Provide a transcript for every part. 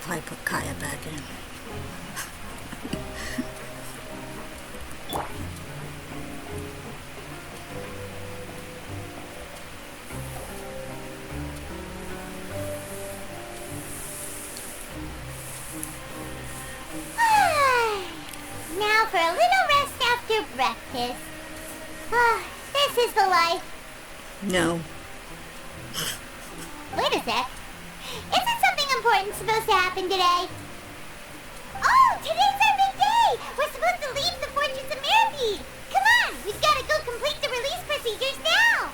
probably put Kaya back in. Now for a little rest after breakfast. This is the life. No. Wait a sec. Isn't something important supposed to happen today? Oh, today's our big day! We're supposed to leave the Fortress of Mirapede! Come on! We've got to go complete the release procedures now!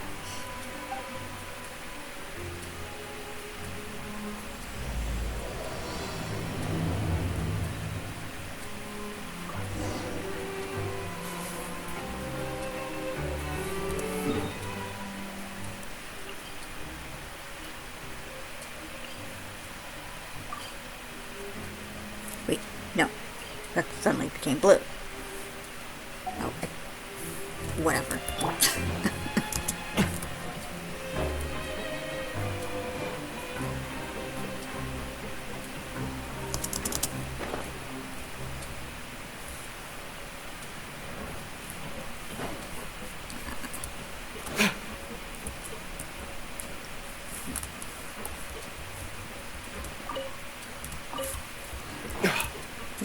Wait, no. That suddenly became blue. Oh, whatever.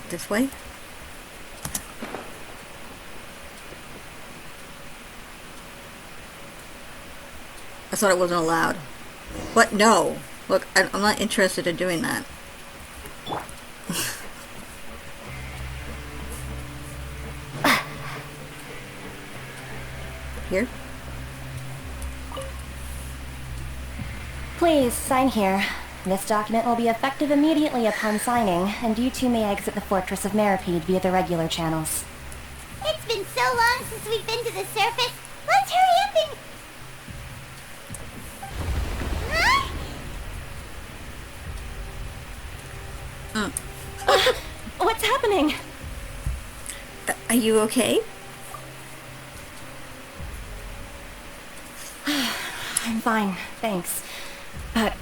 This way? I thought it wasn't allowed. What? No. Look, I'm not interested in doing that. Here? Please, sign here. This document will be effective immediately upon signing, and you two may exit the Fortress of Mirapede via the regular channels. It's been so long since we've been to the surface. Let's hurry up and... Huh? What's happening? Are you okay? I'm fine, thanks. But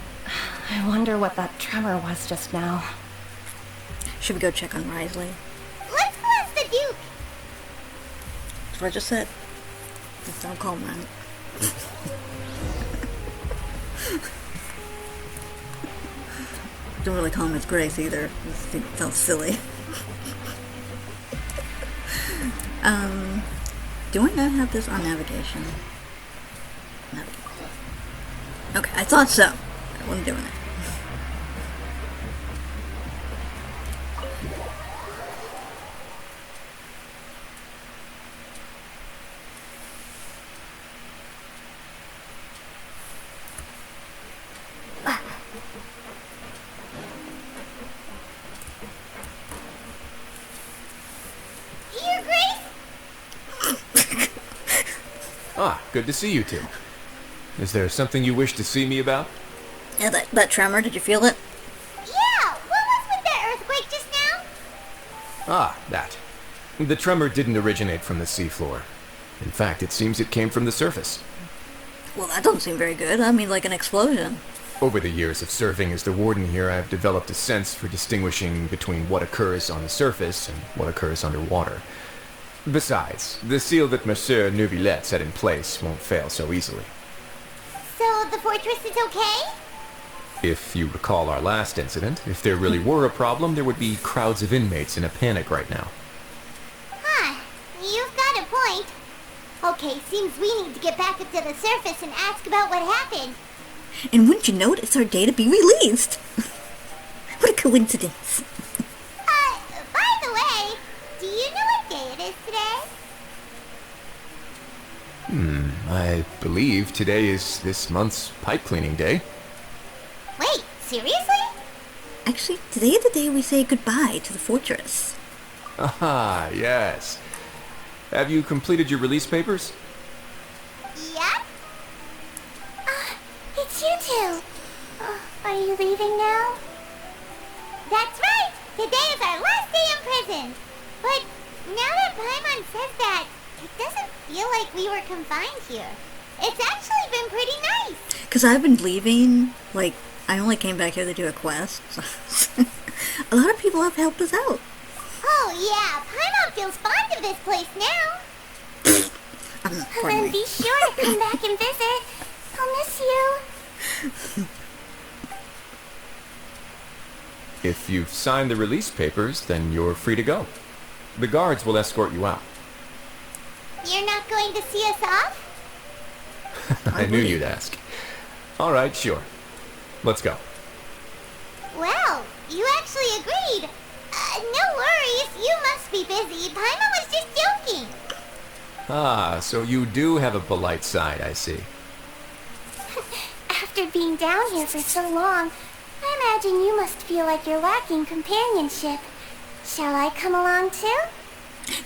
I wonder what that tremor was just now. Should we go check on Risley? Let's go ask the Duke. That's what I just said. Just don't call him that. Don't really call him his Grace either. It sounds silly. Do I not have this on navigation? Okay, I thought so. I wasn't doing it. Your Grace? Ah, good to see you two. Is there something you wish to see me about? Yeah, that tremor, did you feel it? Yeah, what was with that earthquake just now? Ah, that. The tremor didn't originate from the seafloor. In fact, it seems it came from the surface. Well, that doesn't seem very good. I mean, like an explosion. Over the years of serving as the warden here, I've developed a sense for distinguishing between what occurs on the surface and what occurs underwater. Besides, the seal that Monsieur Neuvillette set in place won't fail so easily. So the fortress is okay? If you recall our last incident, if there really were a problem, there would be crowds of inmates in a panic right now. Huh, you've got a point. Okay, seems we need to get back up to the surface and ask about what happened. And wouldn't you know it, it's our day to be released? What a coincidence. By the way, do you know what day it is today? I believe today is this month's pipe cleaning day. Wait, seriously? Actually, today is the day we say goodbye to the fortress. Ah, yes. Have you completed your release papers? Yeah? It's you two. Are you leaving now? That's right! Today is our last day in prison. But now that Paimon says that, it doesn't feel like we were confined here. It's actually been pretty nice. Because I've been leaving, like, I only came back here to do a quest. A lot of people have helped us out. Oh yeah, Paimon feels fond of this place now. Pardon Then me. be sure to come back and visit. I'll miss you. If you've signed the release papers, then you're free to go. The guards will escort you out. You're not going to see us off? I knew you'd ask. All right, sure. Let's go. Well, you actually agreed. No worries, you must be busy. Paimon was just joking. Ah, so you do have a polite side, I see. After being down here for so long, I imagine you must feel like you're lacking companionship. Shall I come along too?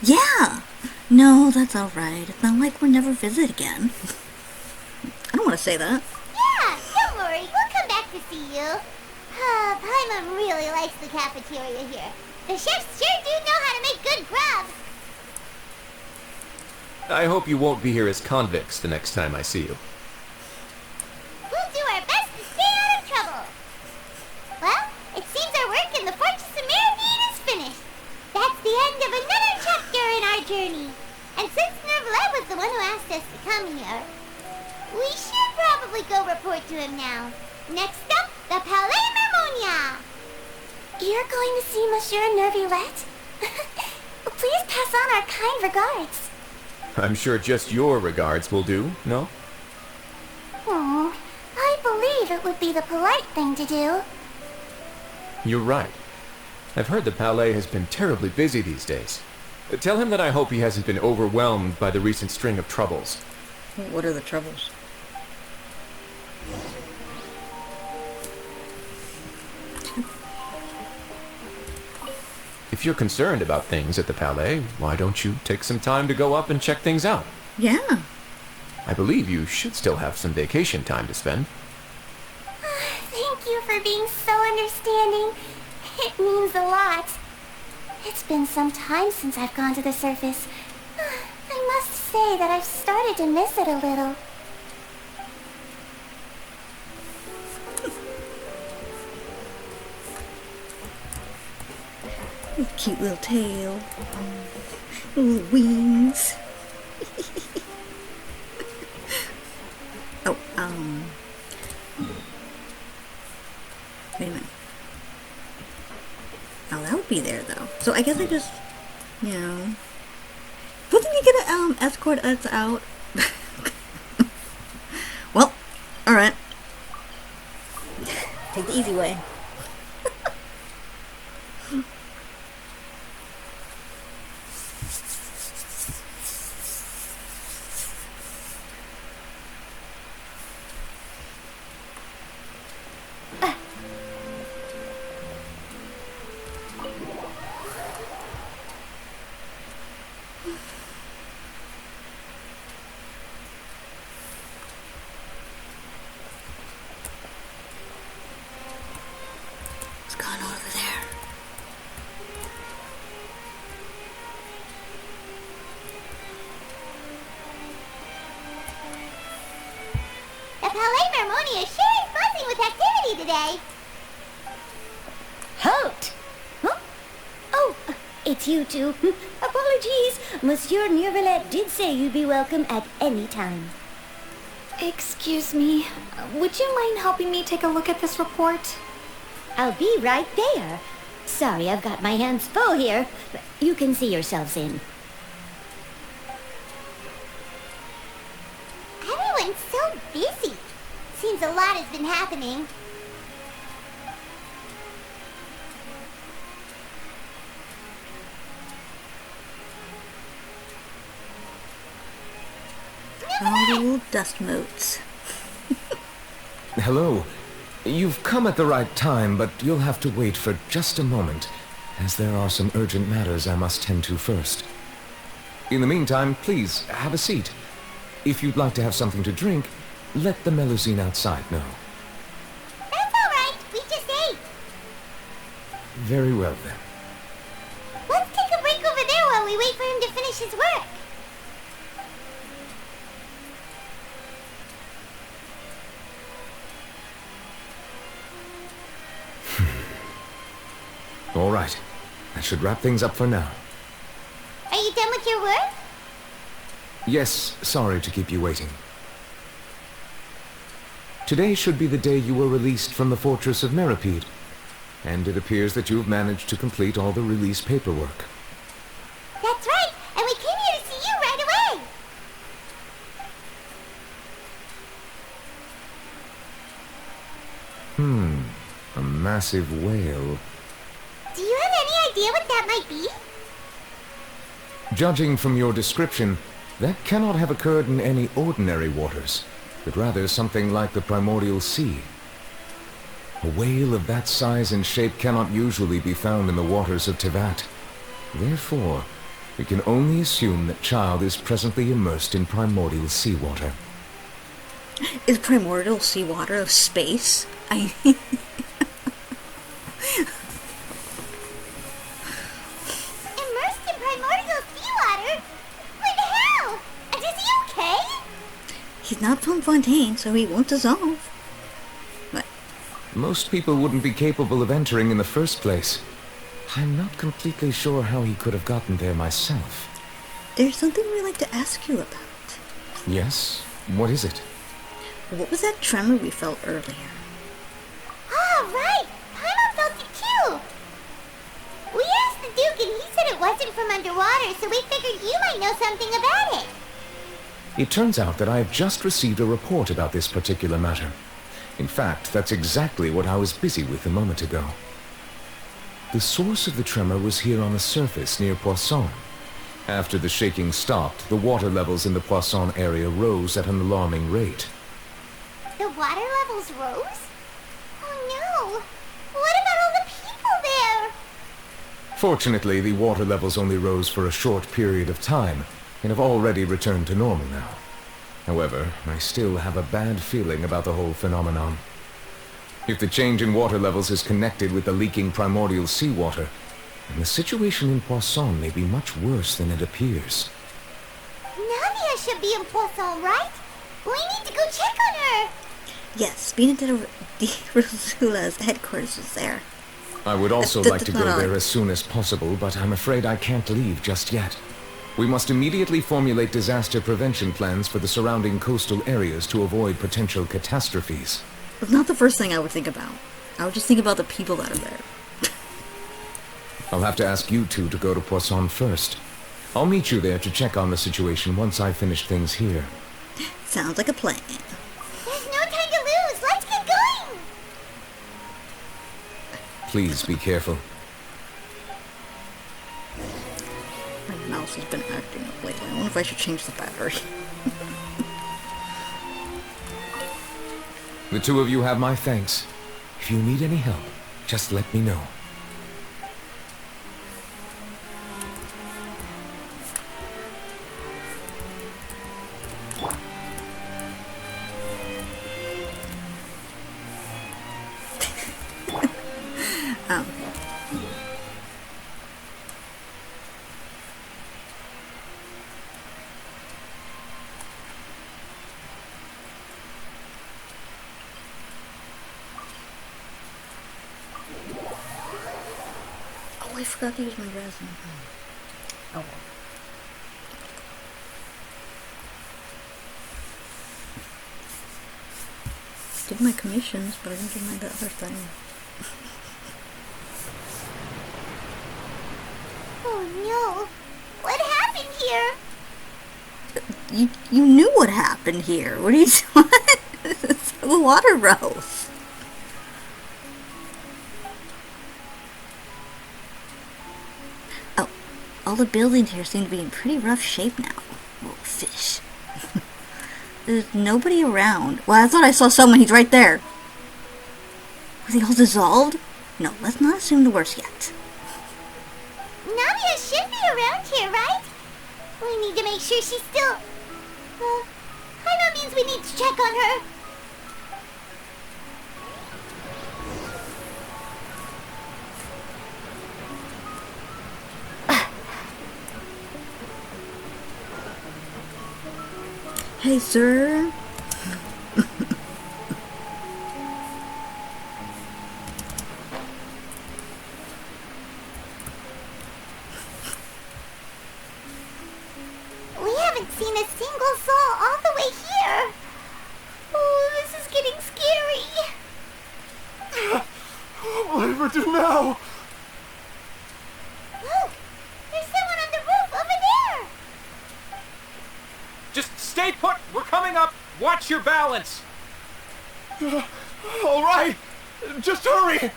Yeah! No, that's alright. It's not like we'll never visit again. I don't want to say that. Yeah, don't worry. We'll come back to see you. Paimon really likes the cafeteria here. The chefs sure do know how to make good grub. I hope you won't be here as convicts the next time I see you. We'll do our best to stay out of trouble. Well, it seems our work in the Fortress of Masquerade is finished. That's the end of another chapter in our journey. And since Neuvillette was the one who asked us to come here, we should probably go report to him now. Next up, the Palais Mermonia. You're going to see Monsieur Neuvillette? Please pass on our kind regards. I'm sure just your regards will do, no? I believe it would be the polite thing to do. You're right. I've heard the Palais has been terribly busy these days. Tell him that I hope he hasn't been overwhelmed by the recent string of troubles. What are the troubles? If you're concerned about things at the Palais, why don't you take some time to go up and check things out? Yeah. I believe you should still have some vacation time to spend. Thank you for being so understanding. It means a lot. It's been some time since I've gone to the surface. I must say that I've started to miss it a little. Cute little tail. Little wings. Oh, wait a minute. Oh, that would be there, though. So I guess I just, you know... Wasn't you gonna, escort us out? Well, alright. Take the easy way. What's going on over there? The Palais Mermonia sure is buzzing with activity today. Halt! Huh? Oh, it's you two. Apologies. Monsieur Neuvillette did say you'd be welcome at any time. Excuse me, would you mind helping me take a look at this report? I'll be right there. Sorry, I've got my hands full here. You can see yourselves in. Everyone's so busy. Seems a lot has been happening. All the little dust motes. Hello. You've come at the right time, but you'll have to wait for just a moment, as there are some urgent matters I must tend to first. In the meantime, please, have a seat. If you'd like to have something to drink, let the Melusine outside know. That's all right. We just ate. Very well, then. Let's take a break over there while we wait for him to finish his work. All right. That should wrap things up for now. Are you done with your work? Yes, sorry to keep you waiting. Today should be the day you were released from the Fortress of Meripede, and it appears that you've managed to complete all the release paperwork. That's right, and we came here to see you right away. A massive whale. Do you have any idea what that might be? Judging from your description, that cannot have occurred in any ordinary waters, but rather something like the primordial sea. A whale of that size and shape cannot usually be found in the waters of Tevat. Therefore, we can only assume that Child is presently immersed in primordial seawater. Is primordial seawater of space? Immersed in primordial seawater? But how? And is he okay? He's not from Fontaine, so he won't dissolve. But Most people wouldn't be capable of entering in the first place. I'm not completely sure how he could have gotten there myself. there's something we'd like to ask you about. Yes? What is it? What was that tremor we felt earlier? Ah, right! Paimon felt it too! We asked the Duke and he said it wasn't from underwater, so we figured you might know something about it. It turns out that I have just received a report about this particular matter. In fact, that's exactly what I was busy with a moment ago. The source of the tremor was here on the surface near Poisson. After the shaking stopped, the water levels in the Poisson area rose at an alarming rate. The water levels rose? Oh no! What about all the people there? Fortunately, the water levels only rose for a short period of time, and have already returned to normal now. However, I still have a bad feeling about the whole phenomenon. If the change in water levels is connected with the leaking primordial seawater, then the situation in Poisson may be much worse than it appears. Navia should be in Poisson, right? We need to go check on her! Yes, being at the Rosula's headquarters is there. I would also That's like to not go odd. there as soon as possible, but I'm afraid I can't leave just yet. We must immediately formulate disaster prevention plans for the surrounding coastal areas to avoid potential catastrophes. It's not the first thing I would think about. I would just think about the people that are there. I'll have to ask you two to go to Poisson first. I'll meet you there to check on the situation once I've finished things here. Sounds like a plan. There's no time to lose! Let's get going! Please be careful. My mouse has been acting up lately. I wonder if I should change the battery. The two of you have my thanks. If you need any help, just let me know. Oh, I forgot to use my resin. Oh well. Did my commissions, but I didn't do the other thing. Oh no! What happened here? You knew what happened here. What are you doing? The water rose. Oh, all the buildings here seem to be in pretty rough shape now. Oh, fish. There's nobody around. Well, I thought I saw someone. He's right there. Was he all dissolved? No, let's not assume the worst yet. Navia should be around here, right? We need to make sure she's still... Well, Paimon means we need to check on her. Hey, sir. Stay put! We're coming up! Watch your balance! All right, just hurry.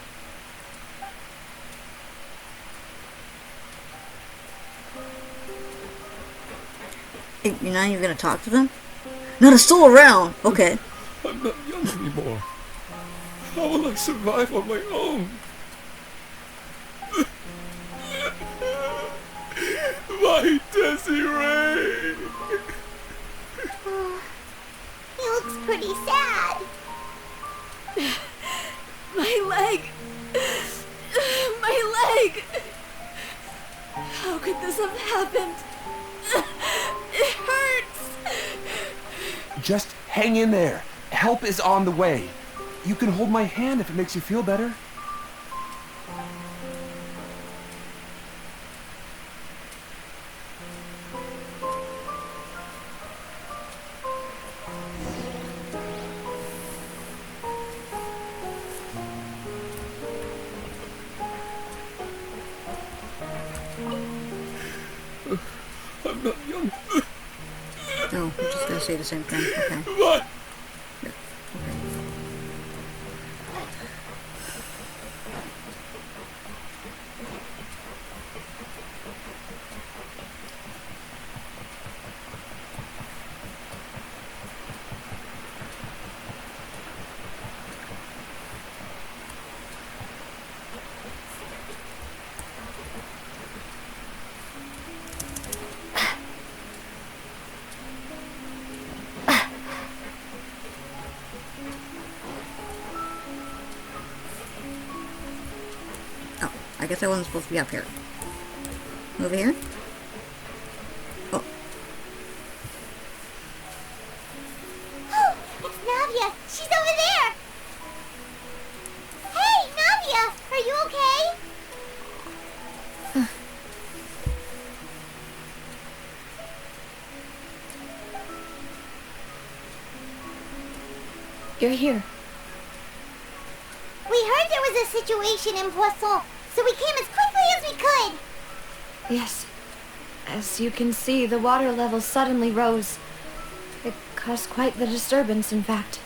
Hey, you're not even gonna talk to them? No, they're still around. Okay. I'm not young anymore. How will I survive on my own? My Desiree! He looks pretty sad. My leg! My leg! How could this have happened? It hurts! Just hang in there. Help is on the way. You can hold my hand if it makes you feel better. I'm not young. No, I'm just gonna say the same thing. Okay. What? I guess I wasn't supposed to be up here. Over here? Oh. Oh, it's Navia. She's over there. Hey, Navia, are you okay? You're here. We heard there was a situation in Poisson, so we came as quickly as we could. Yes. As you can see, the water level suddenly rose. It caused quite the disturbance, in fact.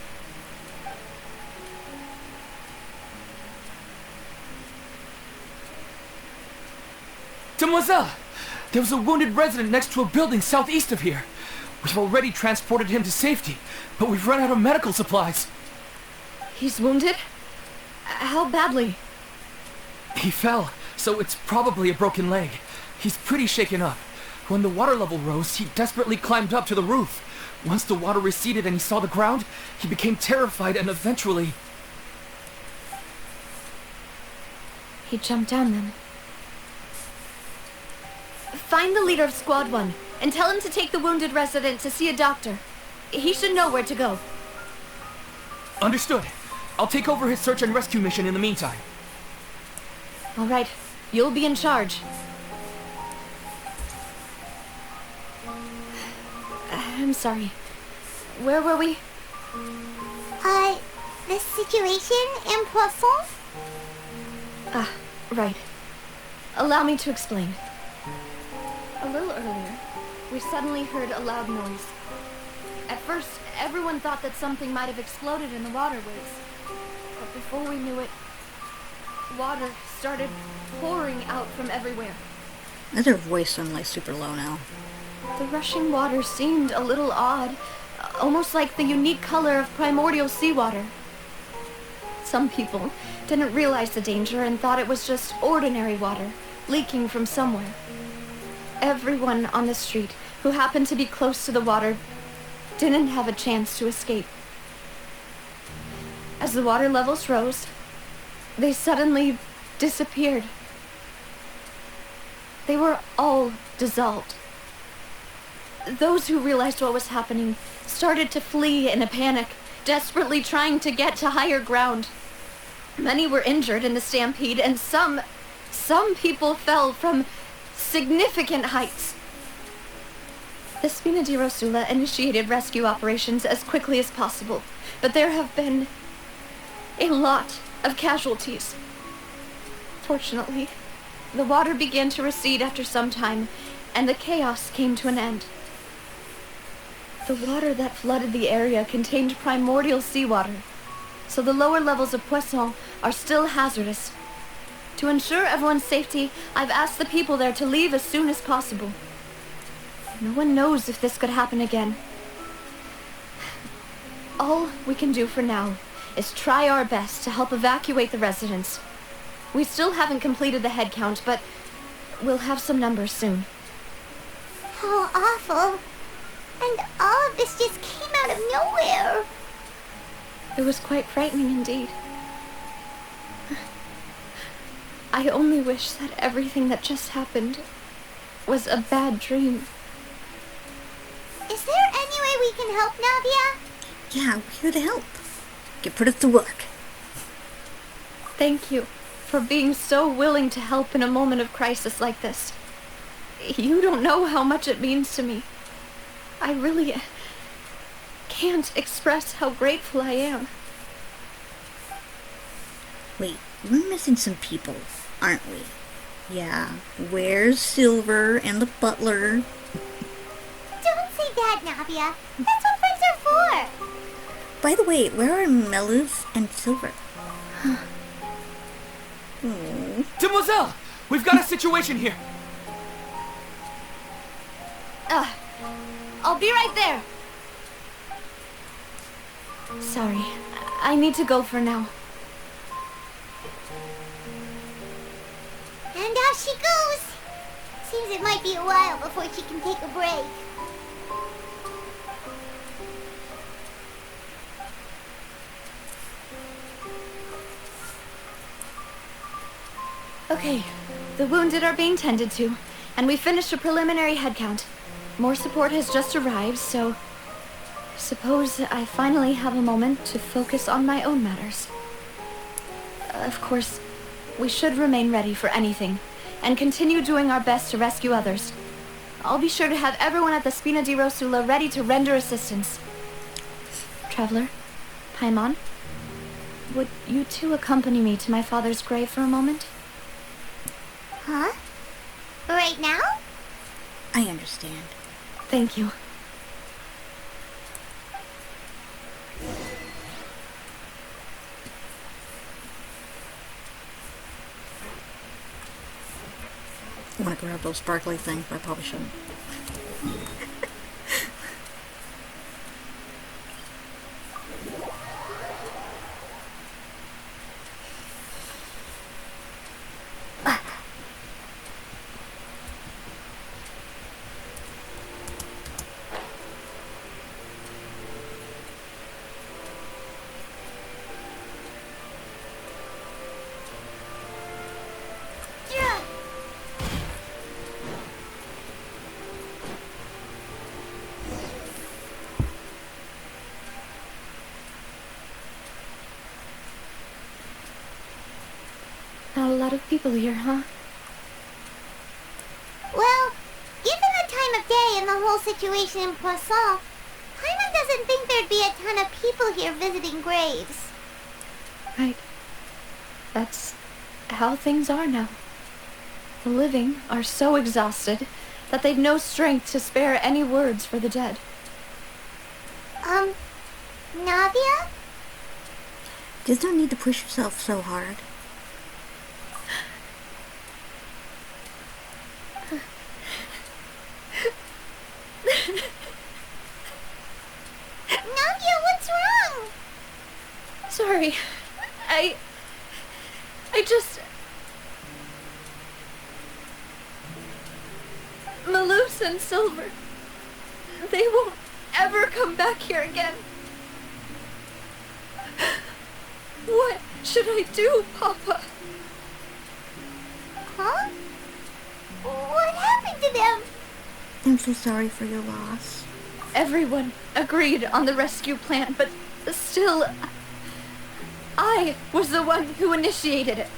Demoiselle! There was a wounded resident next to a building southeast of here. We've already transported him to safety, but we've run out of medical supplies. He's wounded? How badly? He fell, so it's probably a broken leg. He's pretty shaken up. When the water level rose, he desperately climbed up to the roof. Once the water receded and he saw the ground, he became terrified and eventually... He jumped down then. Find the leader of Squad 1 and tell him to take the wounded resident to see a doctor. He should know where to go. Understood. I'll take over his search and rescue mission in the meantime. All right, you'll be in charge. I'm sorry. Where were we? The situation in Poisson? Ah, right. Allow me to explain. A little earlier, we suddenly heard a loud noise. At first, everyone thought that something might have exploded in the waterways. But before we knew it, water started pouring out from everywhere. Is her voice sound like super low now? The rushing water seemed a little odd, almost like the unique color of primordial seawater. Some people didn't realize the danger and thought it was just ordinary water, leaking from somewhere. Everyone on the street who happened to be close to the water didn't have a chance to escape. As the water levels rose, they suddenly disappeared. They were all dissolved. Those who realized what was happening started to flee in a panic, desperately trying to get to higher ground. Many were injured in the stampede, and some people fell from significant heights. The Spina di Rosula initiated rescue operations as quickly as possible, but there have been a lot of casualties. Fortunately, the water began to recede after some time, and the chaos came to an end. The water that flooded the area contained primordial seawater, so the lower levels of Poisson are still hazardous. To ensure everyone's safety, I've asked the people there to leave as soon as possible. No one knows if this could happen again. All we can do for now is try our best to help evacuate the residents. We still haven't completed the head count, but we'll have some numbers soon. How awful. And all of this just came out of nowhere. It was quite frightening indeed. I only wish that everything that just happened was a bad dream. Is there any way we can help, Navia? Yeah, we're here to help. Put us to work. Thank you for being so willing to help in a moment of crisis like this. You don't know how much it means to me. I really can't express how grateful I am. Wait, we're missing some people, aren't we? Yeah, where's Silver and the butler? Don't say that, Navia. That's what friends are for. By the way, where are Melus and Silver? Demoiselle! We've got a situation here! I'll be right there. Sorry, I need to go for now. And out she goes. Seems it might be a while before she can take a break. Okay, the wounded are being tended to, and we finished a preliminary head count. More support has just arrived, so suppose I finally have a moment to focus on my own matters. Of course, we should remain ready for anything, and continue doing our best to rescue others. I'll be sure to have everyone at the Spina di Rosula ready to render assistance. Traveler, Paimon, would you two accompany me to my father's grave for a moment? Huh? Right now? I understand. Thank you. I want to grab those sparkly things, but I probably shouldn't. Not a lot of people here, huh? Well, given the time of day and the whole situation in Poisson, Paimon doesn't think there'd be a ton of people here visiting graves. Right. That's how things are now. The living are so exhausted that they've no strength to spare any words for the dead. Navia? Just don't need to push yourself so hard. Navia, what's wrong? Sorry. I just... Malus and Silver, they won't ever come back here again. What should I do, Papa? Huh? What happened to them? I'm so sorry for your loss. Everyone agreed on the rescue plan, but still, I was the one who initiated it.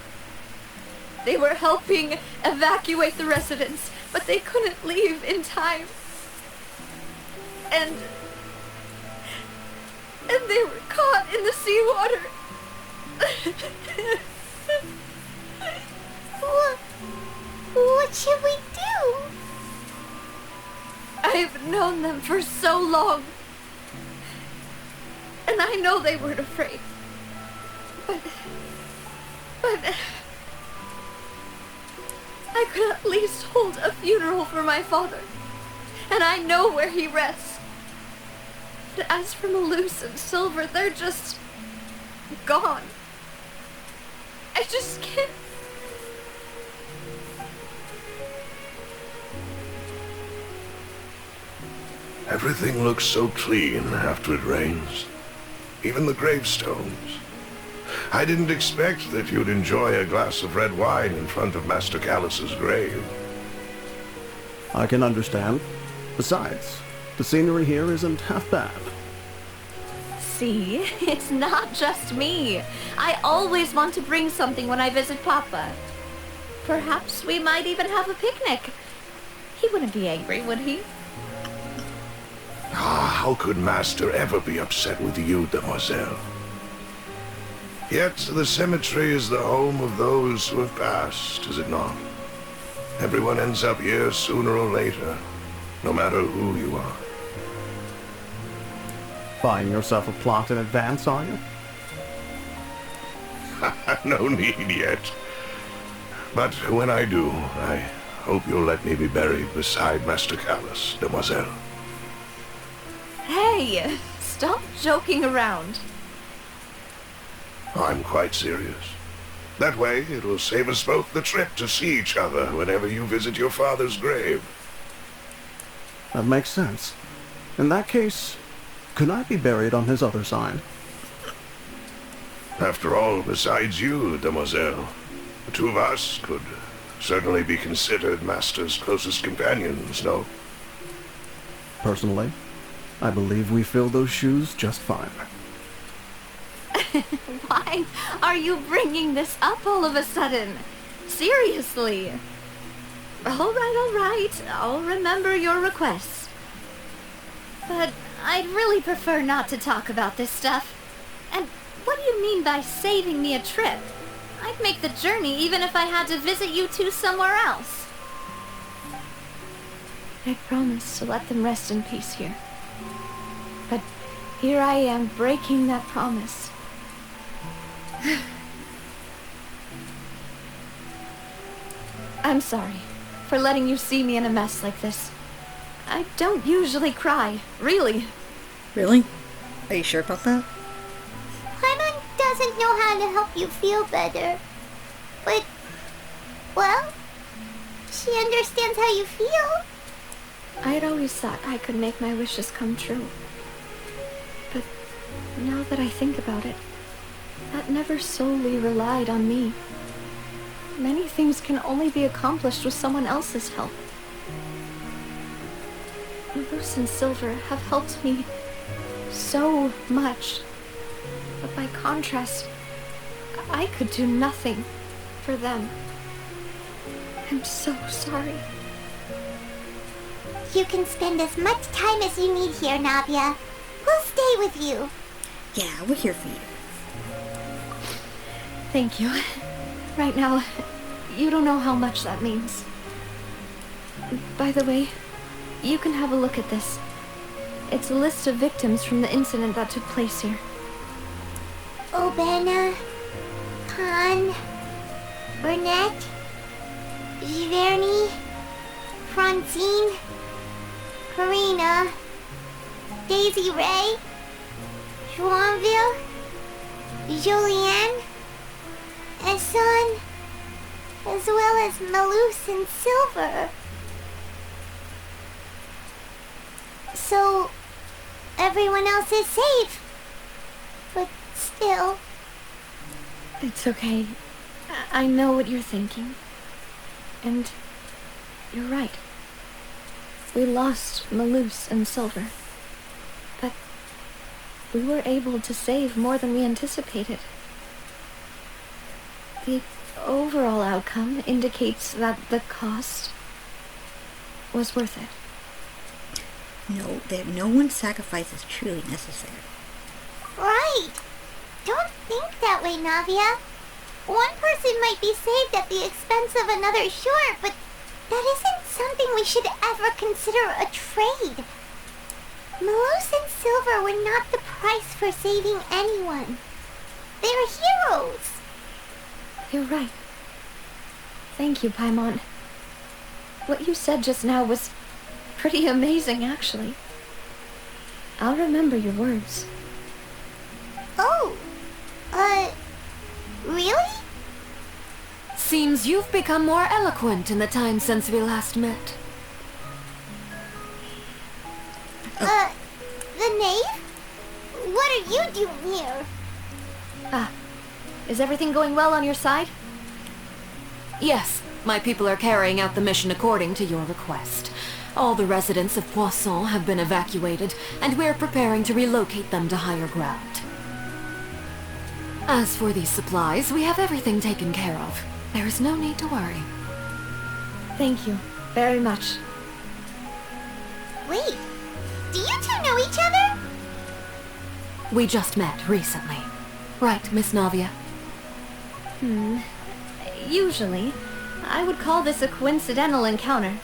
They were helping evacuate the residents, but they couldn't leave in time. And they were caught in the seawater. What should we do? I've known them for so long, And I know they weren't afraid. But I could at least hold a funeral for my father. And I know where he rests. But as for Malus and Silver, they're just gone. I just can't. Everything looks so clean after it rains. Even the gravestones. I didn't expect that you'd enjoy a glass of red wine in front of Master Callus's grave. I can understand. Besides, the scenery here isn't half bad. See, it's not just me. I always want to bring something when I visit Papa. Perhaps we might even have a picnic. He wouldn't be angry, would he? Ah, how could Master ever be upset with you, Demoiselle? Yet the cemetery is the home of those who have passed, is it not? Everyone ends up here sooner or later, no matter who you are. Buying yourself a plot in advance, are you? No need yet. But when I do, I hope you'll let me be buried beside Master Callus, Demoiselle. Hey, stop joking around. I'm quite serious. That way, it'll save us both the trip to see each other whenever you visit your father's grave. That makes sense. In that case, could I be buried on his other side? After all, besides you, Demoiselle, the two of us could certainly be considered Master's closest companions, no? Personally, I believe we fill those shoes just fine. Why are you bringing this up all of a sudden? Seriously. All right. I'll remember your request. But I'd really prefer not to talk about this stuff. And what do you mean by saving me a trip? I'd make the journey even if I had to visit you two somewhere else. I promised to let them rest in peace here. But here I am breaking that promise. I'm sorry for letting you see me in a mess like this. I don't usually cry, really. Really? Are you sure about that? Paimon doesn't know how to help you feel better. But, well, she understands how you feel. I'd always thought I could make my wishes come true. But now that I think about it, that never solely relied on me. Many things can only be accomplished with someone else's help. Malus and Silver have helped me so much. But by contrast, I could do nothing for them. I'm so sorry. You can spend as much time as you need here, Navia. We'll stay with you. Yeah, we're here for you. Thank you. Right now, you don't know how much that means. By the way, you can have a look at this. It's a list of victims from the incident that took place here. Obena, Khan, Burnett, Giverny, Francine, Karina, Daisy Ray, Joinville, Julianne, Esson, as well as Malus and Silver. So, everyone else is safe. But still... It's okay. I know what you're thinking. And you're right. We lost Malus and Silver. But we were able to save more than we anticipated. The overall outcome indicates that the cost was worth it. No, no one's sacrifice is truly necessary. Right! Don't think that way, Navia. One person might be saved at the expense of another, sure, but that isn't something we should ever consider a trade. Malus and Silver were not the price for saving anyone. They're heroes. You're right. Thank you, Paimon. What you said just now was pretty amazing, actually. I'll remember your words. Oh, really? Seems you've become more eloquent in the time since we last met. The knave? What are you doing here? Ah, is everything going well on your side? Yes, my people are carrying out the mission according to your request. All the residents of Poisson have been evacuated, and we're preparing to relocate them to higher ground. As for these supplies, we have everything taken care of. There is no need to worry. Thank you very much. Wait, do you two know each other? We just met recently. Right, Miss Navia? Usually, I would call this a coincidental encounter.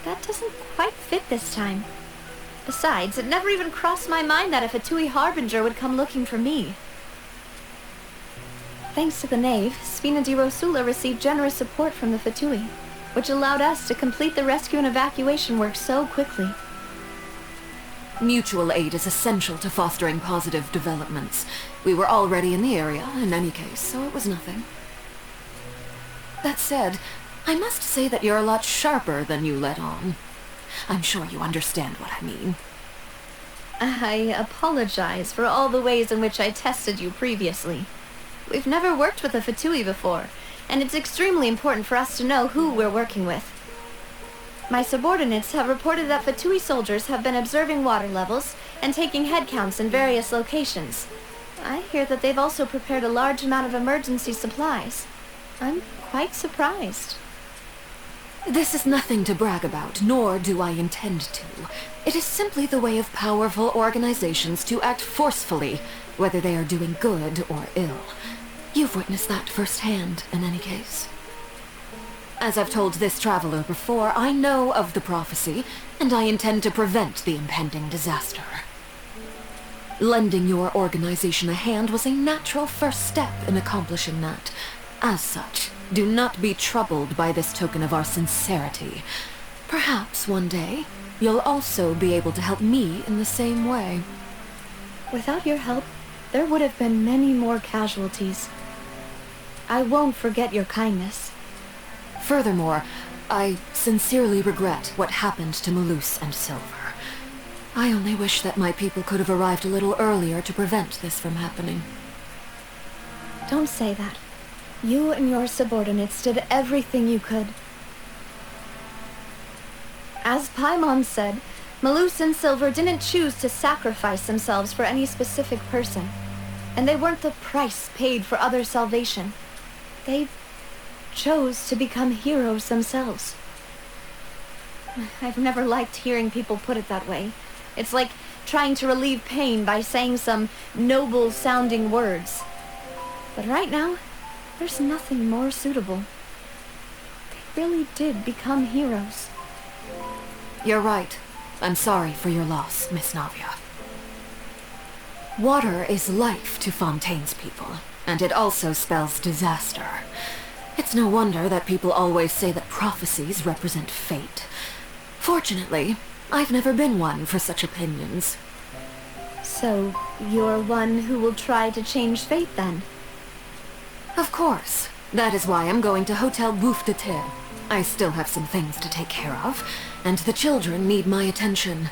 That doesn't quite fit this time. Besides, it never even crossed my mind that a Fatui Harbinger would come looking for me. Thanks to the knave, Spina di Rosula received generous support from the Fatui, which allowed us to complete the rescue and evacuation work so quickly. Mutual aid is essential to fostering positive developments. We were already in the area, in any case, so it was nothing. That said, I must say that you're a lot sharper than you let on. I'm sure you understand what I mean. I apologize for all the ways in which I tested you previously. We've never worked with a Fatui before, and it's extremely important for us to know who we're working with. My subordinates have reported that Fatui soldiers have been observing water levels and taking head counts in various locations. I hear that they've also prepared a large amount of emergency supplies. I'm quite surprised. This is nothing to brag about, nor do I intend to. It is simply the way of powerful organizations to act forcefully, whether they are doing good or ill. You've witnessed that firsthand, in any case. As I've told this traveler before, I know of the prophecy, and I intend to prevent the impending disaster. Lending your organization a hand was a natural first step in accomplishing that. As such, do not be troubled by this token of our sincerity. Perhaps one day, you'll also be able to help me in the same way. Without your help, there would have been many more casualties. I won't forget your kindness. Furthermore, I sincerely regret what happened to Malus and Silver. I only wish that my people could have arrived a little earlier to prevent this from happening. Don't say that. You and your subordinates did everything you could. As Paimon said, Malus and Silver didn't choose to sacrifice themselves for any specific person, and they weren't the price paid for other salvation. They chose to become heroes themselves. I've never liked hearing people put it that way. It's like trying to relieve pain by saying some noble-sounding words. But right now, there's nothing more suitable. They really did become heroes. You're right. I'm sorry for your loss, Miss Navia. Water is life to Fontaine's people, and it also spells disaster. It's no wonder that people always say that prophecies represent fate. Fortunately, I've never been one for such opinions. So, you're one who will try to change fate, then? Of course. That is why I'm going to Hotel Bouffe de Terre. I still have some things to take care of, and the children need my attention.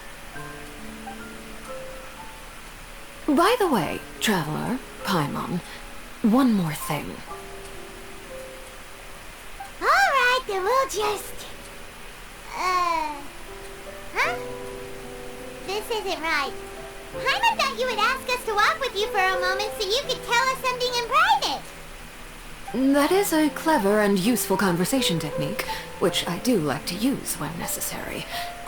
By the way, traveler, Paimon, one more thing. Alright, then we'll just... Huh? This isn't right. Paimon thought you would ask us to walk with you for a moment so you could tell us something in private. That is a clever and useful conversation technique, which I do like to use when necessary.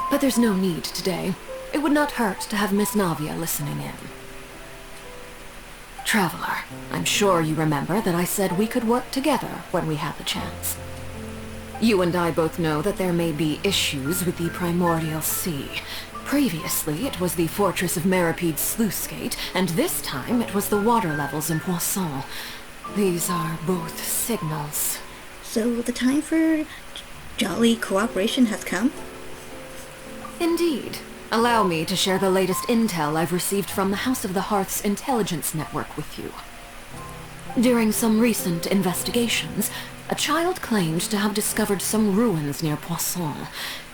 But there's no need today. It would not hurt to have Miss Navia listening in. Traveler, I'm sure you remember that I said we could work together when we had the chance. You and I both know that there may be issues with the primordial sea, Previously, it was the fortress of Maripide's sluice gate, and this time it was the water levels in Poisson. These are both signals. So the time for jolly cooperation has come? Indeed. Allow me to share the latest intel I've received from the House of the Hearth's intelligence network with you. During some recent investigations, a child claimed to have discovered some ruins near Poisson.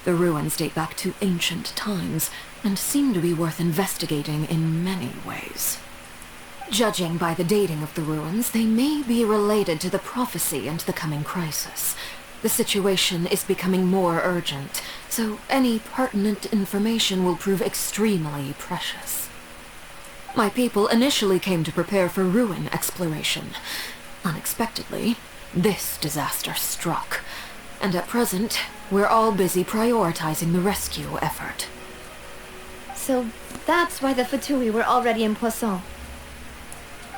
The ruins date back to ancient times, and seem to be worth investigating in many ways. Judging by the dating of the ruins, they may be related to the prophecy and the coming crisis. The situation is becoming more urgent, so any pertinent information will prove extremely precious. My people initially came to prepare for ruin exploration. Unexpectedly, this disaster struck, and at present, we're all busy prioritizing the rescue effort. So that's why the Fatui were already in Poisson.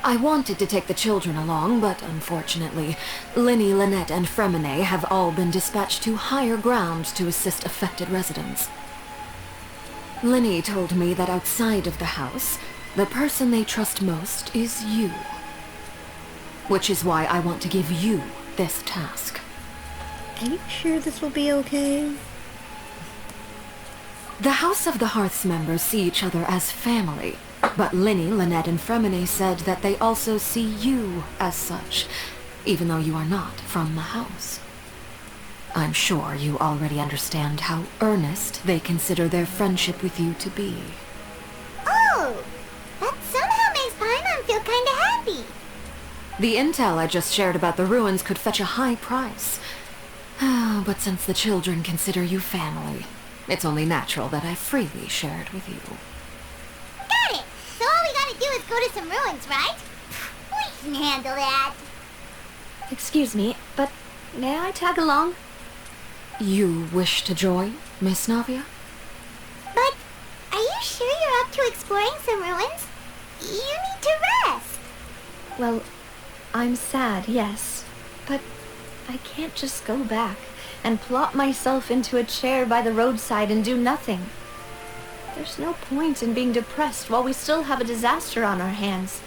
I wanted to take the children along, but unfortunately, Linny, Lynette, and Fremine have all been dispatched to higher ground to assist affected residents. Linny told me that outside of the house, the person they trust most is you. Which is why I want to give you this task. Are you sure this will be okay? The House of the Hearth's members see each other as family, but Linny, Lynette, and Fremine said that they also see you as such, even though you are not from the house. I'm sure you already understand how earnest they consider their friendship with you to be. Oh, that somehow makes Paimon feel kinda happy. The intel I just shared about the ruins could fetch a high price. But since the children consider you family, it's only natural that I freely share it with you. Got it! So all we gotta do is go to some ruins, right? We can handle that. Excuse me, but may I tag along? You wish to join, Miss Navia? But are you sure you're up to exploring some ruins? You need to rest. Well, I'm sad, yes, but I can't just go back and plop myself into a chair by the roadside and do nothing. There's no point in being depressed while we still have a disaster on our hands.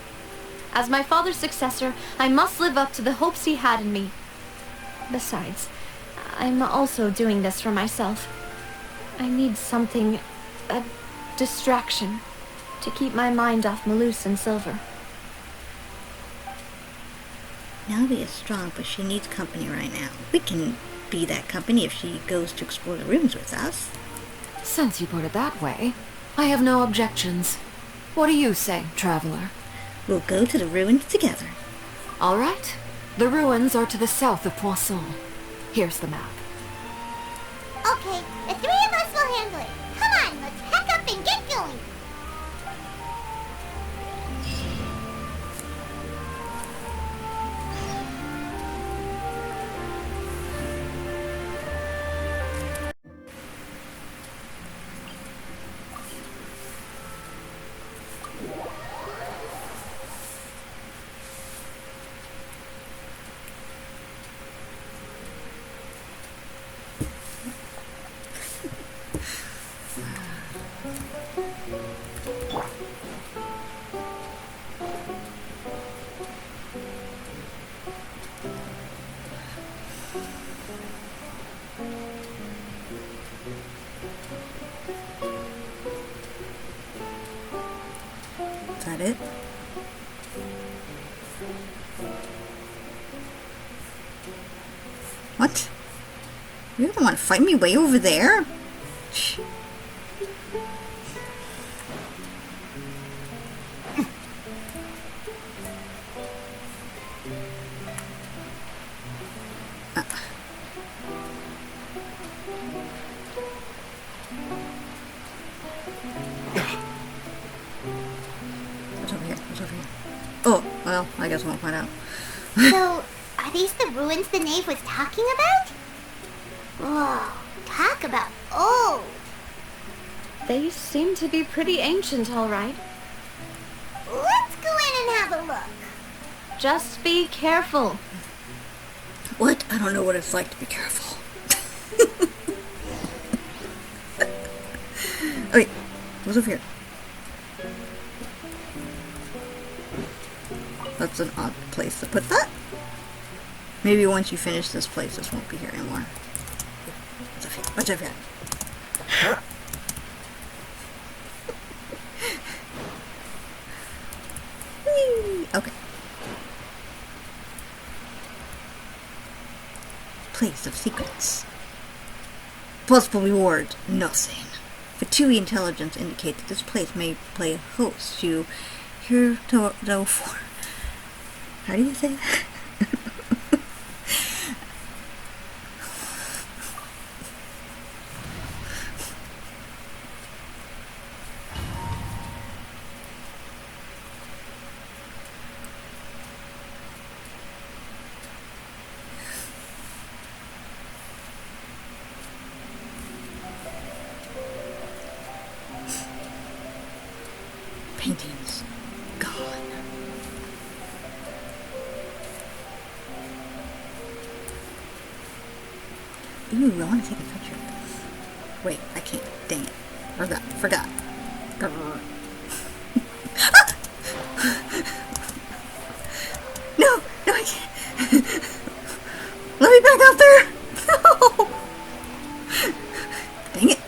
As my father's successor, I must live up to the hopes he had in me. Besides, I'm also doing this for myself. I need something, a distraction, to keep my mind off Malus and Silver. Navia's strong, but she needs company right now. We can be that company if she goes to explore the ruins with us. Since you put it that way, I have no objections. What do you say, traveler? We'll go to the ruins together. All right. The ruins are to the south of Poisson. Here's the map. Okay, the three of us will handle it. Come on, let's pack up and get going. Is that it? What? You don't want to fight me way over there? Shh. What's over here? What's over here? Oh, well, I guess I won't find out. So, are these the ruins the knave was talking about? Whoa, talk about old. They seem to be pretty ancient, all right. Let's go in and have a look. Just be careful. What? I don't know what it's like to be careful. Okay, What's over here? That's an odd place to put that. Maybe once you finish this place, this won't be here anymore. What's over here? What's over here? Whee! Okay. Place of secrets. Possible reward, nothing. Fatui intelligence indicate that this place may play a host to heretofore. How do you say that? Paintings gone. Ooh, I want to take a picture of this. Wait, I can't. Dang it. Forgot. Grrr. No, I can't. Let me back out there. No. Dang it.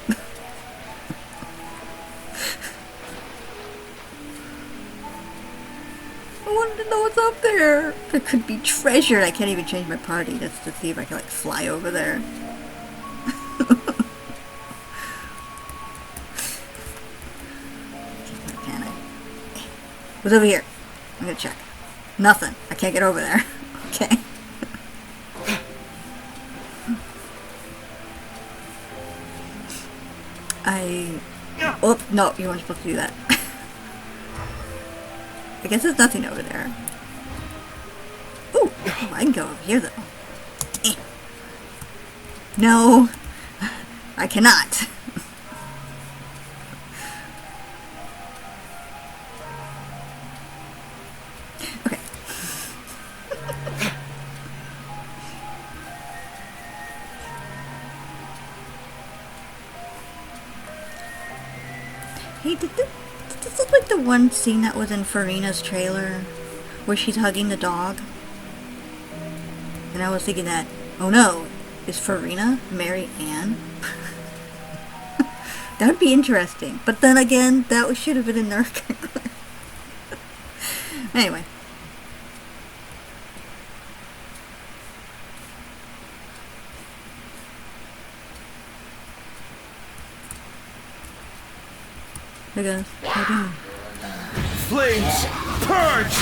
I wanted to know what's up there. There could be treasure. I can't even change my party just to see if I can like fly over there. Can I? What's over here? I'm gonna check. Nothing. I can't get over there. Okay. Oh, no, you weren't supposed to do that. I guess there's nothing over there. Ooh, oh, I can go over here, though. Eh. No, I cannot. Okay. Hey, did this look like the one scene that was in Farina's trailer? Where she's hugging the dog? And I was thinking that, oh no, is Farina Mary Ann? That would be interesting. But then again, that should have been in there. Anyway. Hey guys, how you doing? Flames, purge!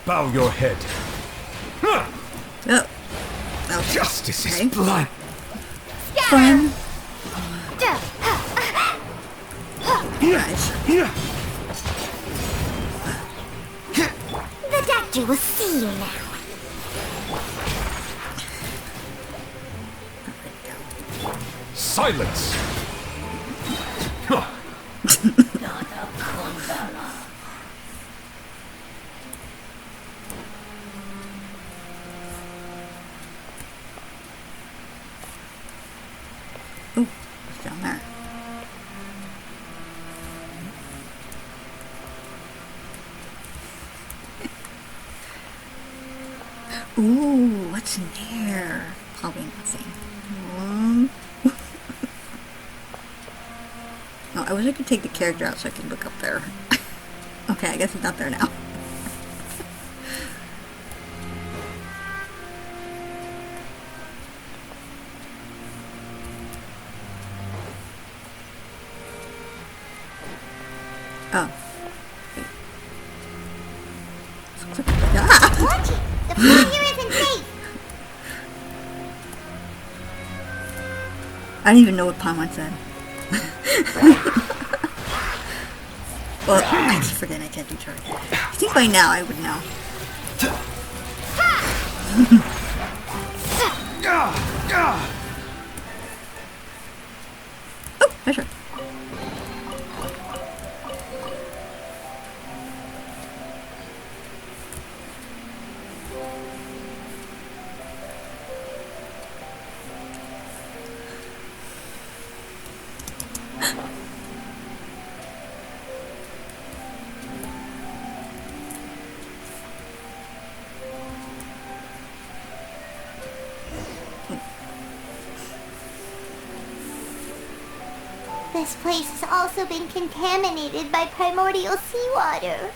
Bow your head. Oh. Oh. Justice Okay. is blind. Fun. Guys. The doctor will see you now. Silence! Ooh, what's down there? Ooh, what's in there? Probably nothing. Oh, I wish I could take the character out so I could look up there. Okay, I guess it's not there now. Oh. Wait. Watch it! The floor here isn't safe! I don't even know what Paimon said. Well, I keep forgetting I can't do charge. I think by now I would know. Oh, treasure. this place has also been contaminated by primordial seawater.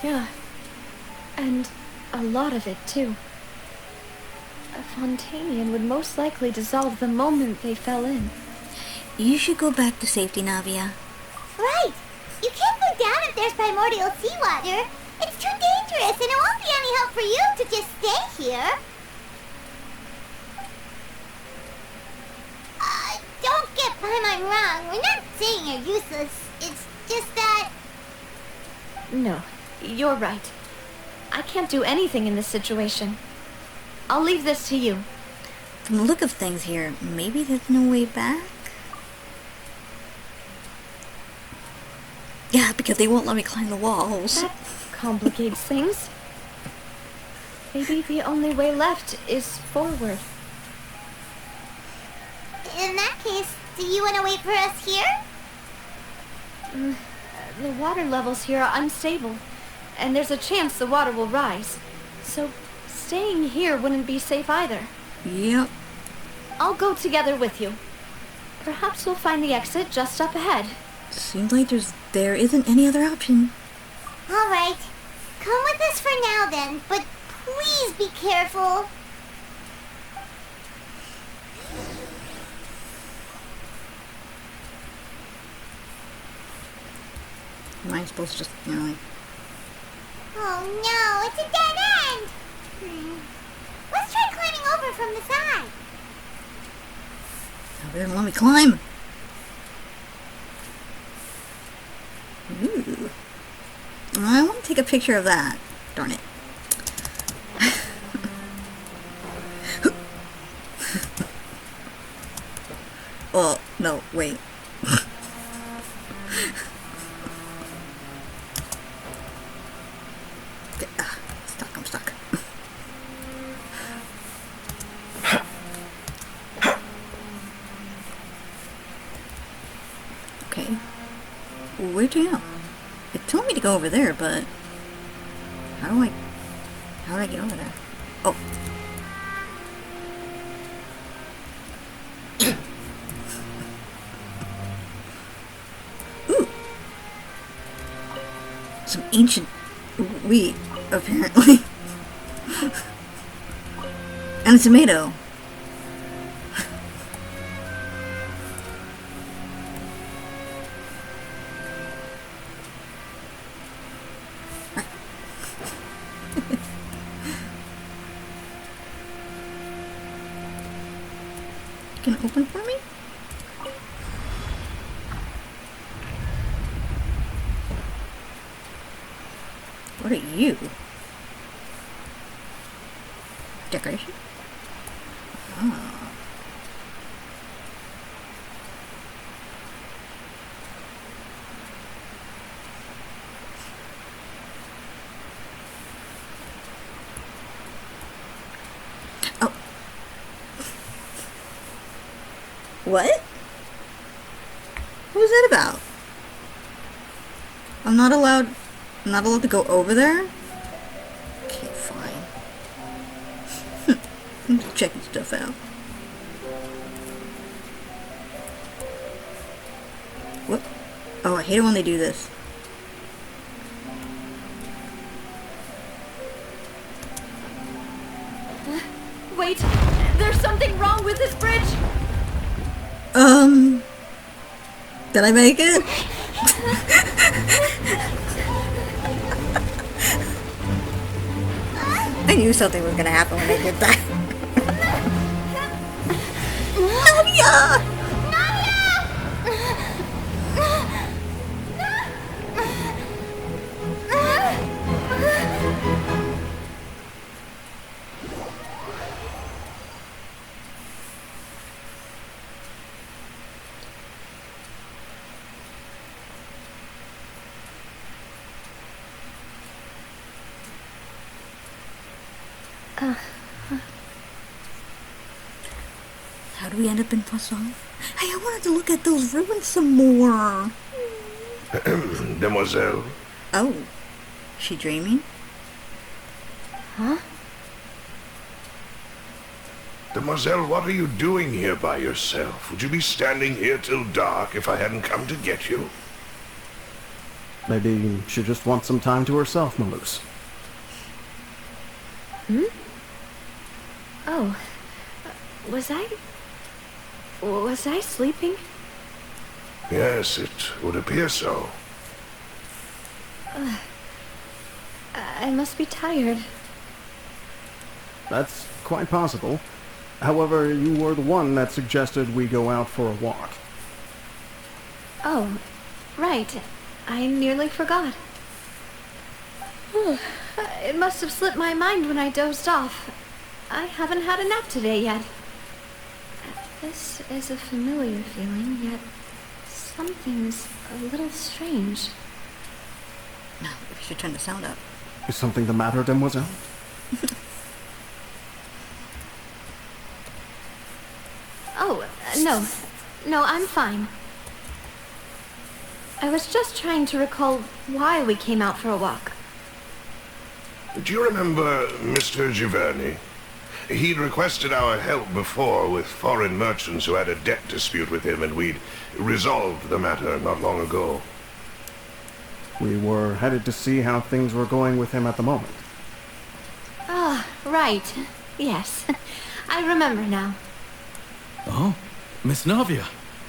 Yeah. And a lot of it, too. A Fontanian would most likely dissolve the moment they fell in. You should go back to safety, Navia. Right! You can't go down if there's primordial seawater. It's too dangerous, and it won't be any help for you to just stay here. Don't get Paimon wrong. We're not saying you're useless. It's just that... No, you're right. I can't do anything in this situation. I'll leave this to you. From the look of things here, maybe there's no way back? Yeah, because they won't let me climb the walls. That complicates things. Maybe the only way left is forward. In that case, do you want to wait for us here? The water levels here are unstable, and there's a chance the water will rise. So, staying here wouldn't be safe either. Yep. I'll go together with you. Perhaps we'll find the exit just up ahead. Seems like there isn't any other option. Alright. Come with us for now then, but please be careful. Am I supposed to just, you know, like... Oh no, it's a dead end! Let's try climbing over from the side. Oh, they don't let me climb. Ooh. I want to take a picture of that. Darn it. Oh, no, wait. I'm stuck. Okay. Where'd you go? It told me to go over there, but how do I get over there? Oh. Ooh. Some ancient wheat, apparently. And a tomato. Can it open for me? What are you? Decoration? Ah. Oh. What? What was that about? I'm not allowed to go over there? Okay, fine. I'm just checking stuff out. What? Oh, I hate it when they do this. Wait, there's something wrong with this bridge! Did I make it? I knew something was gonna happen when I did that. Nadia! How do we end up in Poisson? Hey, I wanted to look at those ruins some more. Demoiselle. Oh, she dreaming? Huh? Demoiselle, what are you doing here by yourself? Would you be standing here till dark if I hadn't come to get you? Maybe she just wants some time to herself, Maloose. Oh. Was I sleeping? Yes, it would appear so. I must be tired. That's quite possible. However, you were the one that suggested we go out for a walk. Oh, right. I nearly forgot. It must have slipped my mind when I dozed off. I haven't had a nap today yet. This is a familiar feeling, yet something's a little strange. No, we should turn the sound up. Is something the matter, Demoiselle? Oh, no. No, I'm fine. I was just trying to recall why we came out for a walk. Do you remember Mr. Giverny? He'd requested our help before with foreign merchants who had a debt dispute with him, and we'd resolved the matter not long ago. We were headed to see how things were going with him at the moment. Ah, right. Yes. I remember now. Oh, Miss Navia.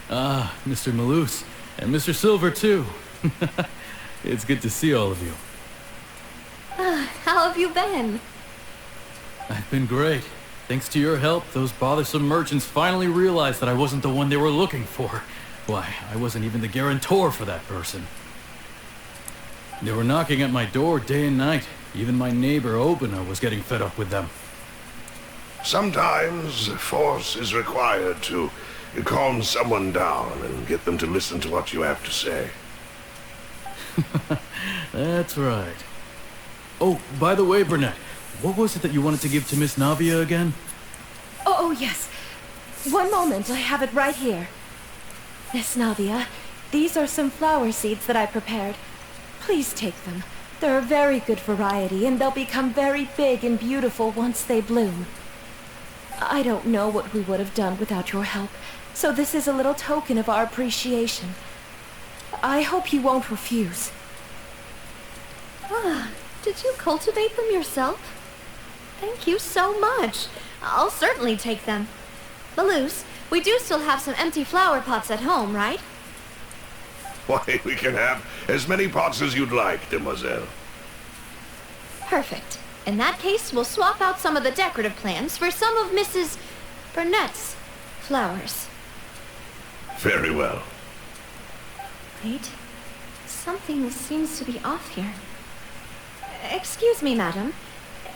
Ah, Mr. Maloose. And Mr. Silver, too. It's good to see all of you. How have you been? I've been great. Thanks to your help, those bothersome merchants finally realized that I wasn't the one they were looking for. Why, I wasn't even the guarantor for that person. They were knocking at my door day and night. Even my neighbor, Obina, was getting fed up with them. Sometimes force is required to calm someone down and get them to listen to what you have to say. That's right. Oh, by the way, Burnett, what was it that you wanted to give to Miss Navia again? Oh, yes. One moment, I have it right here. Miss Navia, these are some flower seeds that I prepared. Please take them. They're a very good variety, and they'll become very big and beautiful once they bloom. I don't know what we would have done without your help, so this is a little token of our appreciation. I hope you won't refuse. Ah, did you cultivate them yourself? Thank you so much. I'll certainly take them. Maloose, we do still have some empty flower pots at home, right? Why, we can have as many pots as you'd like, Demoiselle. Perfect. In that case, we'll swap out some of the decorative plants for some of Mrs. Burnett's flowers. Very well. Wait. Something seems to be off here. Excuse me, madam.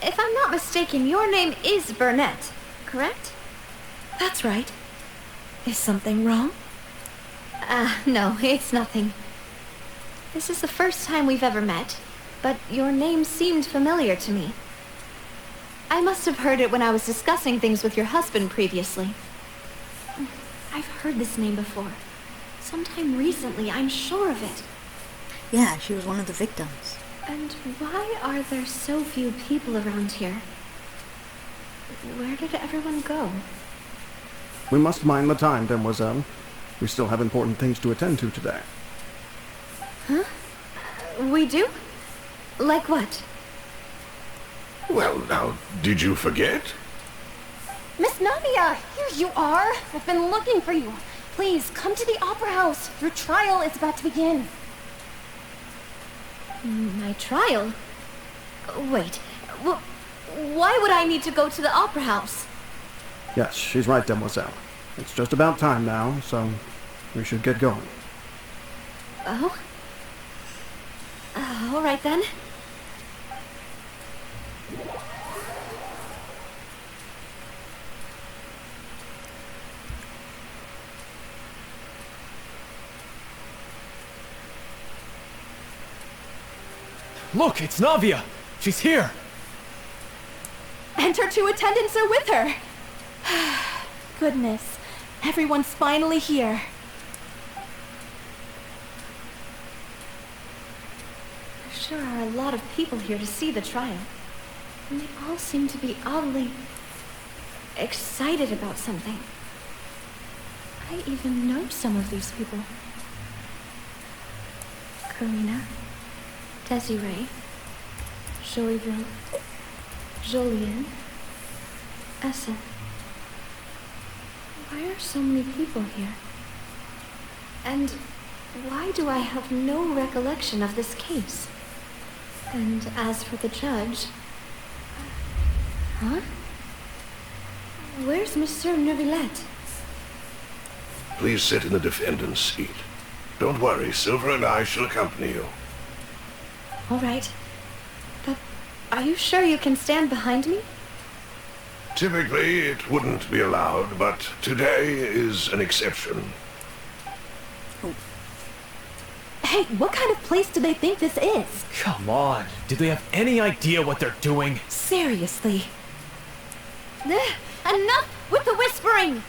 If I'm not mistaken, your name is Burnett, correct? That's right. Is something wrong? No, it's nothing. This is the first time we've ever met, but your name seemed familiar to me. I must have heard it when I was discussing things with your husband previously. I've heard this name before. Sometime recently, I'm sure of it. Yeah, she was one of the victims. And why are there so few people around here? Where did everyone go? We must mind the time, Demoiselle. We still have important things to attend to today. Huh? We do? Like what? Well, now, did you forget? Miss Navia, here you are. I've been looking for you. Please, come to the Opera House. Your trial is about to begin. My trial? Wait, why would I need to go to the Opera House? Yes, she's right, Demoiselle. It's just about time now, so we should get going. Oh? All right then. Look, it's Navia! She's here! And her two attendants are with her! Goodness, everyone's finally here. There sure are a lot of people here to see the trial. And they all seem to be oddly excited about something. I even know some of these people. Karina, Desiree, Joyville, Jolien, Essen. Why are so many people here? And why do I have no recollection of this case? And as for the judge... Huh? Where's Monsieur Neuvillette? Please sit in the defendant's seat. Don't worry, Silver and I shall accompany you. All right. But are you sure you can stand behind me? Typically, it wouldn't be allowed, but today is an exception. Hey, what kind of place do they think this is? Come on. Do they have any idea what they're doing? Seriously. Enough with the whispering!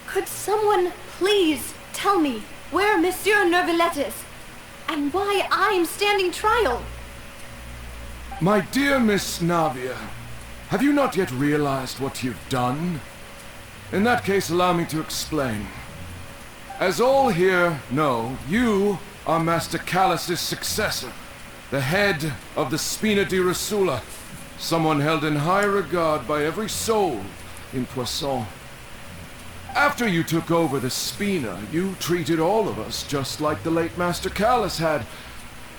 Could someone please tell me where Monsieur Neuvillette is? And why I'm standing trial? My dear Miss Navia, have you not yet realized what you've done? In that case, allow me to explain. As all here know, you are Master Callus's successor, the head of the Spina di Rosula, someone held in high regard by every soul in Poisson. After you took over the Spina, you treated all of us just like the late Master Callus had.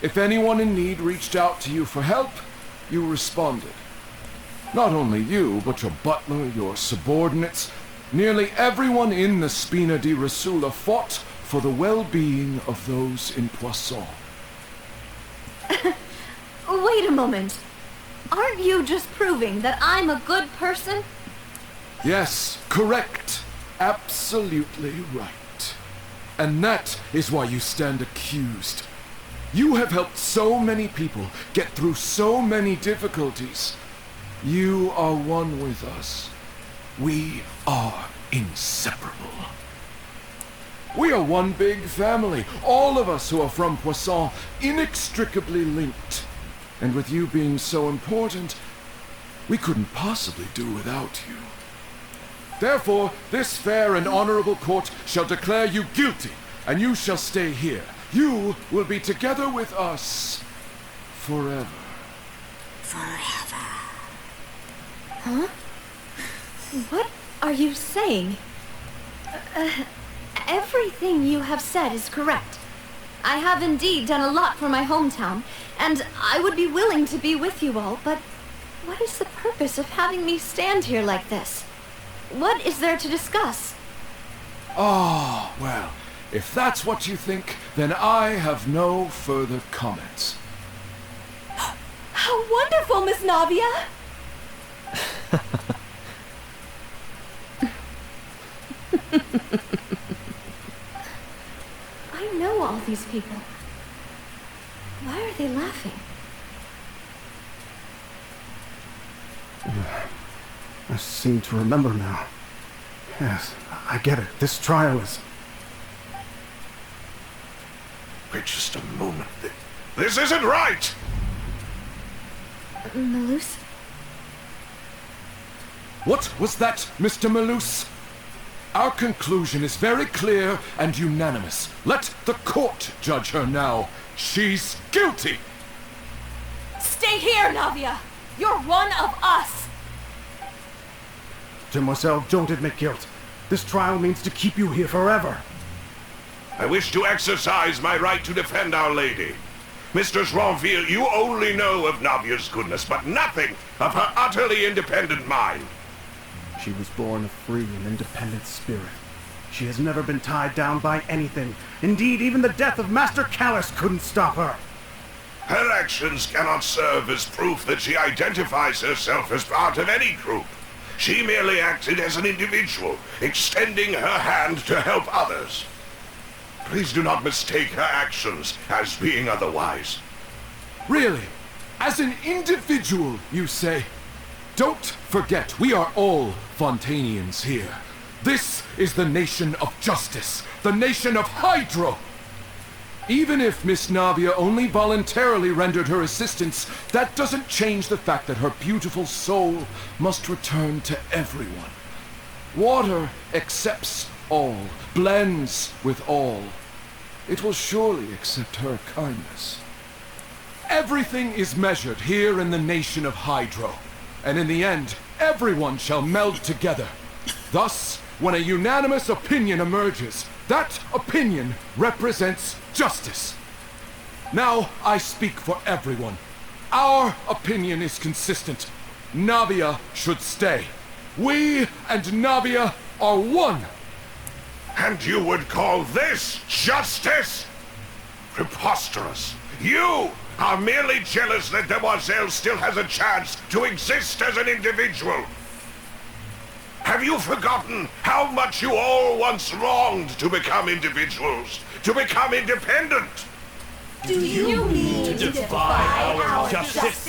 If anyone in need reached out to you for help, you responded. Not only you, but your butler, your subordinates, nearly everyone in the Spina di Rosula fought for the well-being of those in Poisson. Wait a moment. Aren't you just proving that I'm a good person? Yes, correct. Absolutely right. And that is why you stand accused. You have helped so many people get through so many difficulties. You are one with us. We are inseparable. We are one big family, all of us who are from Poisson, inextricably linked. And with you being so important, we couldn't possibly do without you. Therefore, this fair and honorable court shall declare you guilty, and you shall stay here. You will be together with us forever. Forever. Huh? What are you saying? Everything you have said is correct. I have indeed done a lot for my hometown, and I would be willing to be with you all, but what is the purpose of having me stand here like this? What is there to discuss? Oh, well, if that's what you think, then I have no further comments. How wonderful, Miss Navia! I know all these people. Why are they laughing? I seem to remember now. Yes, I get it. This trial is... Wait just a moment. This isn't right! Malus? What was that, Mr. Malus? Our conclusion is very clear and unanimous. Let the court judge her now. She's guilty! Stay here, Navia! You're one of us! Demoiselle, don't admit guilt. This trial means to keep you here forever. I wish to exercise my right to defend Our Lady. Mistress Ronville, you only know of Navia's goodness, but nothing of her utterly independent mind. She was born a free and independent spirit. She has never been tied down by anything. Indeed, even the death of Master Callus couldn't stop her. Her actions cannot serve as proof that she identifies herself as part of any group. She merely acted as an individual, extending her hand to help others. Please do not mistake her actions as being otherwise. Really? As an individual, you say? Don't forget, we are all Fontanians here. This is the nation of justice, the nation of Hydro. Even if Miss Navia only voluntarily rendered her assistance, that doesn't change the fact that her beautiful soul must return to everyone. Water accepts all, blends with all. It will surely accept her kindness. Everything is measured here in the nation of Hydro, and in the end, everyone shall meld together. Thus, when a unanimous opinion emerges, that opinion represents justice. Now I speak for everyone. Our opinion is consistent. Navia should stay. We and Navia are one. And you would call this justice? Preposterous. You are merely jealous that Demoiselle still has a chance to exist as an individual. Have you forgotten how much you all once wronged to become individuals, to become independent? Do you mean to defy our justice?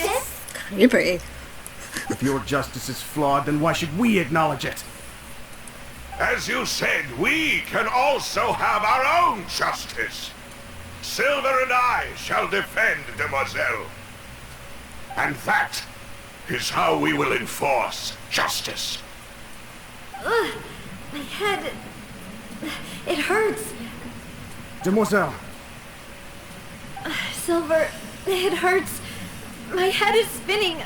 Creepy. If your justice is flawed, then why should we acknowledge it? As you said, we can also have our own justice. Silver and I shall defend Demoiselle. And that is how we will enforce justice. Ugh, my head... It hurts. Demoiselle. Silver, it hurts. My head is spinning.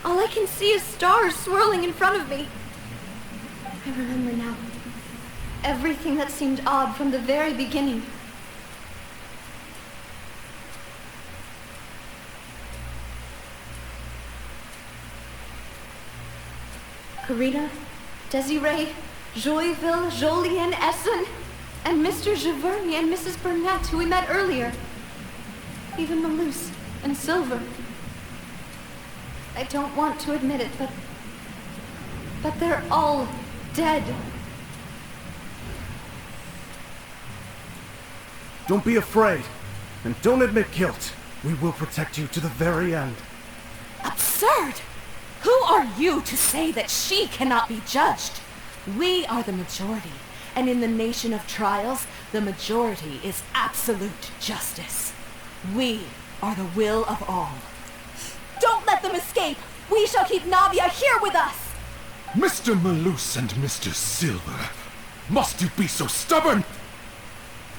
All I can see is stars swirling in front of me. I remember now. Everything that seemed odd from the very beginning. Karina, Desiree, Joyville, Jolien, Essen, and Mr. Giverny and Mrs. Burnett, who we met earlier. Even Malus and Silver. I don't want to admit it, but they're all dead. Don't be afraid, and don't admit guilt. We will protect you to the very end. Absurd! Who are you to say that she cannot be judged? We are the majority, and in the nation of trials, the majority is absolute justice. We are the will of all. Don't let them escape! We shall keep Navia here with us! Mr. Malus and Mr. Silver, must you be so stubborn?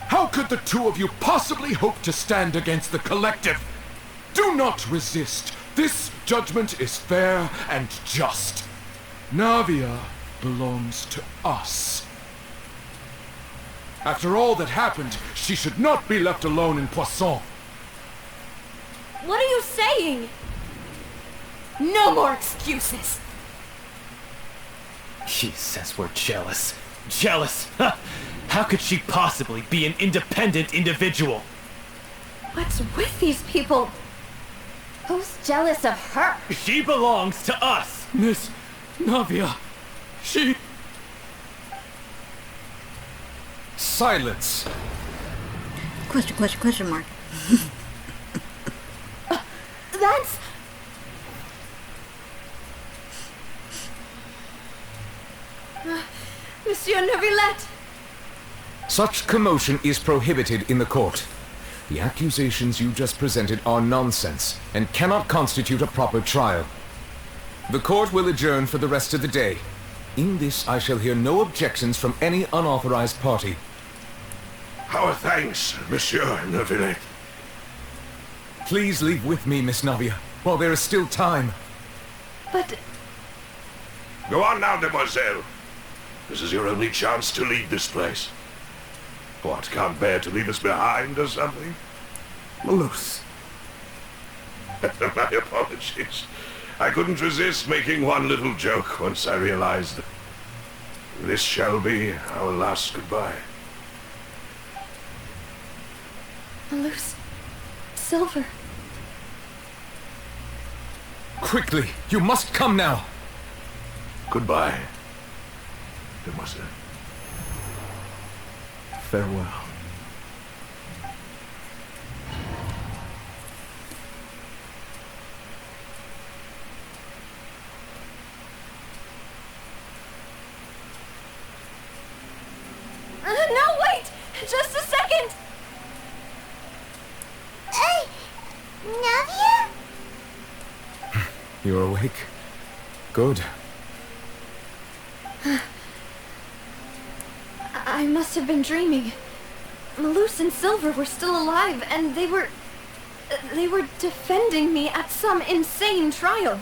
How could the two of you possibly hope to stand against the collective? Do not resist. This judgment is fair and just. Navia belongs to us. After all that happened, she should not be left alone in Poisson. What are you saying? No more excuses! She says we're jealous. Jealous? Huh. How could she possibly be an independent individual? What's with these people? Who's jealous of her? She belongs to us! Miss Navia, she... Silence! Question mark. That's... Monsieur Neuvillette! Such commotion is prohibited in the court. The accusations you just presented are nonsense and cannot constitute a proper trial. The court will adjourn for the rest of the day. In this, I shall hear no objections from any unauthorized party. Our thanks, Monsieur Neuvillette. Please leave with me, Miss Navia, while there is still time. But... Go on now, Demoiselle. This is your only chance to leave this place. What, can't bear to leave us behind or something? Malus. My apologies. I couldn't resist making one little joke once I realized that this shall be our last goodbye. Malus... Silver... Quickly, you must come now! Goodbye, Demoiselle. Farewell. No, wait! Just a second! Navia? You're awake? Good. I must have been dreaming. Malus and Silver were still alive, and they were defending me at some insane trial.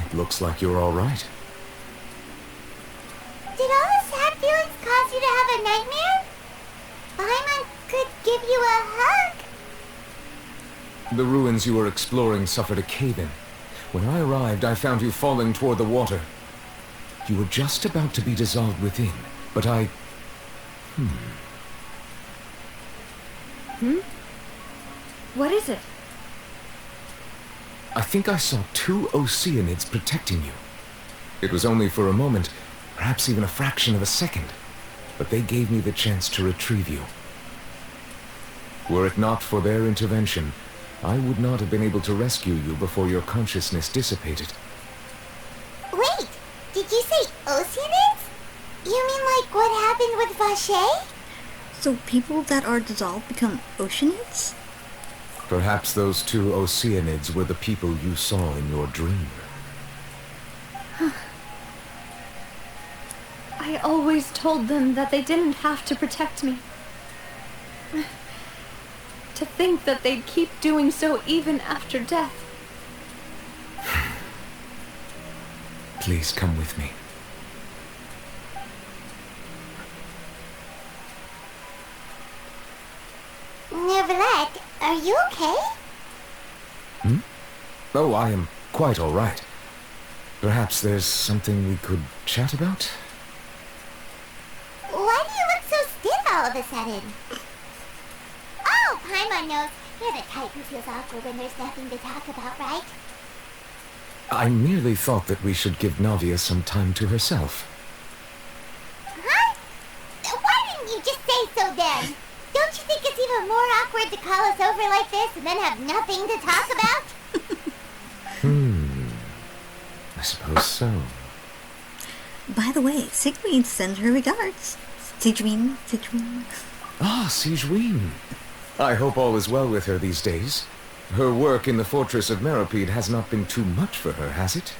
It looks like you're all right. Did all the sad feelings cause you to have a nightmare? Paimon could give you a hug. The ruins you were exploring suffered a cave-in. When I arrived, I found you falling toward the water. You were just about to be dissolved within, but I... What is it? I think I saw 2 Oceanids protecting you. It was only for a moment, perhaps even a fraction of a second, but they gave me the chance to retrieve you. Were it not for their intervention, I would not have been able to rescue you before your consciousness dissipated. Wait, did you say Oceanids? You mean like what happened with Vache? So people that are dissolved become Oceanids? Perhaps those 2 Oceanids were the people you saw in your dream. I always told them that they didn't have to protect me. To think that they'd keep doing so even after death. Please come with me. Neverlet, are you okay? Oh, I am quite all right. Perhaps there's something we could chat about? Why do you look so stiff all of a sudden? Oh, Paimon knows. You're the type who feels awkward when there's nothing to talk about, right? I merely thought that we should give Navia some time to herself. Huh? Why didn't you just say so then? Don't you think it's even more awkward to call us over like this and then have nothing to talk about? I suppose so. By the way, Sigween sends her regards. Sigween. Ah, Sigewin. I hope all is well with her these days. Her work in the fortress of Meropide has not been too much for her, has it?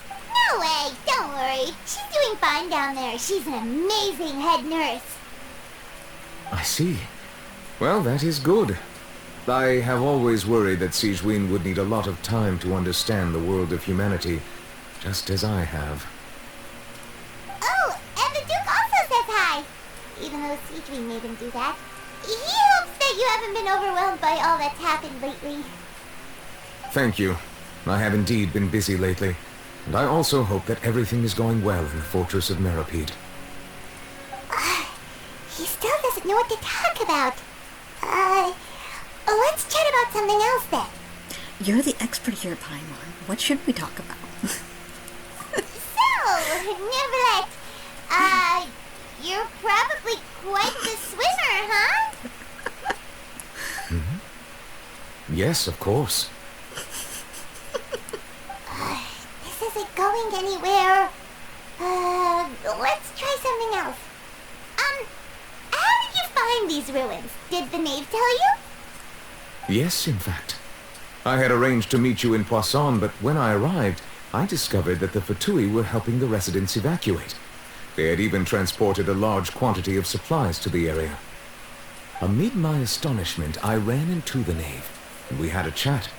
No way, don't worry. She's doing fine down there. She's an amazing head nurse. I see. Well, that is good. I have always worried that Sigewin would need a lot of time to understand the world of humanity, just as I have. Oh, and the Duke also says hi. Even though Sigewin made him do that. He hopes that you haven't been overwhelmed by all that's happened lately. Thank you. I have indeed been busy lately, and I also hope that everything is going well in the fortress of Meropide. He still doesn't know what to talk about. Let's chat about something else then. You're the expert here, Paimon. What should we talk about? So, Neverlet, you're probably quite the swimmer, huh? Yes, of course. This isn't going anywhere. Let's try something else. How did you find these ruins? Did the knave tell you? Yes, in fact. I had arranged to meet you in Poisson, but when I arrived, I discovered that the Fatui were helping the residents evacuate. They had even transported a large quantity of supplies to the area. Amid my astonishment, I ran into the knave, and we had a chat.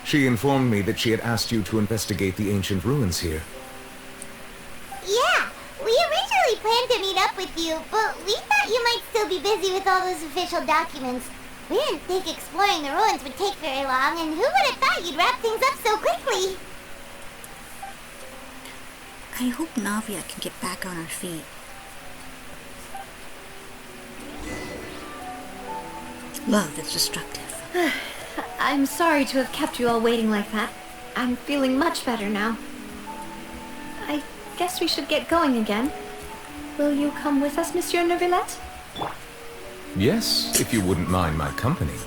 She informed me that she had asked you to investigate the ancient ruins here. Yeah, we originally planned to meet up with you, but we thought you might still be busy with all those official documents. We didn't think exploring the ruins would take very long, and who would have thought you'd wrap things up so quickly? I hope Navia can get back on her feet. Love is destructive. I'm sorry to have kept you all waiting like that. I'm feeling much better now. I guess we should get going again. Will you come with us, Monsieur Neuvillette? Yes, if you wouldn't mind my company.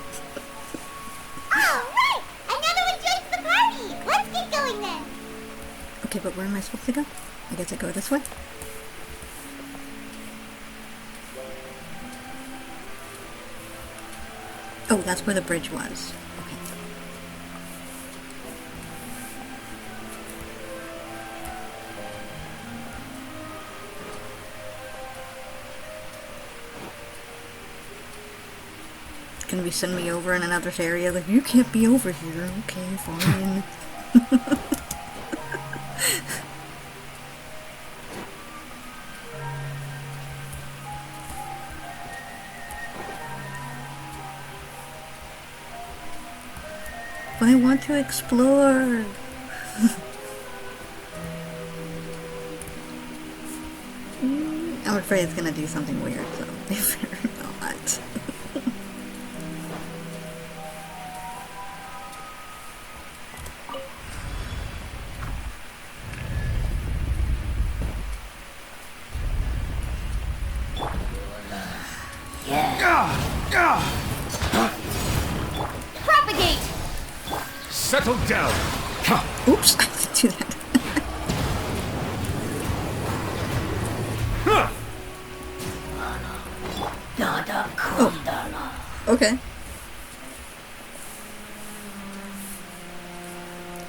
All right! Another one joins the party! Let's get going then! Okay, but where am I supposed to go? I guess I go this way? Oh, that's where the bridge was. Okay. It's gonna be sending me over in another area. Like, you can't be over here. Okay, fine. But I want to explore. I'm afraid it's gonna do something weird, so if not. Propagate! Settle down! Oops, I didn't do that. Oh. Okay.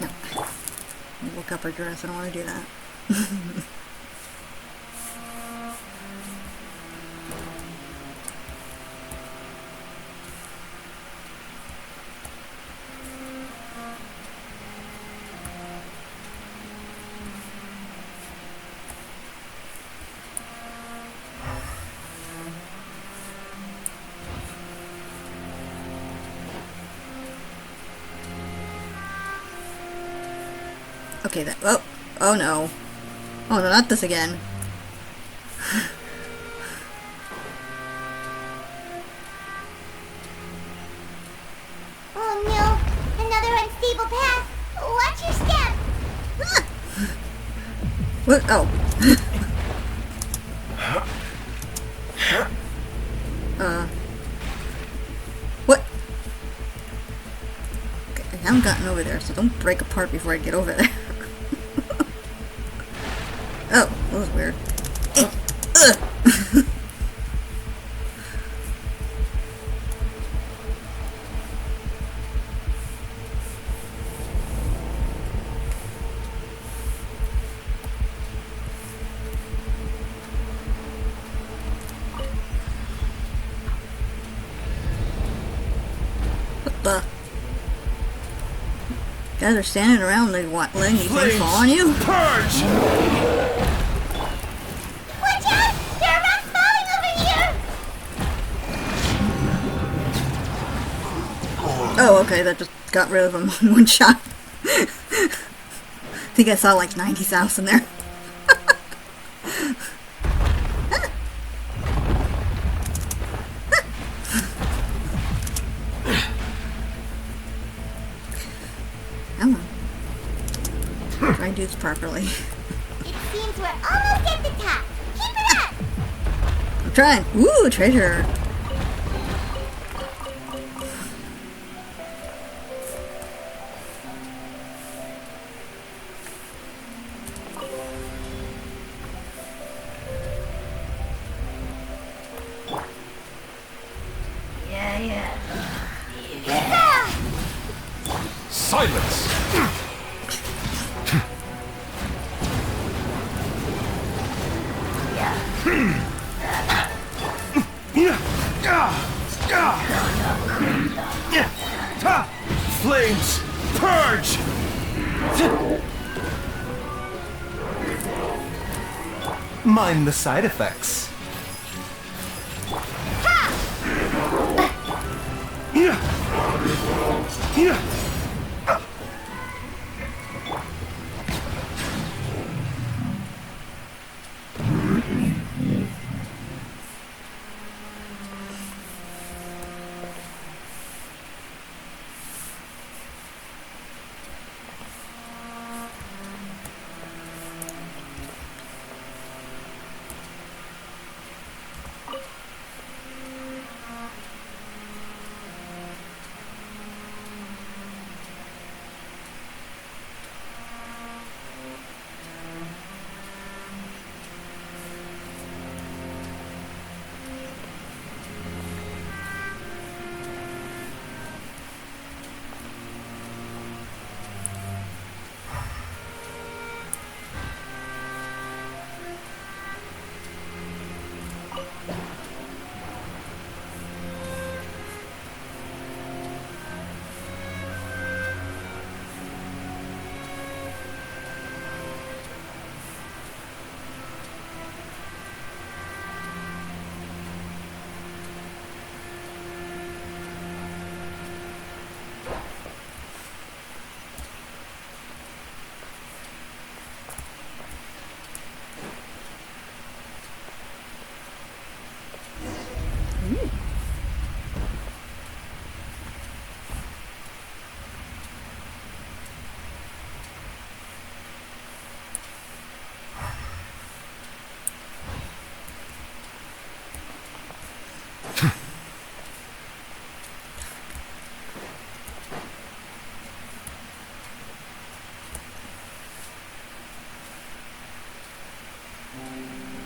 No. Look up her dress, I don't want to do that. Okay, that. Oh, oh no. Oh no, not this again. Oh no, another unstable path. Watch your step. What? Oh. What? Okay, I haven't gotten over there, so don't break apart before I get over there. Oh, that was weird. What the? Guys are standing around like what, letting these things fall on you? Purge! Watch out! There are rocks falling over here! Oh, okay, that just got rid of them in one shot. I think I saw like 90,000 there. Come on. Try and do this properly. It seems we're almost at the top. Keep it up! I'm trying. Ooh, treasure. Silence! Flames! Purge! Mind the side effects.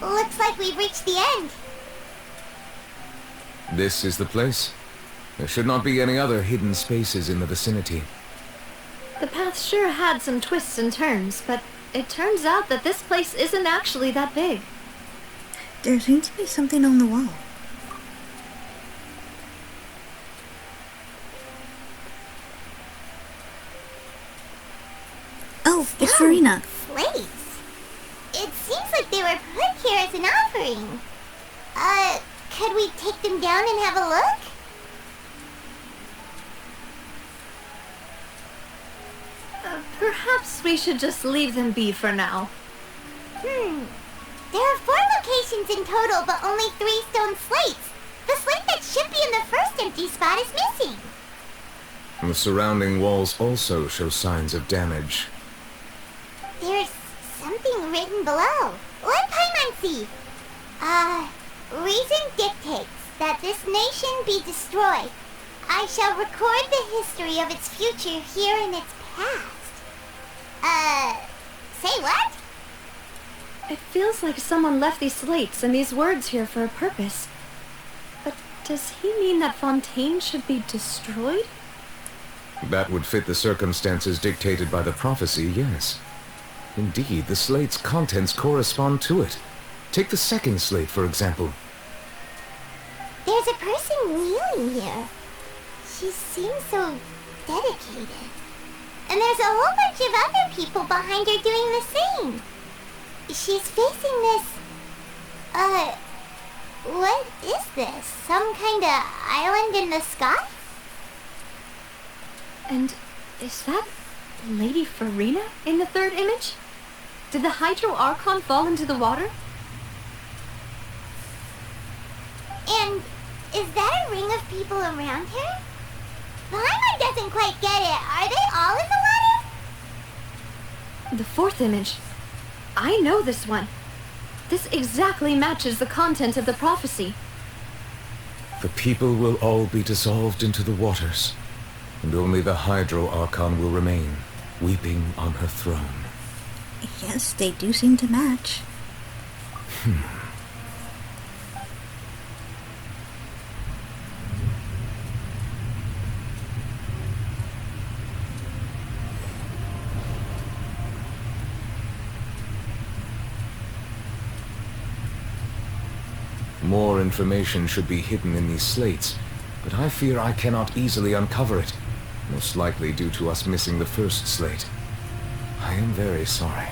Looks like we've reached the end. This is the place? There should not be any other hidden spaces in the vicinity. The path sure had some twists and turns, but it turns out that this place isn't actually that big. There seems to be something on the wall. Oh, it's Farina. Slates. It seems like they were put here as an offering. Could we take them down and have a look? Perhaps we should just leave them be for now. There are 4 locations in total, but only 3 stone slates. The slate that should be in the first empty spot is missing. The surrounding walls also show signs of damage. There's something written below. Let Paimon see. Reason dictates that this nation be destroyed. I shall record the history of its future here in its past. Say what? It feels like someone left these slates and these words here for a purpose. But does he mean that Fontaine should be destroyed? That would fit the circumstances dictated by the prophecy, yes. Indeed, the slate's contents correspond to it. Take the second slate, for example. There's a person kneeling here. She seems so dedicated. And there's a whole bunch of other people behind her doing the same. She's facing this... what is this? Some kind of island in the sky? And is that Lady Farina in the third image? Did the Hydro Archon fall into the water? And is that a ring of people around her? Paimon doesn't quite get it. Are they all in the water? The fourth image. I know this one. This exactly matches the content of the prophecy. The people will all be dissolved into the waters, and only the Hydro Archon will remain, weeping on her throne. Yes, they do seem to match. More information should be hidden in these slates, but I fear I cannot easily uncover it, most likely due to us missing the first slate. I am very sorry.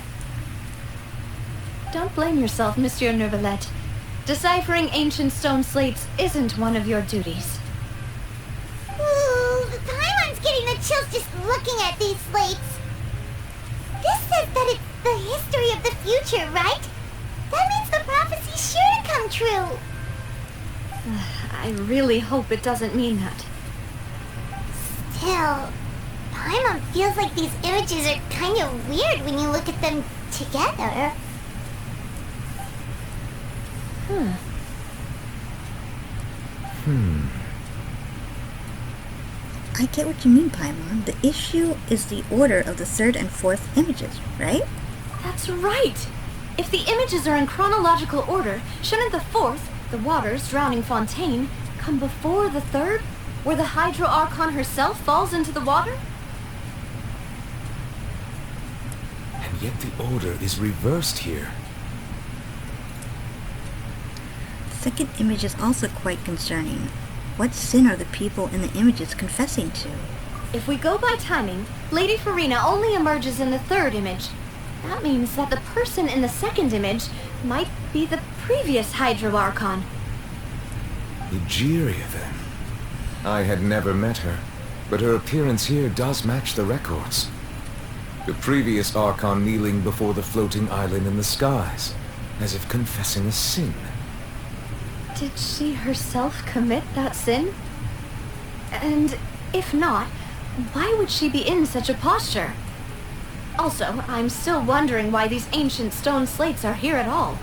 Don't blame yourself, Monsieur Neuvillette. Deciphering ancient stone slates isn't one of your duties. Ooh, Paimon's getting the chills just looking at these slates. This says that it's the history of the future, right? That means the prophecy's sure to come true. I really hope it doesn't mean that. Still, Paimon feels like these images are kind of weird when you look at them together. I get what you mean, Paimon. The issue is the order of the third and fourth images, right? That's right! If the images are in chronological order, shouldn't the fourth, the waters drowning Fontaine, come before the third, where the Hydro Archon herself falls into the water? And yet the order is reversed here. The second image is also quite concerning. What sin are the people in the images confessing to? If we go by timing, Lady Farina only emerges in the third image. That means that the person in the second image might be the previous Hydro Archon. Egeria, then. I had never met her, but her appearance here does match the records. The previous Archon kneeling before the floating island in the skies, as if confessing a sin. Did she herself commit that sin? And if not, why would she be in such a posture? Also, I'm still wondering why these ancient stone slates are here at all.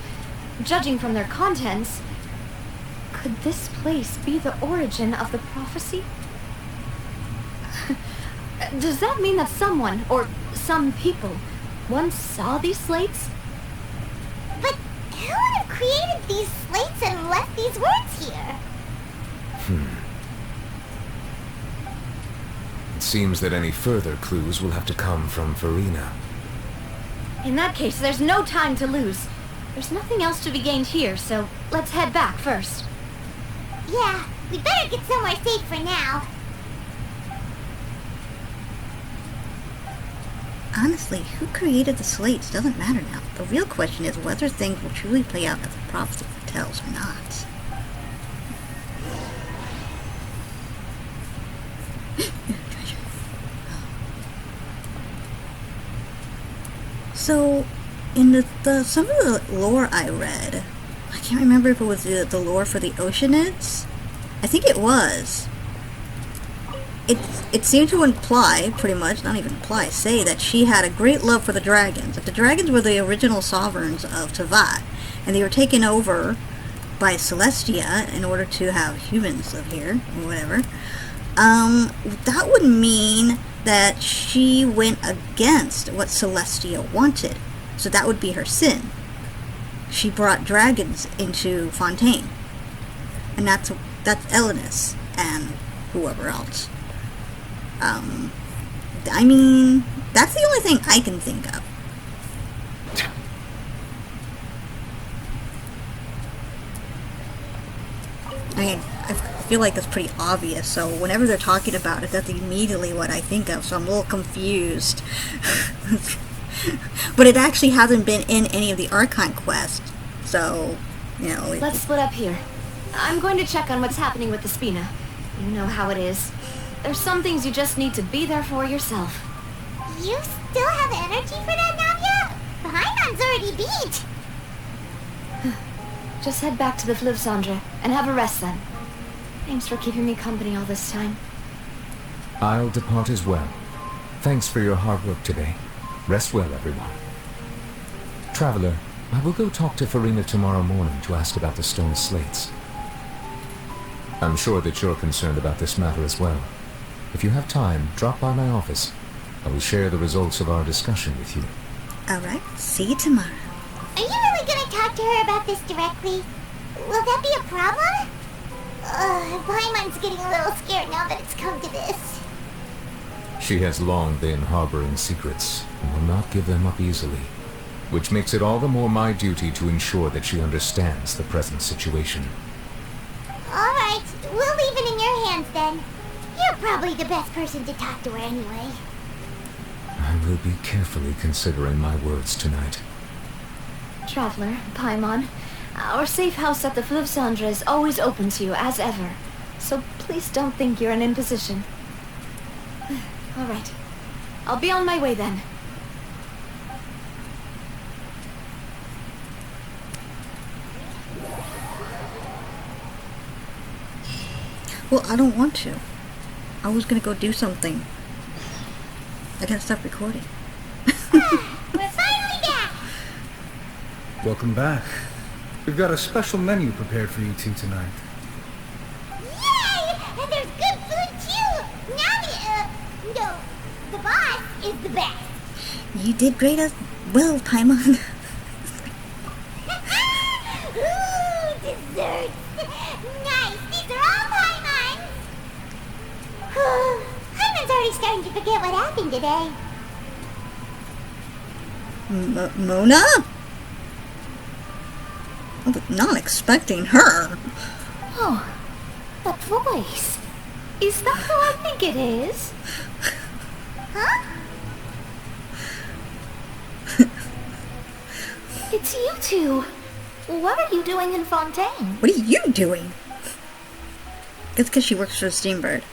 Judging from their contents, could this place be the origin of the prophecy? Does that mean that someone, or some people, once saw these slates? But who would have created these slates and left these words here? It seems that any further clues will have to come from Farina. In that case, there's no time to lose. There's nothing else to be gained here, so let's head back first. Yeah, we better get somewhere safe for now. Honestly, who created the slates doesn't matter now. The real question is whether things will truly play out as the prophecy foretells or not. So, in some of the lore I read, I can't remember if it was the lore for the Oceanids. I think it was. It seemed to imply, pretty much, not even imply, say that she had a great love for the dragons. That the dragons were the original sovereigns of Teyvat, and they were taken over by Celestia in order to have humans live here, or whatever. That would mean that she went against what Celestia wanted. So that would be her sin. She brought dragons into Fontaine. And that's Elenus and whoever else. I mean, that's the only thing I can think of. I mean, I feel like it's pretty obvious, so whenever they're talking about it, that's immediately what I think of, so I'm a little confused. But it actually hasn't been in any of the Archon quests, so, you know... Let's split up here. I'm going to check on what's happening with the Spina. You know how it is. There's some things you just need to be there for yourself. You still have energy for that, Navia? Paimon's already beat. Just head back to the Fleuve Cendre and have a rest then. Thanks for keeping me company all this time. I'll depart as well. Thanks for your hard work today. Rest well, everyone. Traveler, I will go talk to Farina tomorrow morning to ask about the stone slates. I'm sure that you're concerned about this matter as well. If you have time, drop by my office. I will share the results of our discussion with you. Alright, see you tomorrow. Are you really gonna talk to her about this directly? Will that be a problem? Paimon's getting a little scared now that it's come to this. She has long been harboring secrets and will not give them up easily, which makes it all the more my duty to ensure that she understands the present situation. Alright, we'll leave it in your hands then. You're probably the best person to talk to her anyway. I will be carefully considering my words tonight. Traveler, Paimon, our safe house at the Fleuve Cendre is always open to you as ever. So please don't think you're an imposition. Alright. I'll be on my way then. Well, I don't want to. I was gonna go do something. I gotta stop recording. We're finally back! Welcome back. We've got a special menu prepared for you two tonight. Yay! And there's good food too! No, the boss is the best. You did great as well, Paimon. Ooh, desserts! Nice! These are all Paimon's! Paimon's already starting to forget what happened today. Mona? I was not expecting her. Oh, that voice. Is that who I think it is? Huh? It's you two. What are you doing in Fontaine? What are you doing? It's because she works for Steambird.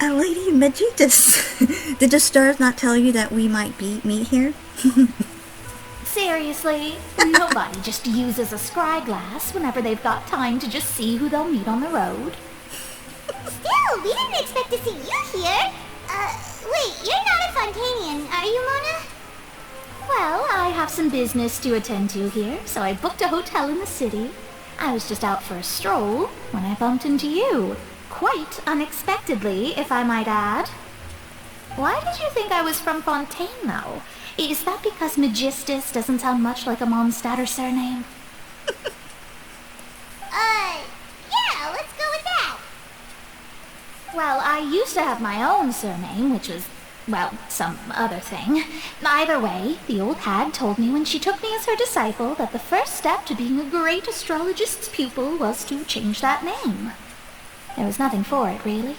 Lady Majitas, did the stars not tell you that we might meet here? Seriously? Nobody just uses a scry glass whenever they've got time to just see who they'll meet on the road. Still, we didn't expect to see you here. Wait, you're not a Fontanian, are you, Mona? Well, I have some business to attend to here, so I booked a hotel in the city. I was just out for a stroll when I bumped into you. Quite unexpectedly, if I might add. Why did you think I was from Fontaine, though? Is that because Magistus doesn't sound much like a Mondstadt surname? Yeah, let's go with that. Well, I used to have my own surname, which was, well, some other thing. Either way, the old hag told me when she took me as her disciple that the first step to being a great astrologist's pupil was to change that name. There was nothing for it, really.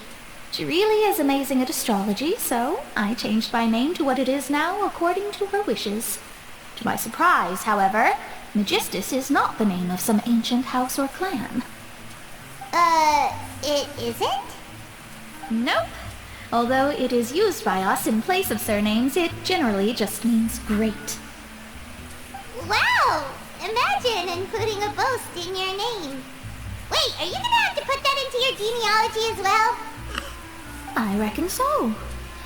She really is amazing at astrology, so I changed my name to what it is now according to her wishes. To my surprise, however, Magistus is not the name of some ancient house or clan. It isn't? Nope. Although it is used by us in place of surnames, it generally just means great. Wow! Imagine including a boast in your name. Wait, are you gonna have to put that into your genealogy as well? I reckon so.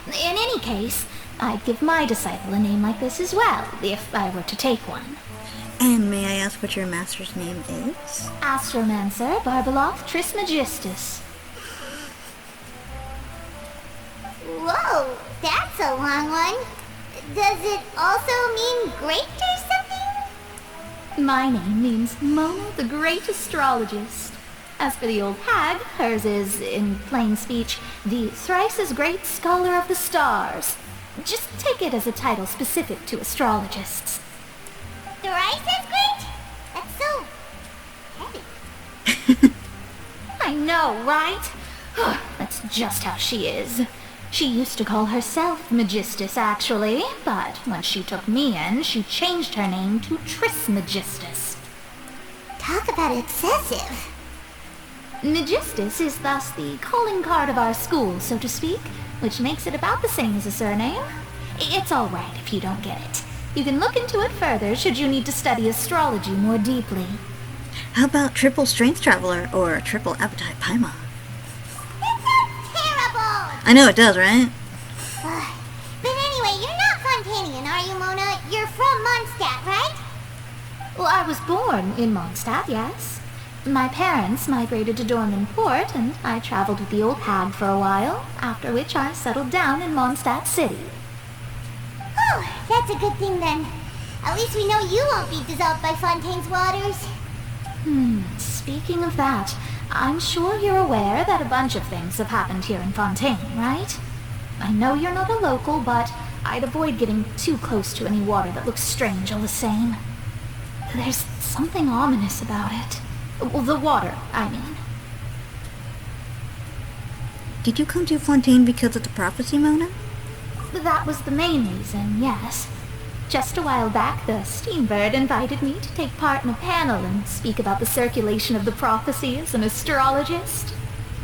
In any case, I'd give my disciple a name like this as well, if I were to take one. And may I ask what your master's name is? Astromancer Barbeloth Trismegistus. Whoa, that's a long one. Does it also mean great or something? My name means Mona the Great Astrologist. As for the old hag, hers is, in plain speech, the thrice as great scholar of the stars. Just take it as a title specific to astrologists. Thrice as great? That's so heavy. I know, right? That's just how she is. She used to call herself Magistus, actually, but when she took me in, she changed her name to Trismegistus. Talk about excessive. Magistus is thus the calling card of our school, so to speak, which makes it about the same as a surname. It's all right if you don't get it. You can look into it further should you need to study astrology more deeply. How about triple strength traveler or triple appetite paima? That sounds terrible! I know it does, right? But anyway, you're not Fontanian, are you, Mona? You're from Mondstadt, right? Well, I was born in Mondstadt, yes. My parents migrated to Dorman Port, and I traveled with the old hag for a while, after which I settled down in Mondstadt City. Oh, that's a good thing then. At least we know you won't be dissolved by Fontaine's waters. Speaking of that, I'm sure you're aware that a bunch of things have happened here in Fontaine, right? I know you're not a local, but I'd avoid getting too close to any water that looks strange all the same. There's something ominous about it. Well, the water, I mean. Did you come to Fontaine because of the prophecy, Mona? That was the main reason, yes. Just a while back, the Steambird invited me to take part in a panel and speak about the circulation of the prophecy as an astrologist.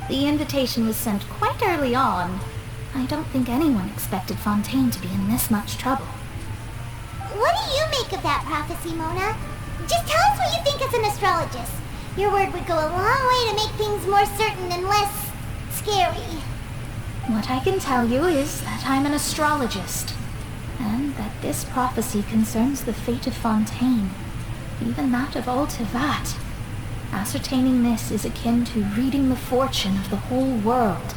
The invitation was sent quite early on. I don't think anyone expected Fontaine to be in this much trouble. What do you make of that prophecy, Mona? Just tell us what you think as an astrologist. Your word would go a long way to make things more certain and less scary. What I can tell you is that I'm an astrologist, and that this prophecy concerns the fate of Fontaine, even that of Ultivat. Ascertaining this is akin to reading the fortune of the whole world.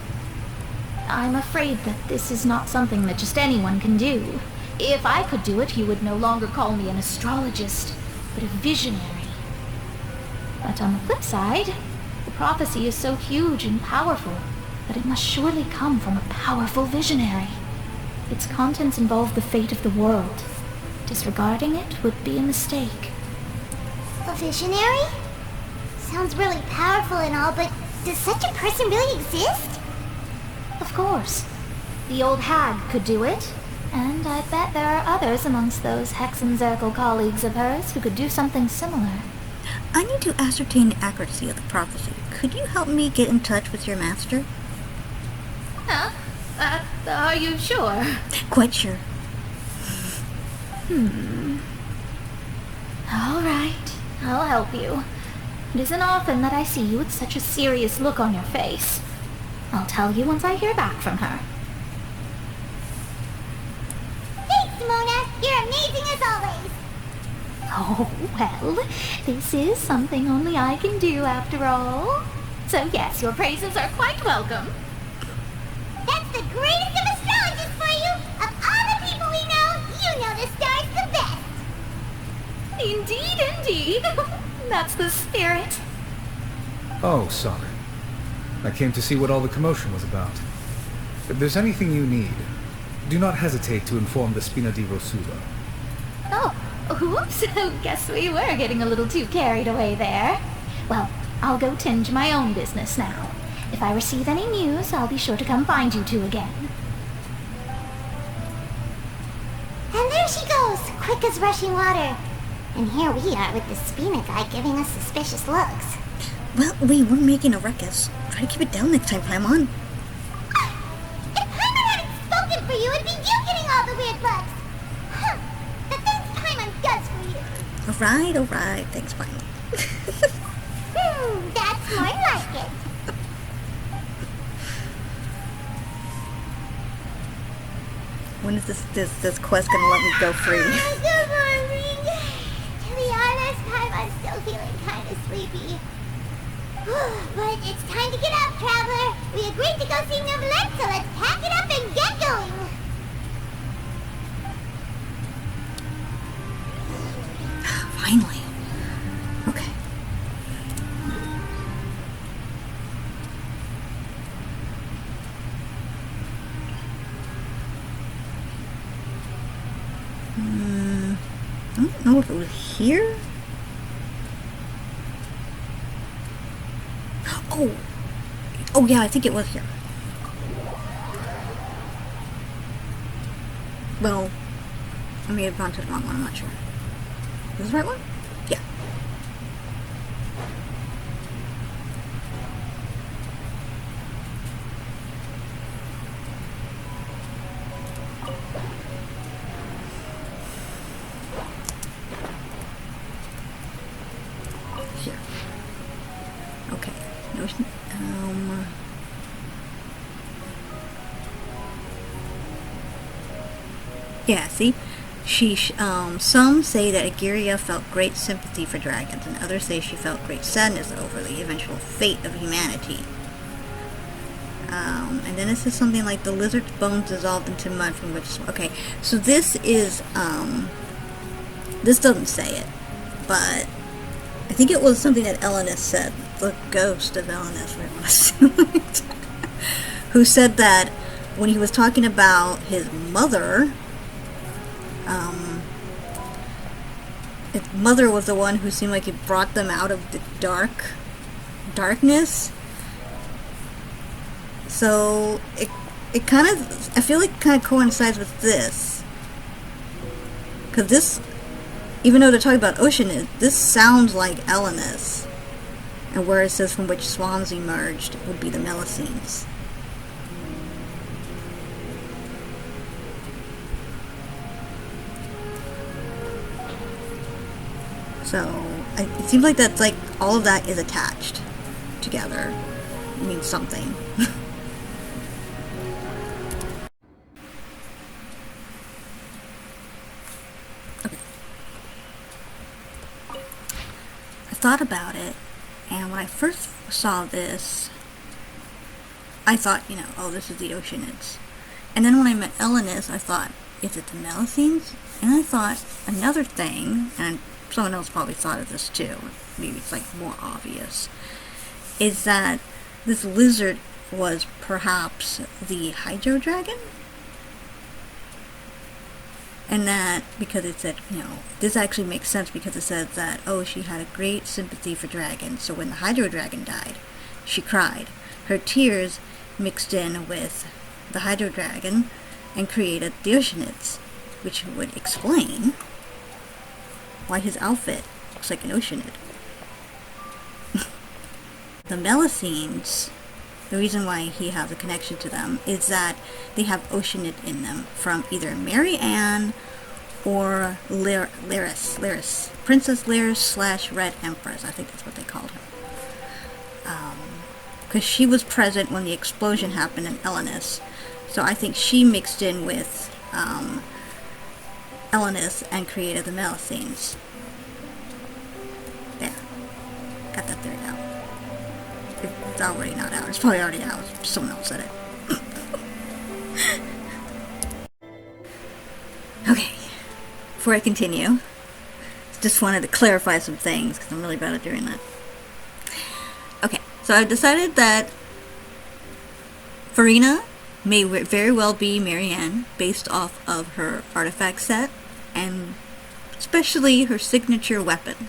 I'm afraid that this is not something that just anyone can do. If I could do it, you would no longer call me an astrologist, but a visionary. But on the flip side, the prophecy is so huge and powerful that it must surely come from a powerful visionary. Its contents involve the fate of the world. Disregarding it would be a mistake. A visionary? Sounds really powerful and all, but does such a person really exist? Of course. The old hag could do it, and I bet there are others amongst those Hexenzirkel colleagues of hers who could do something similar. I need to ascertain the accuracy of the prophecy. Could you help me get in touch with your master? Huh? Are you sure? Quite sure. All right, I'll help you. It isn't often that I see you with such a serious look on your face. I'll tell you once I hear back from her. Thanks, Mona. You're amazing as always. Oh, well, this is something only I can do after all. So yes, your praises are quite welcome. That's the greatest of astrologists for you! Of all the people we know, you know the stars the best! Indeed, indeed. That's the spirit. Oh, sorry. I came to see what all the commotion was about. If there's anything you need, do not hesitate to inform the Spina di Rosula. Oh, whoops. Guess we were getting a little too carried away there. Well, I'll go tend to my own business now. If I receive any news, I'll be sure to come find you two again. And there she goes, quick as rushing water. And here we are with the Spina guy giving us suspicious looks. Well, we're making a ruckus. Try to keep it down next time, Paimon. If Paimon hadn't spoken for you, it'd be you getting all the weird looks. Huh. The things Paimon does for you. Alright. Thanks, Paimon. That's more like it. When is this quest gonna let me go free? Good morning. To be honest, Paimon's still feeling kind of sleepy. But it's time to get up, traveler. We agreed to go see Novelette, so let's pack it up and get going. Finally. Okay. I don't know if it was here. Oh yeah, I think it was here. Well, I may have gone to the wrong one, I'm not sure. Is this the right one? Yeah. Here. Okay. No, yeah, see? Some say that Agiria felt great sympathy for dragons, and others say she felt great sadness over the eventual fate of humanity. And then it says something like the lizard's bones dissolved into mud from which... Okay, so this is, this doesn't say it, but I think it was something that Elenis said. The ghost of Elenis, who said that when he was talking about his mother... his mother was the one who seemed like it brought them out of the darkness. So it kind of, I feel like it kind of coincides with this, because this, even though they're talking about Oceanid, this sounds like Elenis, and where it says from which swans emerged would be the Melusines. So, it seems like that's like, all of that is attached together. It means something. Okay. I thought about it, and when I first saw this, I thought, oh, this is the Oceanids. And then when I met Elenis, I thought, is it the Melusines? And I thought another thing, and someone else probably thought of this too, maybe it's like more obvious, is that this lizard was perhaps the Hydro Dragon? And that, because it said, this actually makes sense because it says that, oh, she had a great sympathy for dragons, so when the Hydro Dragon died, she cried. Her tears mixed in with the Hydro Dragon and created the Oceanids, which would explain why his outfit looks like an Oceanid. The Melusines, the reason why he has a connection to them is that they have Oceanid in them from either Mary Ann or Lyris. Princess Lyris / Red Empress, I think that's what they called her. Because she was present when the explosion happened in Elenis. So I think she mixed in with Elenis and created the Melusines. There. Got that theory out. it's already not out. It's probably already out. Someone else said it. Okay, before I continue, just wanted to clarify some things because I'm really bad at doing that. Okay, so I've decided that Farina may very well be Marianne based off of her artifact set and especially her signature weapon.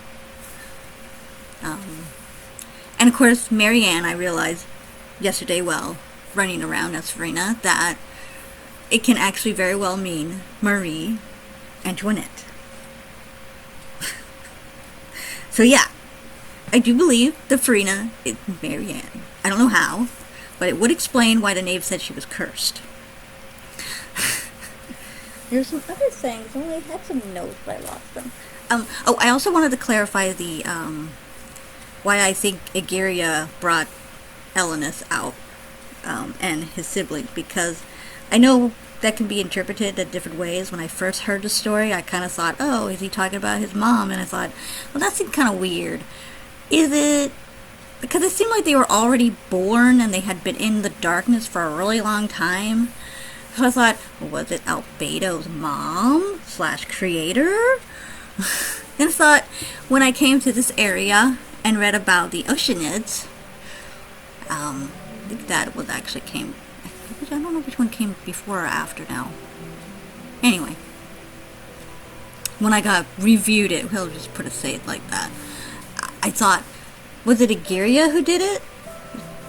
And of course, Marianne, I realized yesterday while running around as Farina that it can actually very well mean Marie Antoinette. So yeah, I do believe that Farina is Marianne. I don't know how, but it would explain why the knave said she was cursed. There's some other things. I only had some notes, but I lost them. Oh, I also wanted to clarify the why I think Egeria brought Elenus out and his siblings, because I know that can be interpreted in different ways. When I first heard the story, I kind of thought, oh, is he talking about his mom? And I thought, well, that seemed kind of weird. Is it because it seemed like they were already born and they had been in the darkness for a really long time? So I thought, well, was it Albedo's mom / creator? And I thought, when I came to this area and read about the Oceanids, I think that was actually came, I don't know which one came before or after now. Anyway, when I got reviewed it, we'll just say it like that, I thought, was it Egeria who did it?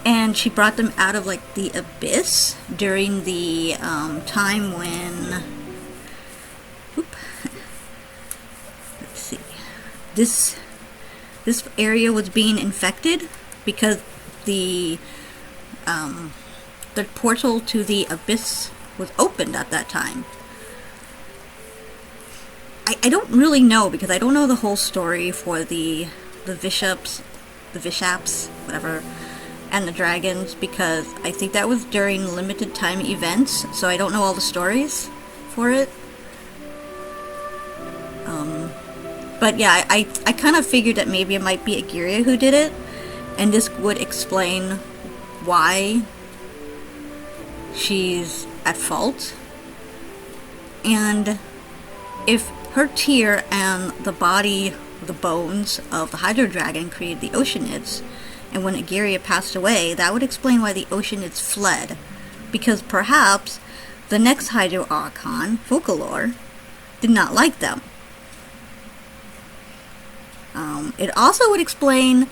And she brought them out of like the abyss during the time when, let's see, this area was being infected because the portal to the abyss was opened at that time. I don't really know because I don't know the whole story for the Vishaps, whatever, and the dragons, because I think that was during limited time events, so I don't know all the stories for it. But yeah, I kind of figured that maybe it might be Egeria who did it, and this would explain why she's at fault. And if her tear and the body, the bones of the Hydro Dragon created the Oceanids, and when Egeria passed away, that would explain why the Oceanids fled, because perhaps the next Hydro Archon, Focalor, did not like them. It also would explain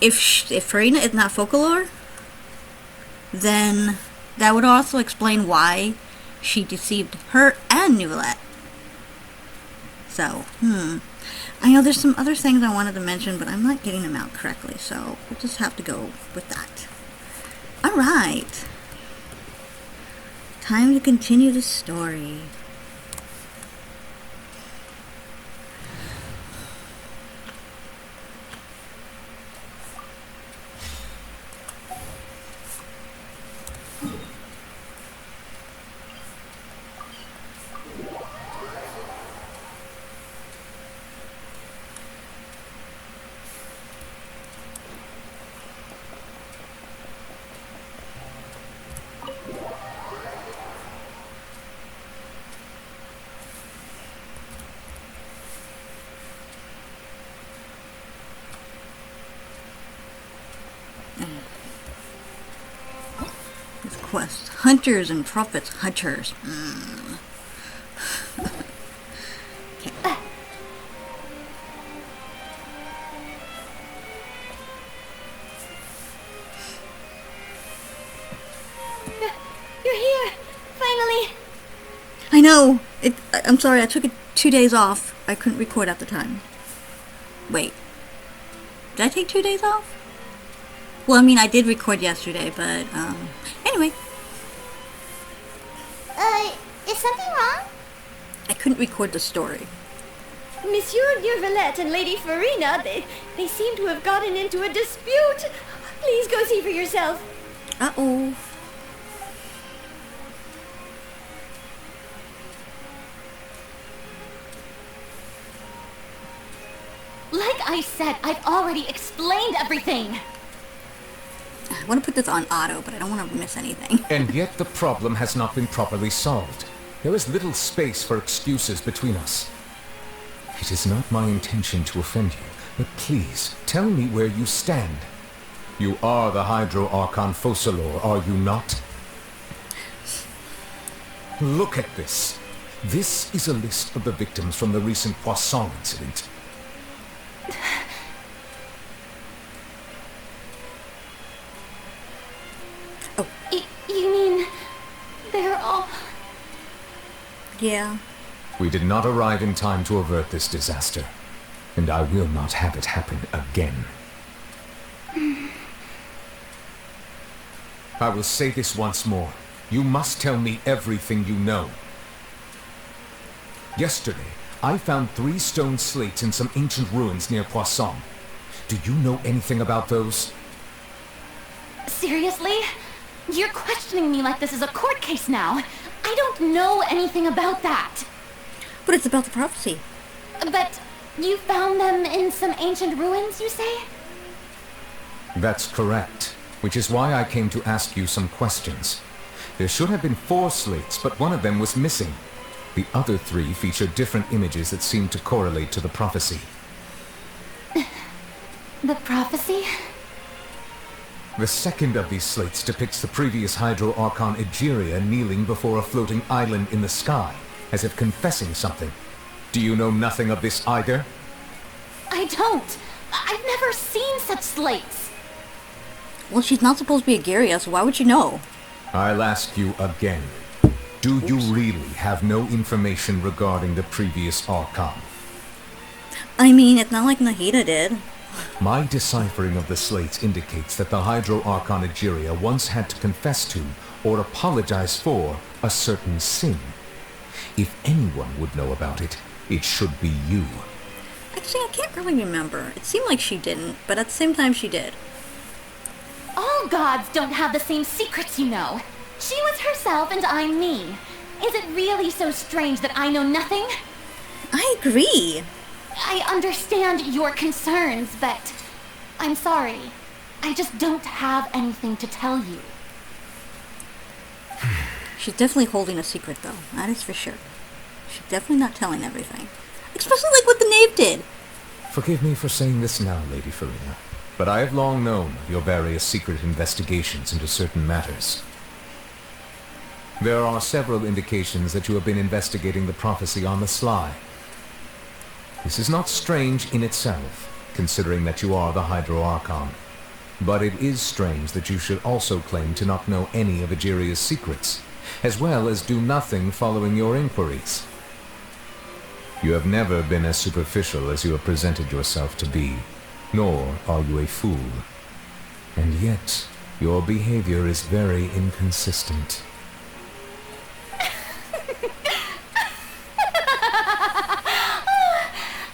if Farina is not Focalor, then that would also explain why she deceived her and Neuvillette. So, I know there's some other things I wanted to mention, but I'm not getting them out correctly, so we'll just have to go with that. Alright. Time to continue the story. Quest. Hunters and prophets. Hunters. Okay. You're here! Finally! I know! I'm sorry, I took 2 days off. I couldn't record at the time. Wait. Did I take 2 days off? Well, I mean, I did record yesterday, but, anyway. Is something wrong? I couldn't record the story. Monsieur Neuvillette and Lady Farina, they seem to have gotten into a dispute. Please go see for yourself. Uh-oh. Like I said, I've already explained everything. I want to put this on auto, but I don't want to miss anything. And yet the problem has not been properly solved. There is little space for excuses between us. It is not my intention to offend you, but please, tell me where you stand. You are the Hydro Archon Focalor, are you not? Look at this. This is a list of the victims from the recent Poisson incident. You mean they're all... Yeah. We did not arrive in time to avert this disaster, and I will not have it happen again. I will say this once more. You must tell me everything you know. Yesterday, I found 3 stone slates in some ancient ruins near Poisson. Do you know anything about those? Seriously? You're questioning me like this is a court case now. I don't know anything about that. But it's about the prophecy. But you found them in some ancient ruins, you say? That's correct, which is why I came to ask you some questions. There should have been 4 slates, but one of them was missing. The other 3 feature different images that seem to correlate to the prophecy. The prophecy? The second of these slates depicts the previous Hydro Archon Egeria kneeling before a floating island in the sky, as if confessing something. Do you know nothing of this either? I don't. I've never seen such slates. Well, she's not supposed to be a Egeria, so why would you know? I'll ask you again. Do you really have no information regarding the previous Archon? I mean, it's not like Nahida did. My deciphering of the slates indicates that the Hydro Archon Egeria once had to confess to, or apologize for, a certain sin. If anyone would know about it, it should be you. Actually, I can't really remember. It seemed like she didn't, but at the same time she did. All gods don't have the same secrets, you know. She was herself and I'm me. Is it really so strange that I know nothing? I agree. I understand your concerns, but I'm sorry. I just don't have anything to tell you. She's definitely holding a secret, though. That is for sure. She's definitely not telling everything. Especially like what the knave did. Forgive me for saying this now, Lady Farina, but I have long known of your various secret investigations into certain matters. There are several indications that you have been investigating the prophecy on the sly. This is not strange in itself, considering that you are the Hydro Archon. But it is strange that you should also claim to not know any of Egeria's secrets, as well as do nothing following your inquiries. You have never been as superficial as you have presented yourself to be, nor are you a fool. And yet, your behavior is very inconsistent.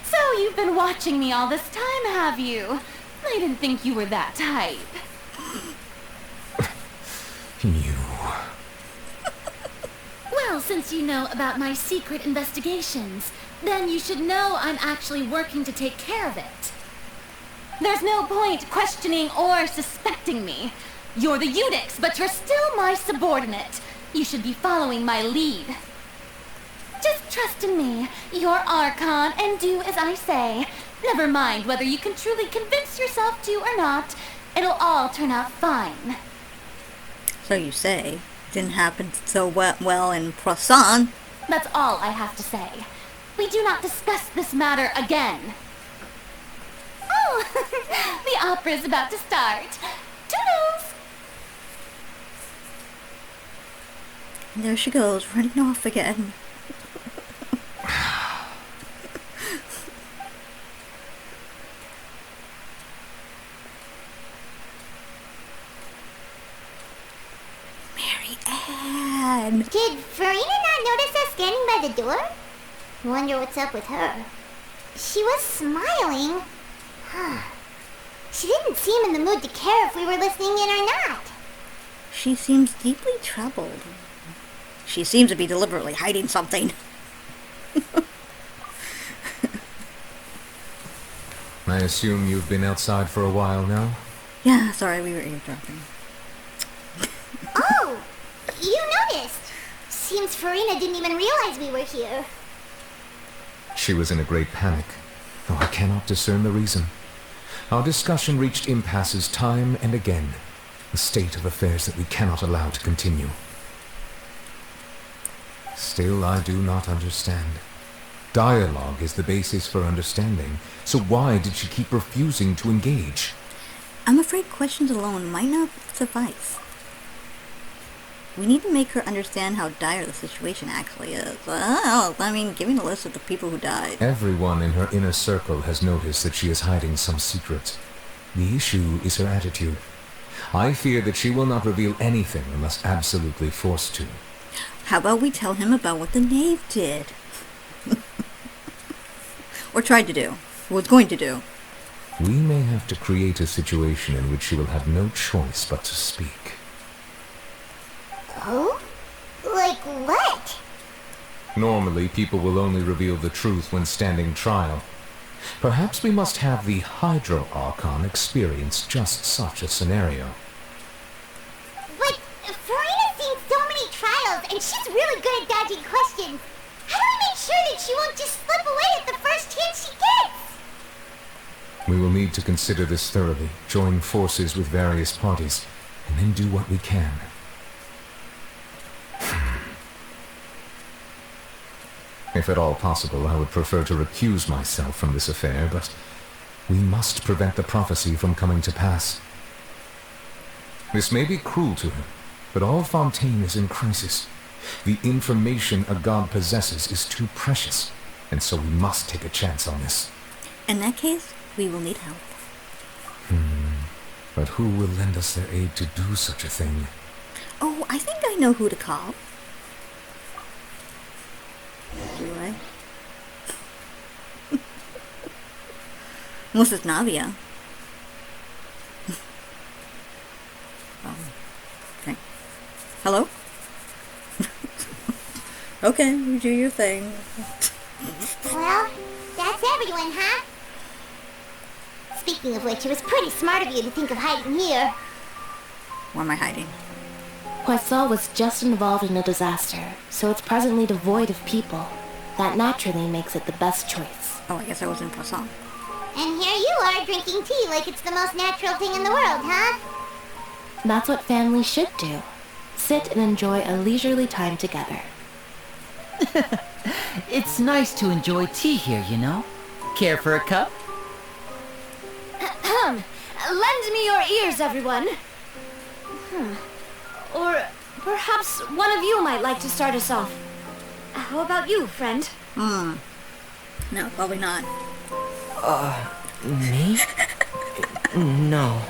So you've been watching me all this time, have you? I didn't think you were that type. You... Well, since you know about my secret investigations, then you should know I'm actually working to take care of it. There's no point questioning or suspecting me. You're the Eunuchs, but you're still my subordinate. You should be following my lead. Just trust in me. You're Archon, and do as I say. Never mind whether you can truly convince yourself to or not. It'll all turn out fine. So you say. Didn't happen so well in Poisson. That's all I have to say. We do not discuss this matter again. Oh, the opera's about to start. Toodles! And there she goes, running off again. Did Farina not notice us standing by the door? Wonder what's up with her. She was smiling. She didn't seem in the mood to care if we were listening in or not. She seems deeply troubled. She seems to be deliberately hiding something. I assume you've been outside for a while now? Yeah, sorry, we were eavesdropping. you noticed. Seems Farina didn't even realize we were here. She was in a great panic, though I cannot discern the reason. Our discussion reached impasses time and again, a state of affairs that we cannot allow to continue. Still, I do not understand. Dialogue is the basis for understanding, so why did she keep refusing to engage? I'm afraid questions alone might not suffice. We need to make her understand how dire the situation actually is. Give me the list of the people who died. Everyone in her inner circle has noticed that she is hiding some secret. The issue is her attitude. I fear that she will not reveal anything unless absolutely forced to. How about we tell him about what the knave did? Or tried to do. Or was going to do. We may have to create a situation in which she will have no choice but to speak. Oh? Like what? Normally, people will only reveal the truth when standing trial. Perhaps we must have the Hydro Archon experience just such a scenario. But Farina's seen so many trials, and she's really good at dodging questions. How do we make sure that she won't just slip away at the first chance she gets? We will need to consider this thoroughly, join forces with various parties, and then do what we can. If at all possible, I would prefer to recuse myself from this affair, but we must prevent the prophecy from coming to pass. This may be cruel to her, but all Fontaine is in crisis. The information a god possesses is too precious, and so we must take a chance on this. In that case, we will need help. But who will lend us their aid to do such a thing? Oh, I think I know who to call. Do I? Mrs. Navia. Okay. Hello? Okay, you do your thing. Well, that's everyone, huh? Speaking of which, it was pretty smart of you to think of hiding here. Where am I hiding? Poisson was just involved in a disaster, so it's presently devoid of people. That naturally makes it the best choice. Oh, I guess I was in Poisson. And here you are drinking tea like it's the most natural thing in the world, huh? That's what families should do. Sit and enjoy a leisurely time together. It's nice to enjoy tea here, you know. Care for a cup? Lend me your ears, everyone. Or perhaps one of you might like to start us off. How about you, friend? No, probably not. Me? No,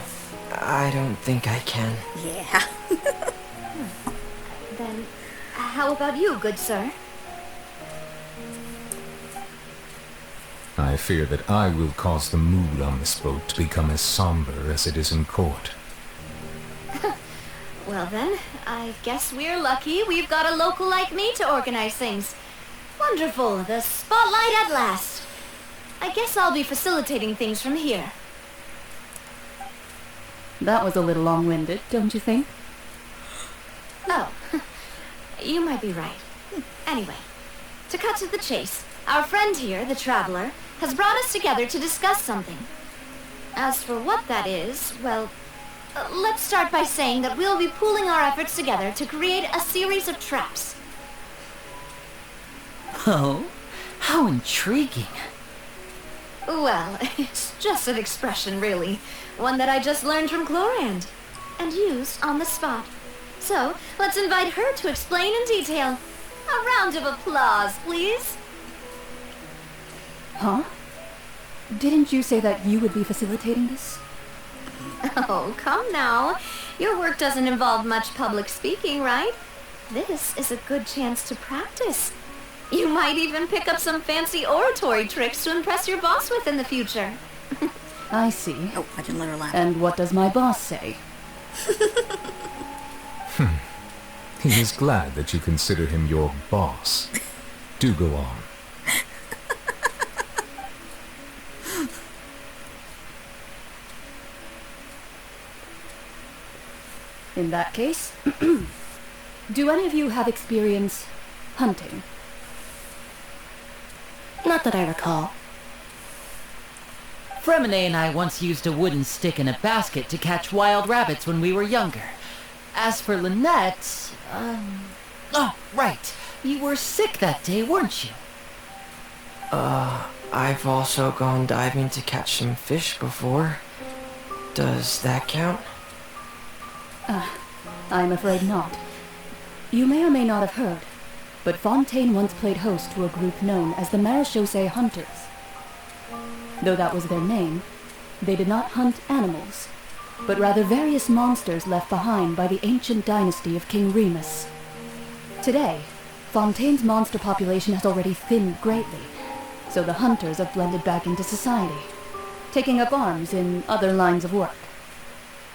I don't think I can. Yeah. Then, how about you, good sir? I fear that I will cause the mood on this boat to become as somber as it is in court. Well then, I guess we're lucky we've got a local like me to organize things. Wonderful, the spotlight at last. I guess I'll be facilitating things from here. That was a little long-winded, don't you think? Oh, you might be right. Anyway, to cut to the chase, our friend here, the Traveler, has brought us together to discuss something. As for what that is, well, let's start by saying that we'll be pooling our efforts together to create a series of traps. Oh, how intriguing. Well, it's just an expression, really. One that I just learned from Chlorand, and used on the spot. So, let's invite her to explain in detail. A round of applause, please. Huh? Didn't you say that you would be facilitating this? Oh, come now. Your work doesn't involve much public speaking, right? This is a good chance to practice. You might even pick up some fancy oratory tricks to impress your boss with in the future. I see. Oh, I didn't let her laugh. And what does my boss say? He is glad that you consider him your boss. Do go on. In that case, Do any of you have experience hunting? Not that I recall. Fremine and I once used a wooden stick in a basket to catch wild rabbits when we were younger. As for Lynette, oh, right. You were sick that day, weren't you? I've also gone diving to catch some fish before. Does that count? I'm afraid not. You may or may not have heard, but Fontaine once played host to a group known as the Marechaussee Hunters. Though that was their name, they did not hunt animals, but rather various monsters left behind by the ancient dynasty of King Remus. Today, Fontaine's monster population has already thinned greatly, so the hunters have blended back into society, taking up arms in other lines of work.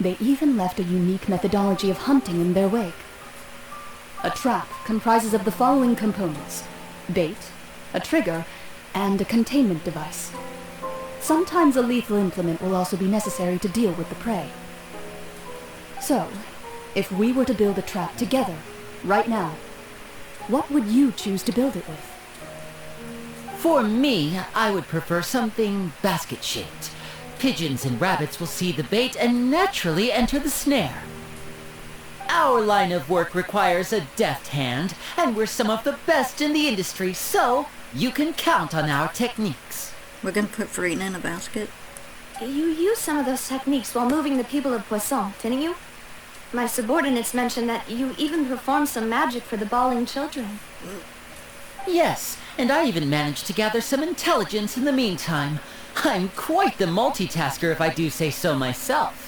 They even left a unique methodology of hunting in their wake. A trap comprises of the following components: bait, a trigger, and a containment device. Sometimes a lethal implement will also be necessary to deal with the prey. So, if we were to build a trap together, right now, what would you choose to build it with? For me, I would prefer something basket-shaped. Pigeons and rabbits will see the bait and naturally enter the snare. Our line of work requires a deft hand, and we're some of the best in the industry, so you can count on our techniques. We're gonna put Farina in a basket? You used some of those techniques while moving the people of Poisson, didn't you? My subordinates mentioned that you even performed some magic for the bawling children. Yes, and I even managed to gather some intelligence in the meantime. I'm quite the multitasker if I do say so myself.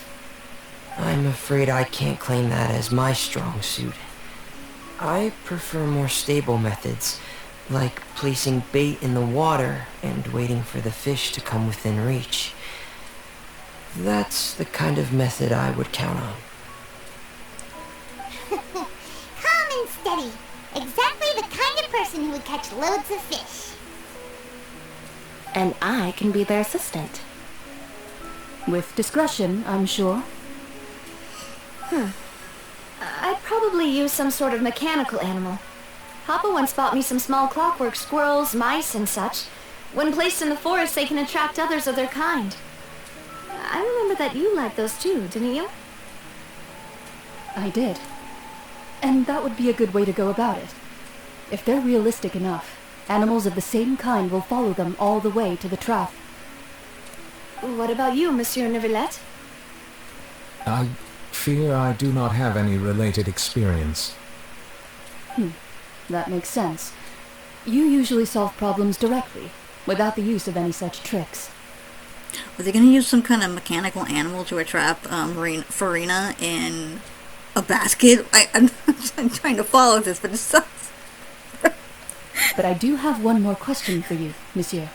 I'm afraid I can't claim that as my strong suit. I prefer more stable methods, like placing bait in the water and waiting for the fish to come within reach. That's the kind of method I would count on. Calm and steady. Exactly the kind of person who would catch loads of fish. And I can be their assistant. With discretion, I'm sure. I'd probably use some sort of mechanical animal. Papa once bought me some small clockwork squirrels, mice, and such. When placed in the forest, they can attract others of their kind. I remember that you liked those too, didn't you? I did. And that would be a good way to go about it. If they're realistic enough, animals of the same kind will follow them all the way to the trap. What about you, Monsieur Neuvillette? I fear I do not have any related experience. That makes sense. You usually solve problems directly, without the use of any such tricks. Were they gonna use some kind of mechanical animal to trap Farina in a basket? I'm trying to follow this, but it sucks. But I do have one more question for you, monsieur.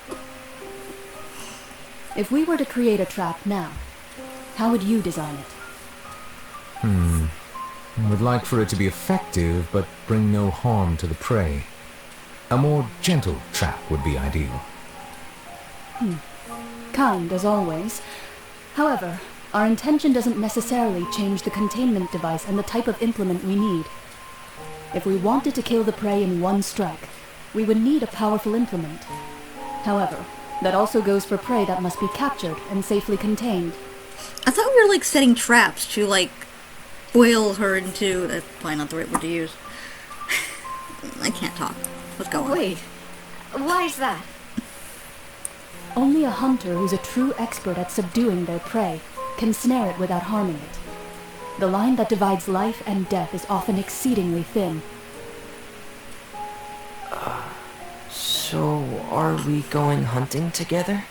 If we were to create a trap now, how would you design it? I would like for it to be effective, but bring no harm to the prey. A more gentle trap would be ideal. Kind, as always. However, our intention doesn't necessarily change the containment device and the type of implement we need. If we wanted to kill the prey in one strike, we would need a powerful implement. However, that also goes for prey that must be captured and safely contained. I thought we were like setting traps to like boil her into... That's probably not the right word to use. I can't talk. Let's go on. Wait, why is that? Only a hunter who's a true expert at subduing their prey can snare it without harming it. The line that divides life and death is often exceedingly thin. So, are we going hunting together?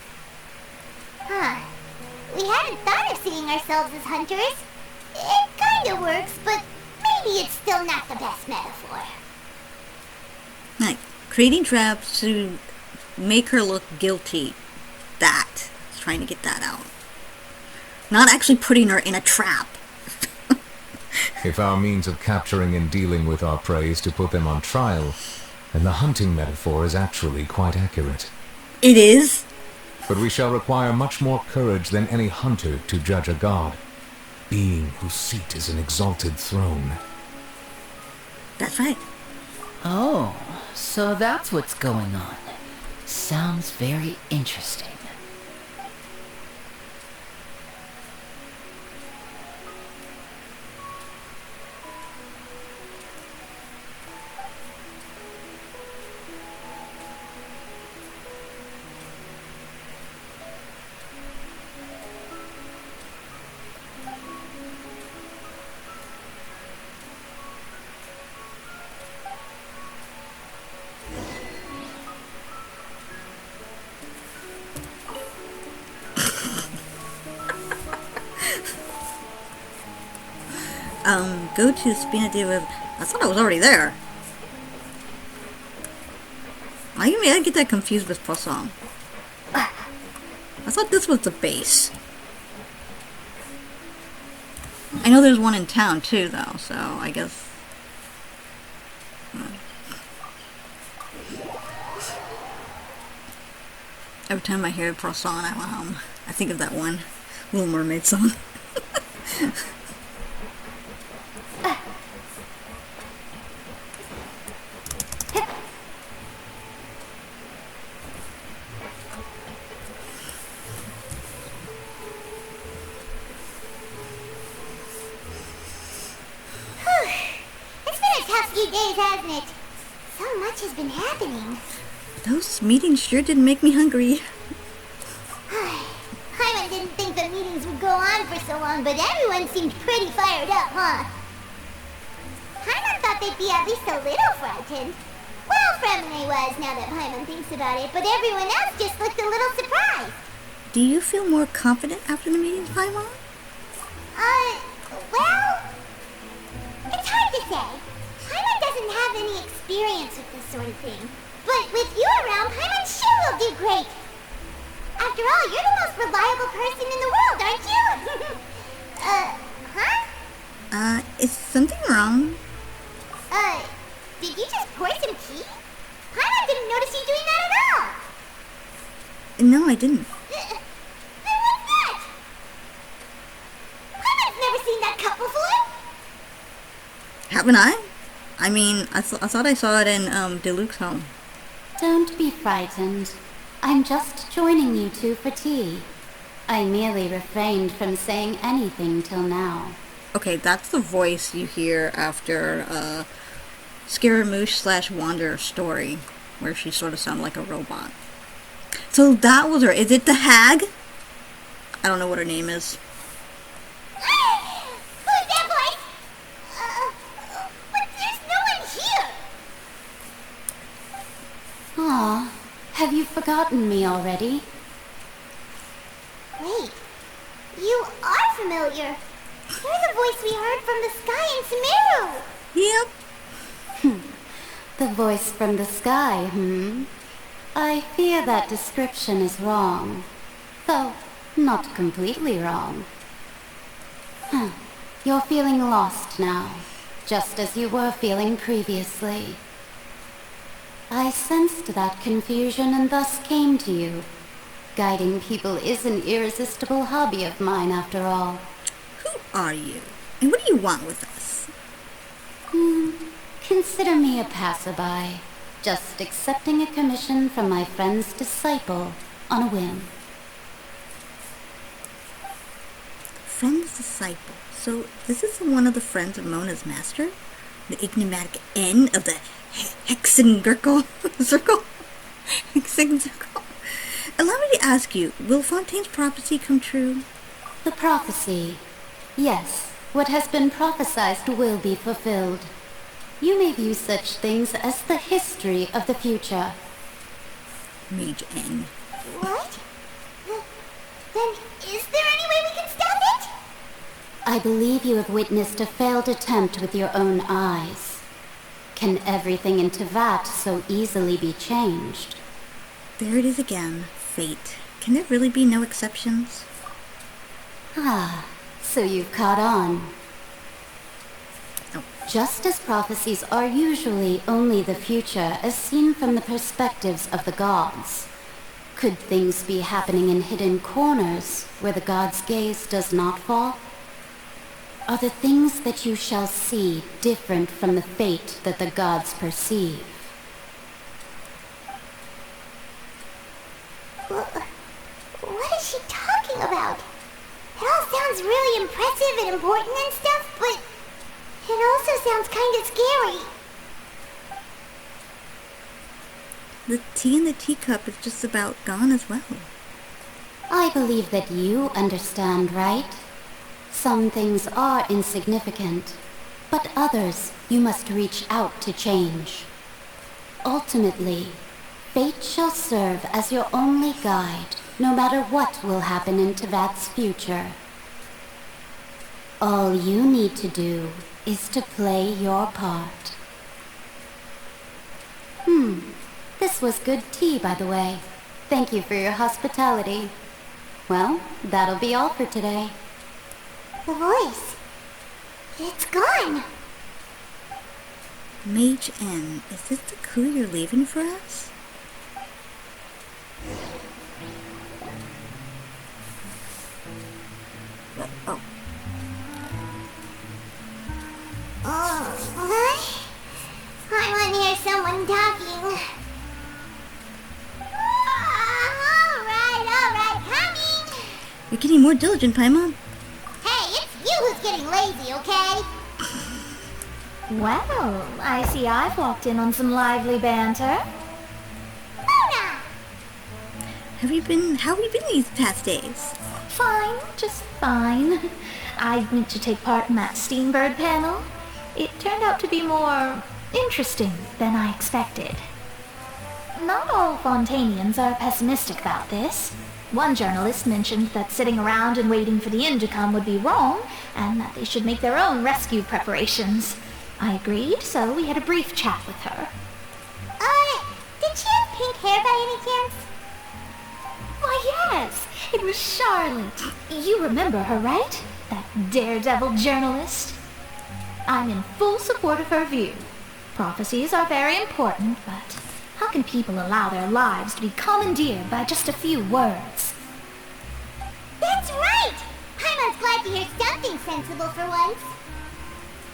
We hadn't thought of seeing ourselves as hunters. It kinda works, but maybe it's still not the best metaphor. Like, creating traps to make her look guilty. That. I was trying to get that out. Not actually putting her in a trap. If our means of capturing and dealing with our prey is to put them on trial, then the hunting metaphor is actually quite accurate. It is? But we shall require much more courage than any hunter to judge a god, being whose seat is an exalted throne. That's right. Oh, so that's what's going on. Sounds very interesting. Go to Spina di Rev. I thought I was already there. I get that confused with Poisson. I thought this was the base. I know there's one in town too, though, so I guess... Every time I hear Poisson, I think of that one Little Mermaid song. Hasn't it? So much has been happening. Those meetings sure did make me hungry. Paimon didn't think the meetings would go on for so long, but everyone seemed pretty fired up, huh? Paimon thought they'd be at least a little frightened. Well, Fremine was, now that Paimon thinks about it, but everyone else just looked a little surprised. Do you feel more confident after the meetings, Paimon? Well, it's hard to say. Paimon doesn't have any experience with this sort of thing. But with you around, Paimon sure will do great. After all, you're the most reliable person in the world, aren't you? Huh? Is something wrong? Did you just pour some tea? Paimon didn't notice you doing that at all. No, I didn't. Then what's that? Paimon's never seen that cup before. Haven't I? I mean, I thought I saw it in Deluxe's home. Don't be frightened. I'm just joining you two for tea. I merely refrained from saying anything till now. Okay, that's the voice you hear after Scaramouche / Wanderer's story, where she sort of sounded like a robot. So that was her. Is it the hag? I don't know what her name is. Who's that voice? But there's no one here. Aw, have you forgotten me already? Wait, you are familiar. You're the voice we heard from the sky in Sumeru. Yep. The voice from the sky, I fear that description is wrong. Though, not completely wrong. You're feeling lost now, just as you were feeling previously. I sensed that confusion and thus came to you. Guiding people is an irresistible hobby of mine, after all. Who are you? And what do you want with us? Consider me a passerby, just accepting a commission from my friend's disciple on a whim. Friend's disciple. So this is one of the friends of Mona's master? The enigmatic N of the hexagon circle? Hexagon circle? Allow me to ask you, will Fontaine's prophecy come true? The prophecy. Yes, what has been prophesied will be fulfilled. You may view such things as the history of the future. Mage N. What? Then is there any way we can stop it? I believe you have witnessed a failed attempt with your own eyes. Can everything in Tevat so easily be changed? There it is again. Fate. Can there really be no exceptions? Ah, so you've caught on. Oh. Just as prophecies are usually only the future as seen from the perspectives of the gods, could things be happening in hidden corners where the gods' gaze does not fall? Are the things that you shall see different from the fate that the gods perceive? What is she talking about? It all sounds really impressive and important and stuff, but it also sounds kind of scary. The tea in the teacup is just about gone as well. I believe that you understand, right? Some things are insignificant, but others you must reach out to change. Ultimately, fate shall serve as your only guide, no matter what will happen in Tevat's future. All you need to do is to play your part. This was good tea, by the way. Thank you for your hospitality. Well, that'll be all for today. The voice. It's gone. Mage N, is this the clue you're leaving for us? Oh. What? I want to hear someone talking. Alright, coming. You're getting more diligent, Paimon. Hey, it's you who's getting lazy, okay? Well, I see I've walked in on some lively banter. Luna! How have you been these past days? Fine, just fine. I went to take part in that Steambird panel. It turned out to be more interesting than I expected. Not all Fontainians are pessimistic about this. One journalist mentioned that sitting around and waiting for the end to come would be wrong, and that they should make their own rescue preparations. I agreed, so we had a brief chat with her. Did she have pink hair by any chance? Why, yes, it was Charlotte. You remember her, right? That daredevil journalist. I'm in full support of her view. Prophecies are very important, but how can people allow their lives to be commandeered by just a few words? That's right! Paimon's glad to hear something sensible for once.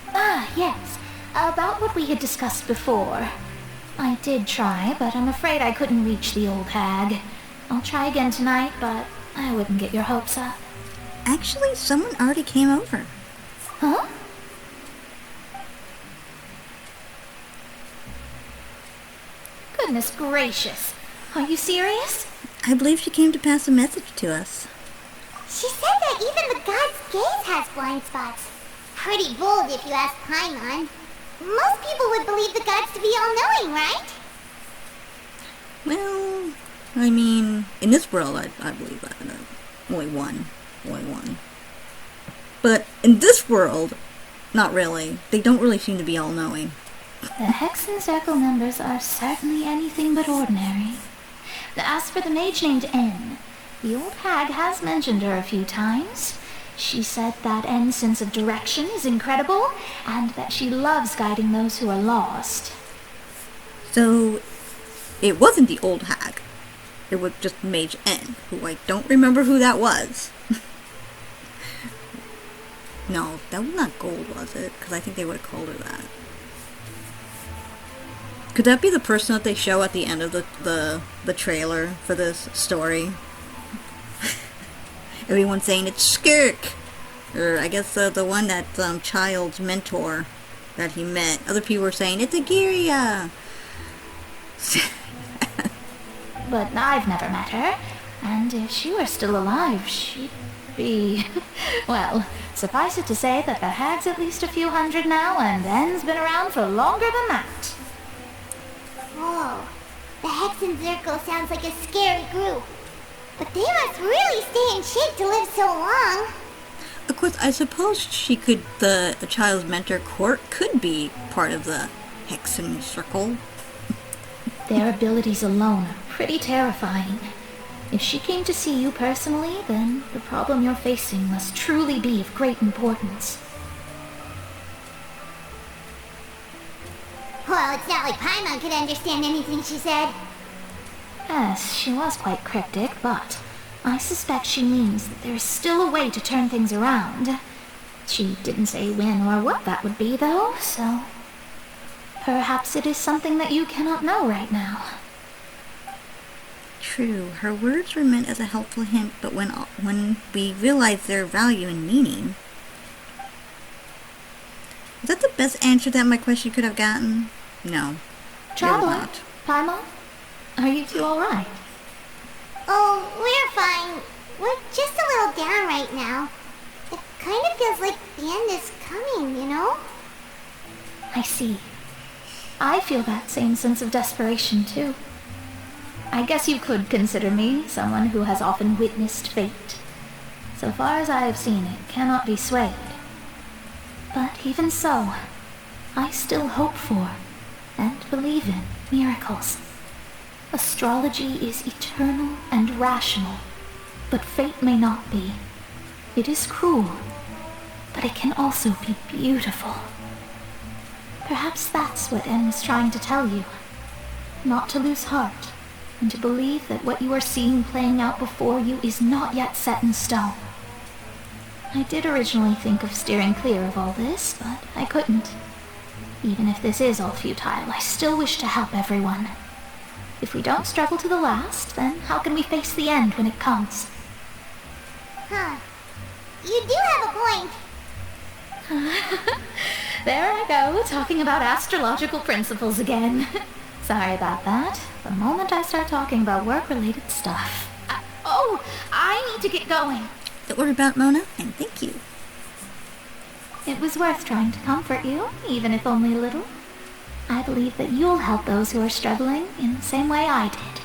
Ah, yes. About what we had discussed before. I did try, but I'm afraid I couldn't reach the old hag. I'll try again tonight, but I wouldn't get your hopes up. Actually, someone already came over. Huh? Goodness gracious. Are you serious? I believe she came to pass a message to us. She said that even the god's gaze has blind spots. Pretty bold if you ask Paimon. Most people would believe the gods to be all-knowing, right? Well, I mean, in this world, I believe that. Only one. But in this world, not really. They don't really seem to be all-knowing. The Hex and Circle members are certainly anything but ordinary. As for the mage named N, the old hag has mentioned her a few times. She said that N's sense of direction is incredible, and that she loves guiding those who are lost. So, it wasn't the old hag. It was just Mage N, who I don't remember who that was. No, that was not Gold, was it? Because I think they would have called her that. Could that be the person that they show at the end of the trailer for this story? Everyone's saying it's Skirk! Or I guess the one that child's mentor that he met. Other people were saying it's Agiria! But I've never met her, and if she were still alive, she'd be... Well, suffice it to say that the hag's at least a few hundred now, and N's been around for longer than that. Whoa, the Hex and Zirkel sounds like a scary group. But they must really stay in shape to live so long. Of course, I suppose she could, the child's mentor court could be part of the Hex and Circle. Their abilities alone are pretty terrifying. If she came to see you personally, then the problem you're facing must truly be of great importance. Well, it's not like Paimon could understand anything she said. Yes, she was quite cryptic, but I suspect she means that there is still a way to turn things around. She didn't say when or what that would be, though, so... Perhaps it is something that you cannot know right now. True, her words were meant as a helpful hint, but when we realize their value and meaning... Was that the best answer that my question could have gotten? No. Traveler, Paimon, are you two alright? Oh, we're fine. We're just a little down right now. It kind of feels like the end is coming, you know? I see. I feel that same sense of desperation, too. I guess you could consider me someone who has often witnessed fate. So far as I have seen, it cannot be swayed. But even so, I still hope for, and believe in, miracles. Astrology is eternal and rational, but fate may not be. It is cruel, but it can also be beautiful. Perhaps that's what Em is trying to tell you. Not to lose heart, and to believe that what you are seeing playing out before you is not yet set in stone. I did originally think of steering clear of all this, but I couldn't. Even if this is all futile, I still wish to help everyone. If we don't struggle to the last, then how can we face the end when it comes? Huh. You do have a point. There I go, talking about astrological principles again. Sorry about that. The moment I start talking about work-related stuff. I need to get going. Don't worry about Mona, and thank you. It was worth trying to comfort you, even if only a little. I believe that you'll help those who are struggling in the same way I did.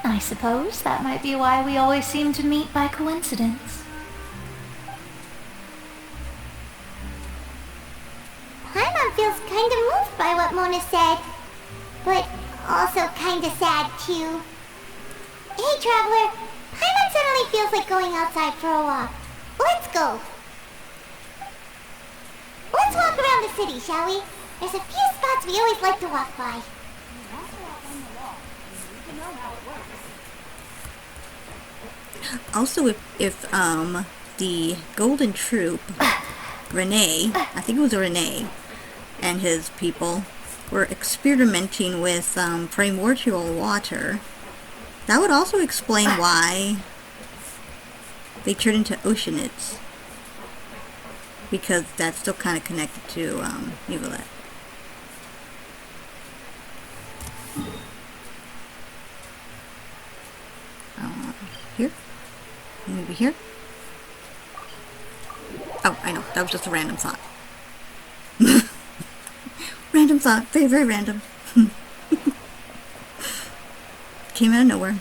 I suppose that might be why we always seem to meet by coincidence. Paimon feels kind of moved by what Mona said, but also kind of sad too. Hey, Traveler, Paimon suddenly feels like going outside for a walk. Let's go. Let's walk around the city, shall we? There's a few spots we always like to walk by. Also, if the Golden Troop, Renee, I think it was Renee, and his people were experimenting with primordial water, that would also explain why they turned into oceanids. Because that's still kind of connected to Neuvillette. Here? Maybe here? Oh, I know. That was just a random thought. Random thought. Very, very random. Came out of nowhere.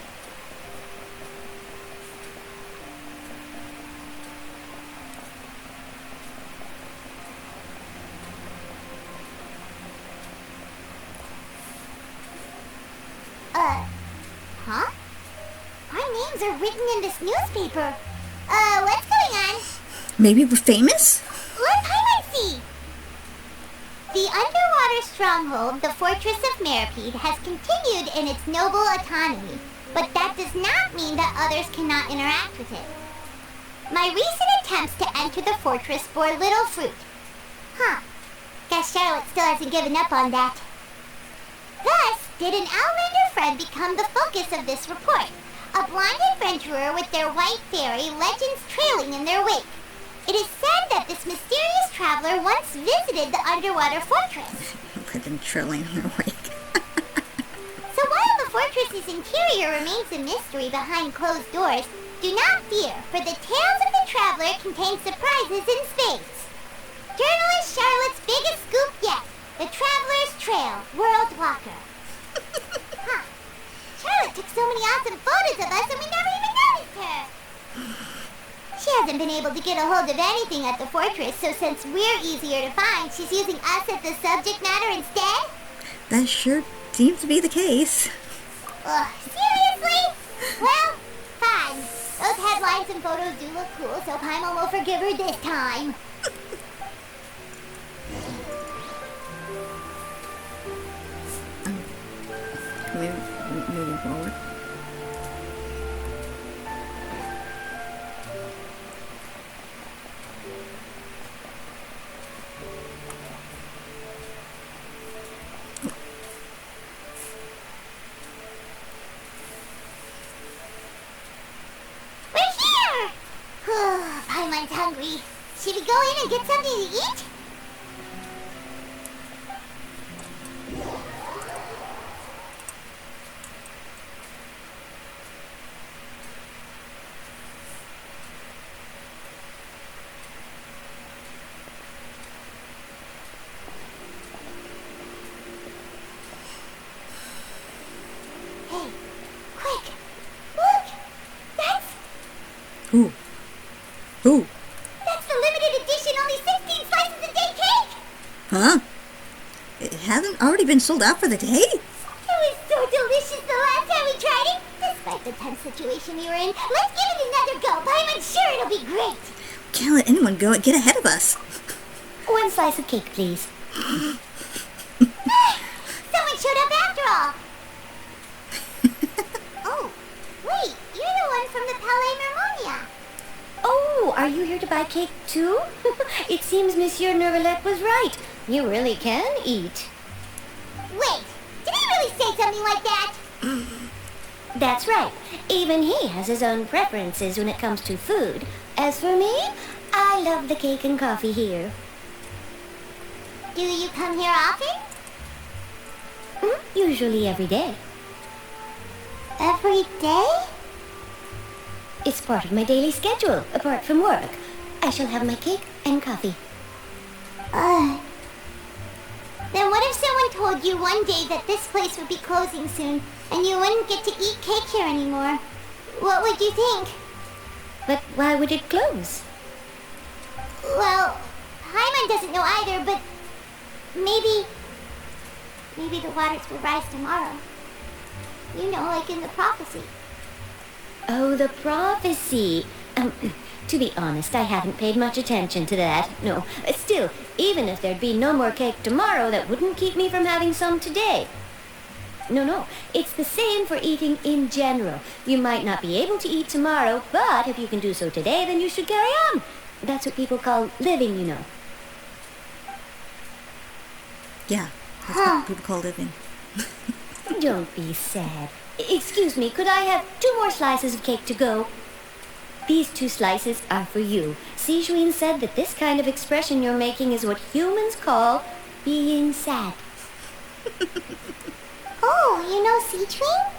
Huh? Our names are written in this newspaper. What's going on? Maybe we're famous? Let Paimon see! The underwater stronghold, the Fortress of Meripede, has continued in its noble autonomy, but that does not mean that others cannot interact with it. My recent attempts to enter the fortress bore little fruit. Huh. Guess Charlotte still hasn't given up on that. Thus, did an Outlander friend become the focus of this report? A blind adventurer with their white fairy, legends trailing in their wake. It is said that this mysterious traveler once visited the underwater fortress. Legend trailing in their wake. So while the fortress's interior remains a mystery behind closed doors, do not fear, for the tales of the traveler contain surprises in spades. Journalist Charlotte's biggest scoop yet. The Traveler's Trail, World Walker. Huh. Charlotte took so many awesome photos of us and we never even noticed her. She hasn't been able to get a hold of anything at the fortress, so since we're easier to find, she's using us as the subject matter instead? That sure seems to be the case. Ugh, seriously? Well, fine. Those headlines and photos do look cool, so Paimon will forgive her this time. Moving forward. and get something to eat? Hey, quick! Look! That's... Who? That's the limited edition, only 16 slices a day cake! Huh? It hasn't already been sold out for the day? It was so delicious the last time we tried it! Despite the tense situation we were in, let's give it another go. I'm sure it'll be great! Can't let anyone get ahead of us. 1 slice of cake, please. Someone showed up after all! Oh, wait, you're the one from the Palais Mermonia. Oh, are you here to buy cake too? It seems Monsieur Neuvillette was right. You really can eat. Wait, did he really say something like that? That's right. Even he has his own preferences when it comes to food. As for me, I love the cake and coffee here. Do you come here often? Usually every day. Every day? It's part of my daily schedule, apart from work. I shall have my cake and coffee. Then what if someone told you one day that this place would be closing soon, and you wouldn't get to eat cake here anymore? What would you think? But why would it close? Well, Paimon doesn't know either, but maybe the waters will rise tomorrow. You know, like in the prophecy. Oh, the prophecy. To be honest, I haven't paid much attention to that. No, still, even if there'd be no more cake tomorrow, that wouldn't keep me from having some today. No, it's the same for eating in general. You might not be able to eat tomorrow, but if you can do so today, then you should carry on. That's what people call living, you know. Yeah, that's what people call living. Don't be sad. Excuse me, could I have 2 more slices of cake to go? These 2 slices are for you. Sijuin said that this kind of expression you're making is what humans call being sad. Oh, you know Sijuin?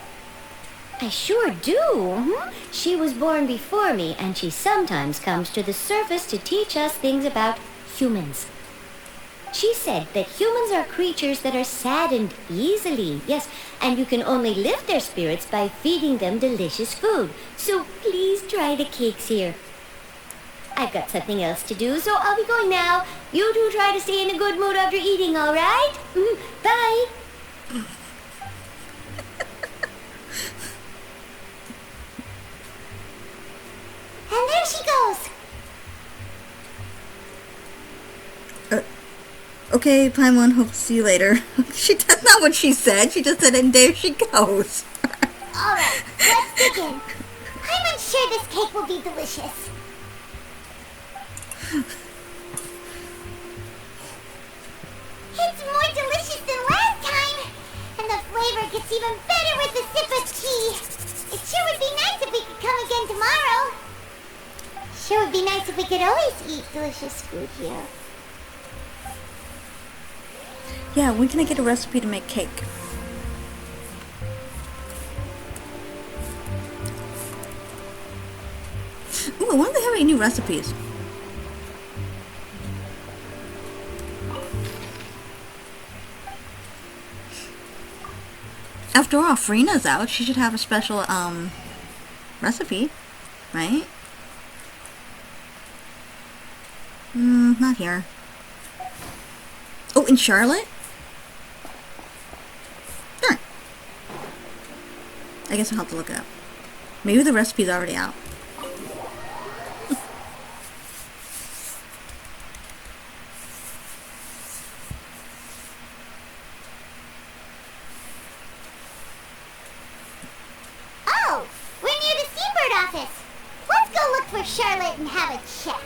I sure do. She was born before me, and she sometimes comes to the surface to teach us things about humans. She said that humans are creatures that are saddened easily, yes, and you can only lift their spirits by feeding them delicious food. So please try the cakes here. I've got something else to do, so I'll be going now. You two try to stay in a good mood after eating, all right? Bye. And there she goes. Okay, Paimon, hope to see you later. That's not what she said. She just said, and there she goes. Alright, let's begin. I'm sure this cake will be delicious. It's more delicious than last time. And the flavor gets even better with a sip of tea. It sure would be nice if we could come again tomorrow. Sure would be nice if we could always eat delicious food here. Yeah, when can I get a recipe to make cake? Ooh, I wonder if they have any new recipes. After all, Freena's out. She should have a special, recipe, right? Not here. Oh, in Charlotte? Huh. I guess I'll have to look it up. Maybe the recipe's already out. Oh, we're near the Seabird office. Let's go look for Charlotte and have a chat.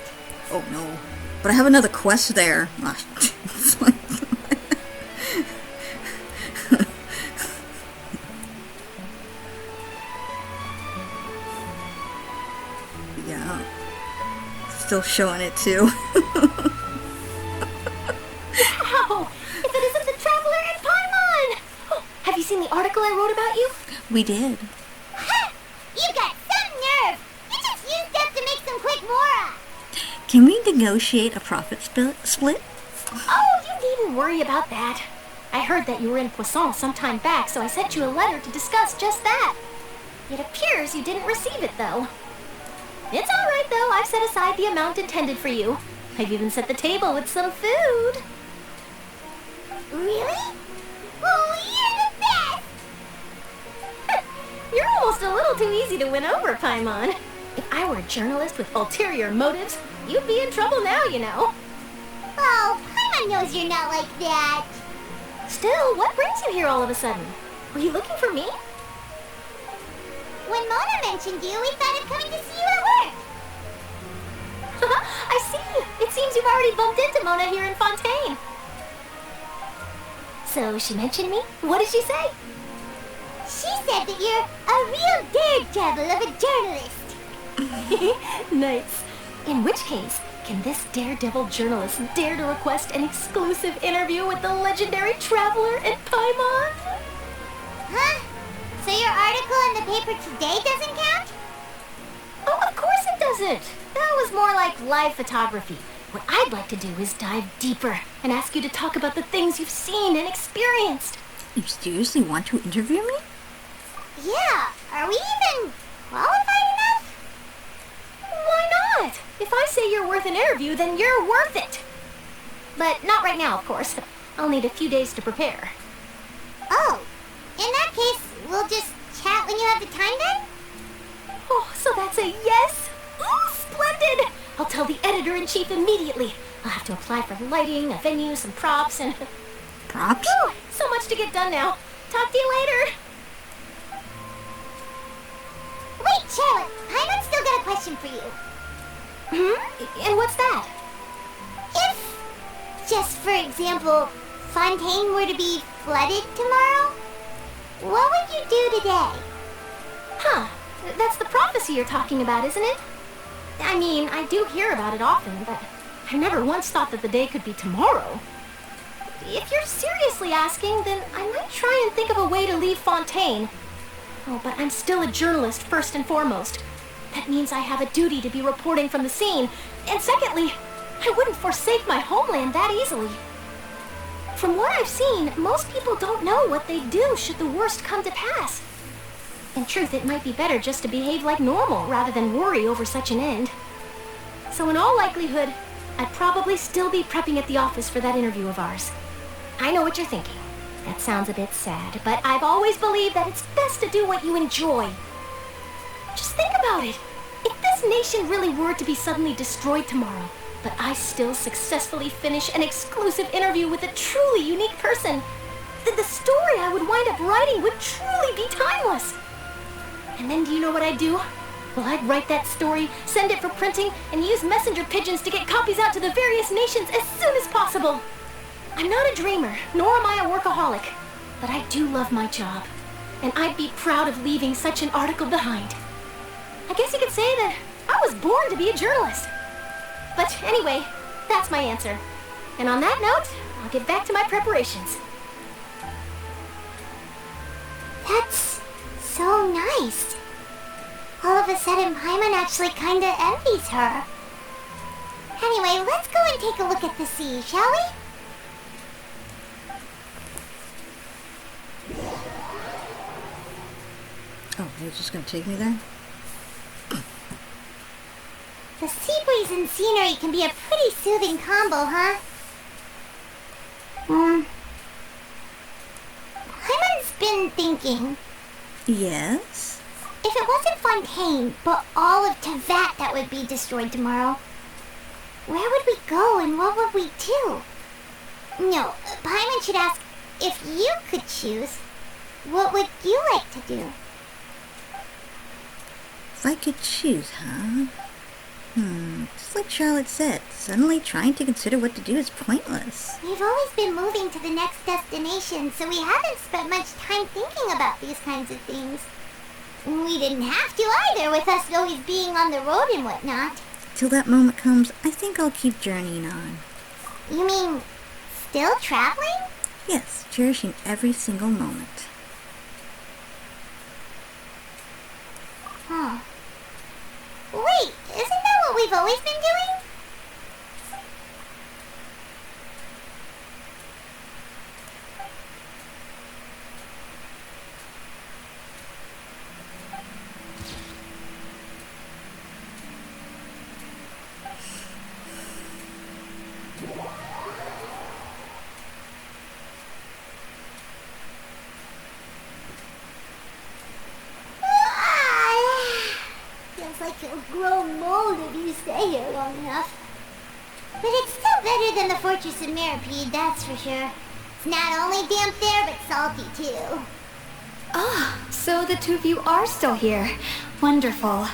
Oh no. But I have another quest there. Ah, yeah. Still showing it too. I wrote about you? We did. Ha! You got some nerve! You just used us to make some quick mora! Can we negotiate a profit split? Oh, you needn't worry about that. I heard that you were in Poisson some time back, so I sent you a letter to discuss just that. It appears you didn't receive it, though. It's all right, though. I've set aside the amount intended for you. I've even set the table with some food. Really? Oh, you're the best! You're almost a little too easy to win over, Paimon. If I were a journalist with ulterior motives, you'd be in trouble now, you know. Oh, Paimon knows you're not like that. Still, what brings you here all of a sudden? Were you looking for me? When Mona mentioned you, we thought of coming to see you at work. I see. It seems you've already bumped into Mona here in Fontaine. So she mentioned me? What did she say? She said that you're a real daredevil of a journalist. Nice. In which case, can this daredevil journalist dare to request an exclusive interview with the legendary traveler at Paimon? Huh? So your article in the paper today doesn't count? Oh, of course it doesn't. That was more like live photography. What I'd like to do is dive deeper and ask you to talk about the things you've seen and experienced. You seriously want to interview me? Yeah. Are we even qualified enough? Why not? If I say you're worth an interview, then you're worth it. But not right now, of course. I'll need a few days to prepare. Oh, in that case, we'll just chat when you have the time then? Oh, so that's a yes? Ooh, splendid! I'll tell the editor-in-chief immediately. I'll have to apply for lighting, a venue, some props, and... Props? Ooh, so much to get done now. Talk to you later. Wait, Charlotte, Paimon's still got a question for you. And what's that? If, just for example, Fontaine were to be flooded tomorrow, what would you do today? Huh, that's the prophecy you're talking about, isn't it? I mean, I do hear about it often, but I've never once thought that the day could be tomorrow. If you're seriously asking, then I might try and think of a way to leave Fontaine. Oh, but I'm still a journalist first and foremost. That means I have a duty to be reporting from the scene. And secondly, I wouldn't forsake my homeland that easily. From what I've seen, most people don't know what they do should the worst come to pass. In truth, it might be better just to behave like normal rather than worry over such an end. So in all likelihood, I'd probably still be prepping at the office for that interview of ours. I know what you're thinking. That sounds a bit sad, but I've always believed that it's best to do what you enjoy. Just think about it. If this nation really were to be suddenly destroyed tomorrow, but I still successfully finish an exclusive interview with a truly unique person, then the story I would wind up writing would truly be timeless. And then do you know what I'd do? Well, I'd write that story, send it for printing, and use messenger pigeons to get copies out to the various nations as soon as possible. I'm not a dreamer, nor am I a workaholic, but I do love my job, and I'd be proud of leaving such an article behind. I guess you could say that I was born to be a journalist. But anyway, that's my answer. And on that note, I'll get back to my preparations. That's so nice. All of a sudden, Paimon actually kinda envies her. Anyway, let's go and take a look at the sea, shall we? Oh, you're just gonna take me there? The sea breeze and scenery can be a pretty soothing combo, huh? Paimon's been thinking. Yes? If it wasn't Fontaine, but all of Tevat that would be destroyed tomorrow, where would we go and what would we do? No, Paimon should ask, if you could choose, what would you like to do? If I could choose, huh? Just like Charlotte said, suddenly trying to consider what to do is pointless. We've always been moving to the next destination, so we haven't spent much time thinking about these kinds of things. We didn't have to either, with us always being on the road and whatnot. Till that moment comes, I think I'll keep journeying on. You mean, still traveling? Yes, cherishing every single moment. like you'll grow mold if you stay here long enough. But it's still better than the Fortress of Mirapede, that's for sure. It's not only damp there, but salty too. Ah, so the two of you are still here. Wonderful.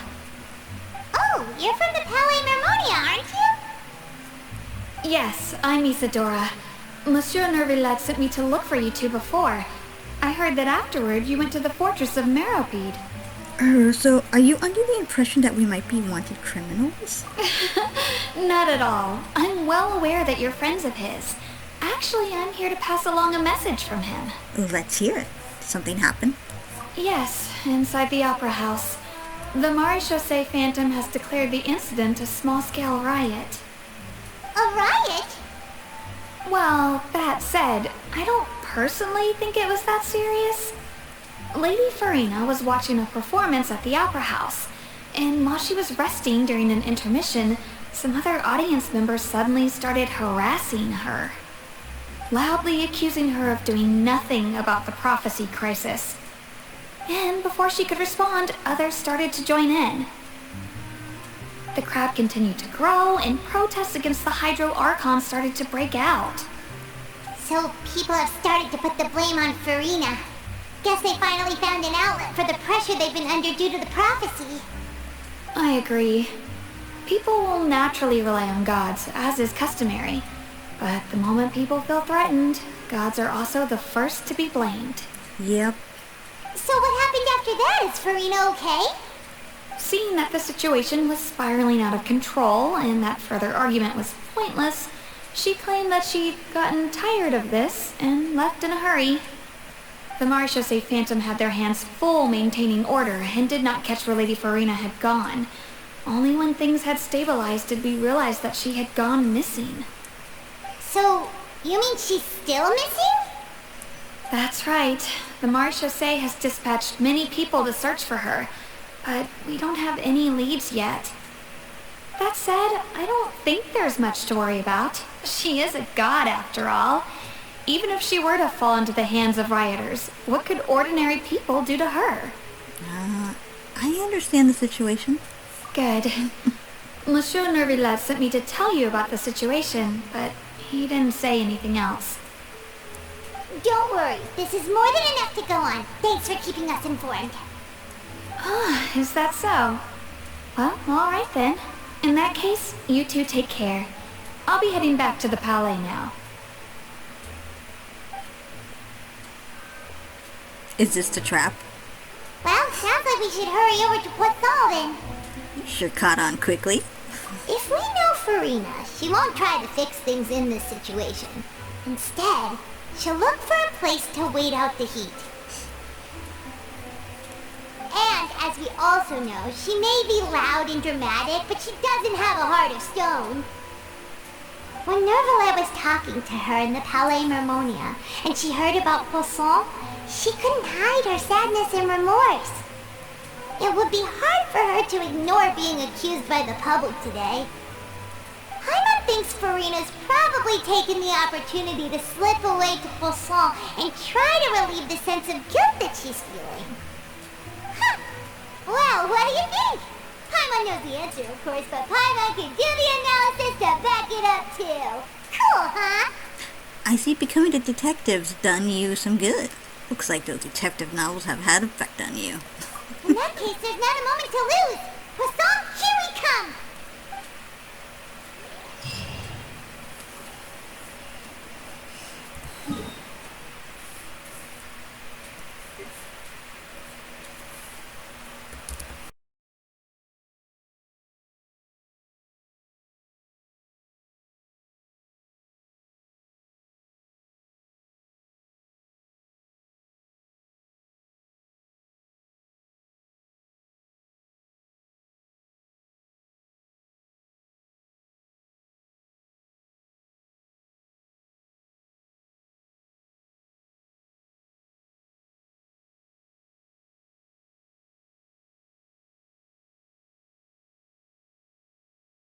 Oh, you're from the Palais Mermonia, aren't you? Yes, I'm Isadora. Monsieur Nervillet sent me to look for you two before. I heard that afterward you went to the Fortress of Meropide. So are you under the impression that we might be wanted criminals? Not at all. I'm well aware that you're friends of his. Actually, I'm here to pass along a message from him. Let's hear it. Did something happen? Yes, inside the Opera House. The Maréchaussée Phantom has declared the incident a small-scale riot. A riot? Well, that said, I don't personally think it was that serious. Lady Farina was watching a performance at the Opera House, and while she was resting during an intermission, some other audience members suddenly started harassing her, loudly accusing her of doing nothing about the prophecy crisis. And before she could respond, others started to join in. The crowd continued to grow, and protests against the Hydro Archon started to break out. So people have started to put the blame on Farina. Guess they finally found an outlet for the pressure they've been under due to the prophecy. I agree. People will naturally rely on gods, as is customary. But the moment people feel threatened, gods are also the first to be blamed. Yep. So what happened after that? Is Farina okay? Seeing that the situation was spiraling out of control and that further argument was pointless, she claimed that she'd gotten tired of this and left in a hurry. The Maréchaussée Phantom had their hands full maintaining order and did not catch where Lady Farina had gone. Only when things had stabilized did we realize that she had gone missing. So, you mean she's still missing? That's right. The Maréchaussée has dispatched many people to search for her, but we don't have any leads yet. That said, I don't think there's much to worry about. She is a god after all. Even if she were to fall into the hands of rioters, what could ordinary people do to her? I understand the situation. Good. Monsieur Nervillet sent me to tell you about the situation, but he didn't say anything else. Don't worry, this is more than enough to go on. Thanks for keeping us informed. Is that so? Well, alright then. In that case, you two take care. I'll be heading back to the Palais now. Is this the trap? Well, sounds like we should hurry over to Poisson then. You sure caught on quickly. If we know Farina, she won't try to fix things in this situation. Instead, she'll look for a place to wait out the heat. And, as we also know, she may be loud and dramatic, but she doesn't have a heart of stone. When Nervillet was talking to her in the Palais Mermonia, and she heard about Poisson, she couldn't hide her sadness and remorse. It would be hard for her to ignore being accused by the public today. Paimon thinks Farina's probably taken the opportunity to slip away to Poisson and try to relieve the sense of guilt that she's feeling. Huh. Well, what do you think? Paimon knows the answer, of course, but Paimon can do the analysis to back it up, too. Cool, huh? I see becoming a detective's done you some good. Looks like those detective novels have had effect on you. In that case, there's not a moment to lose. Poisson, here we come!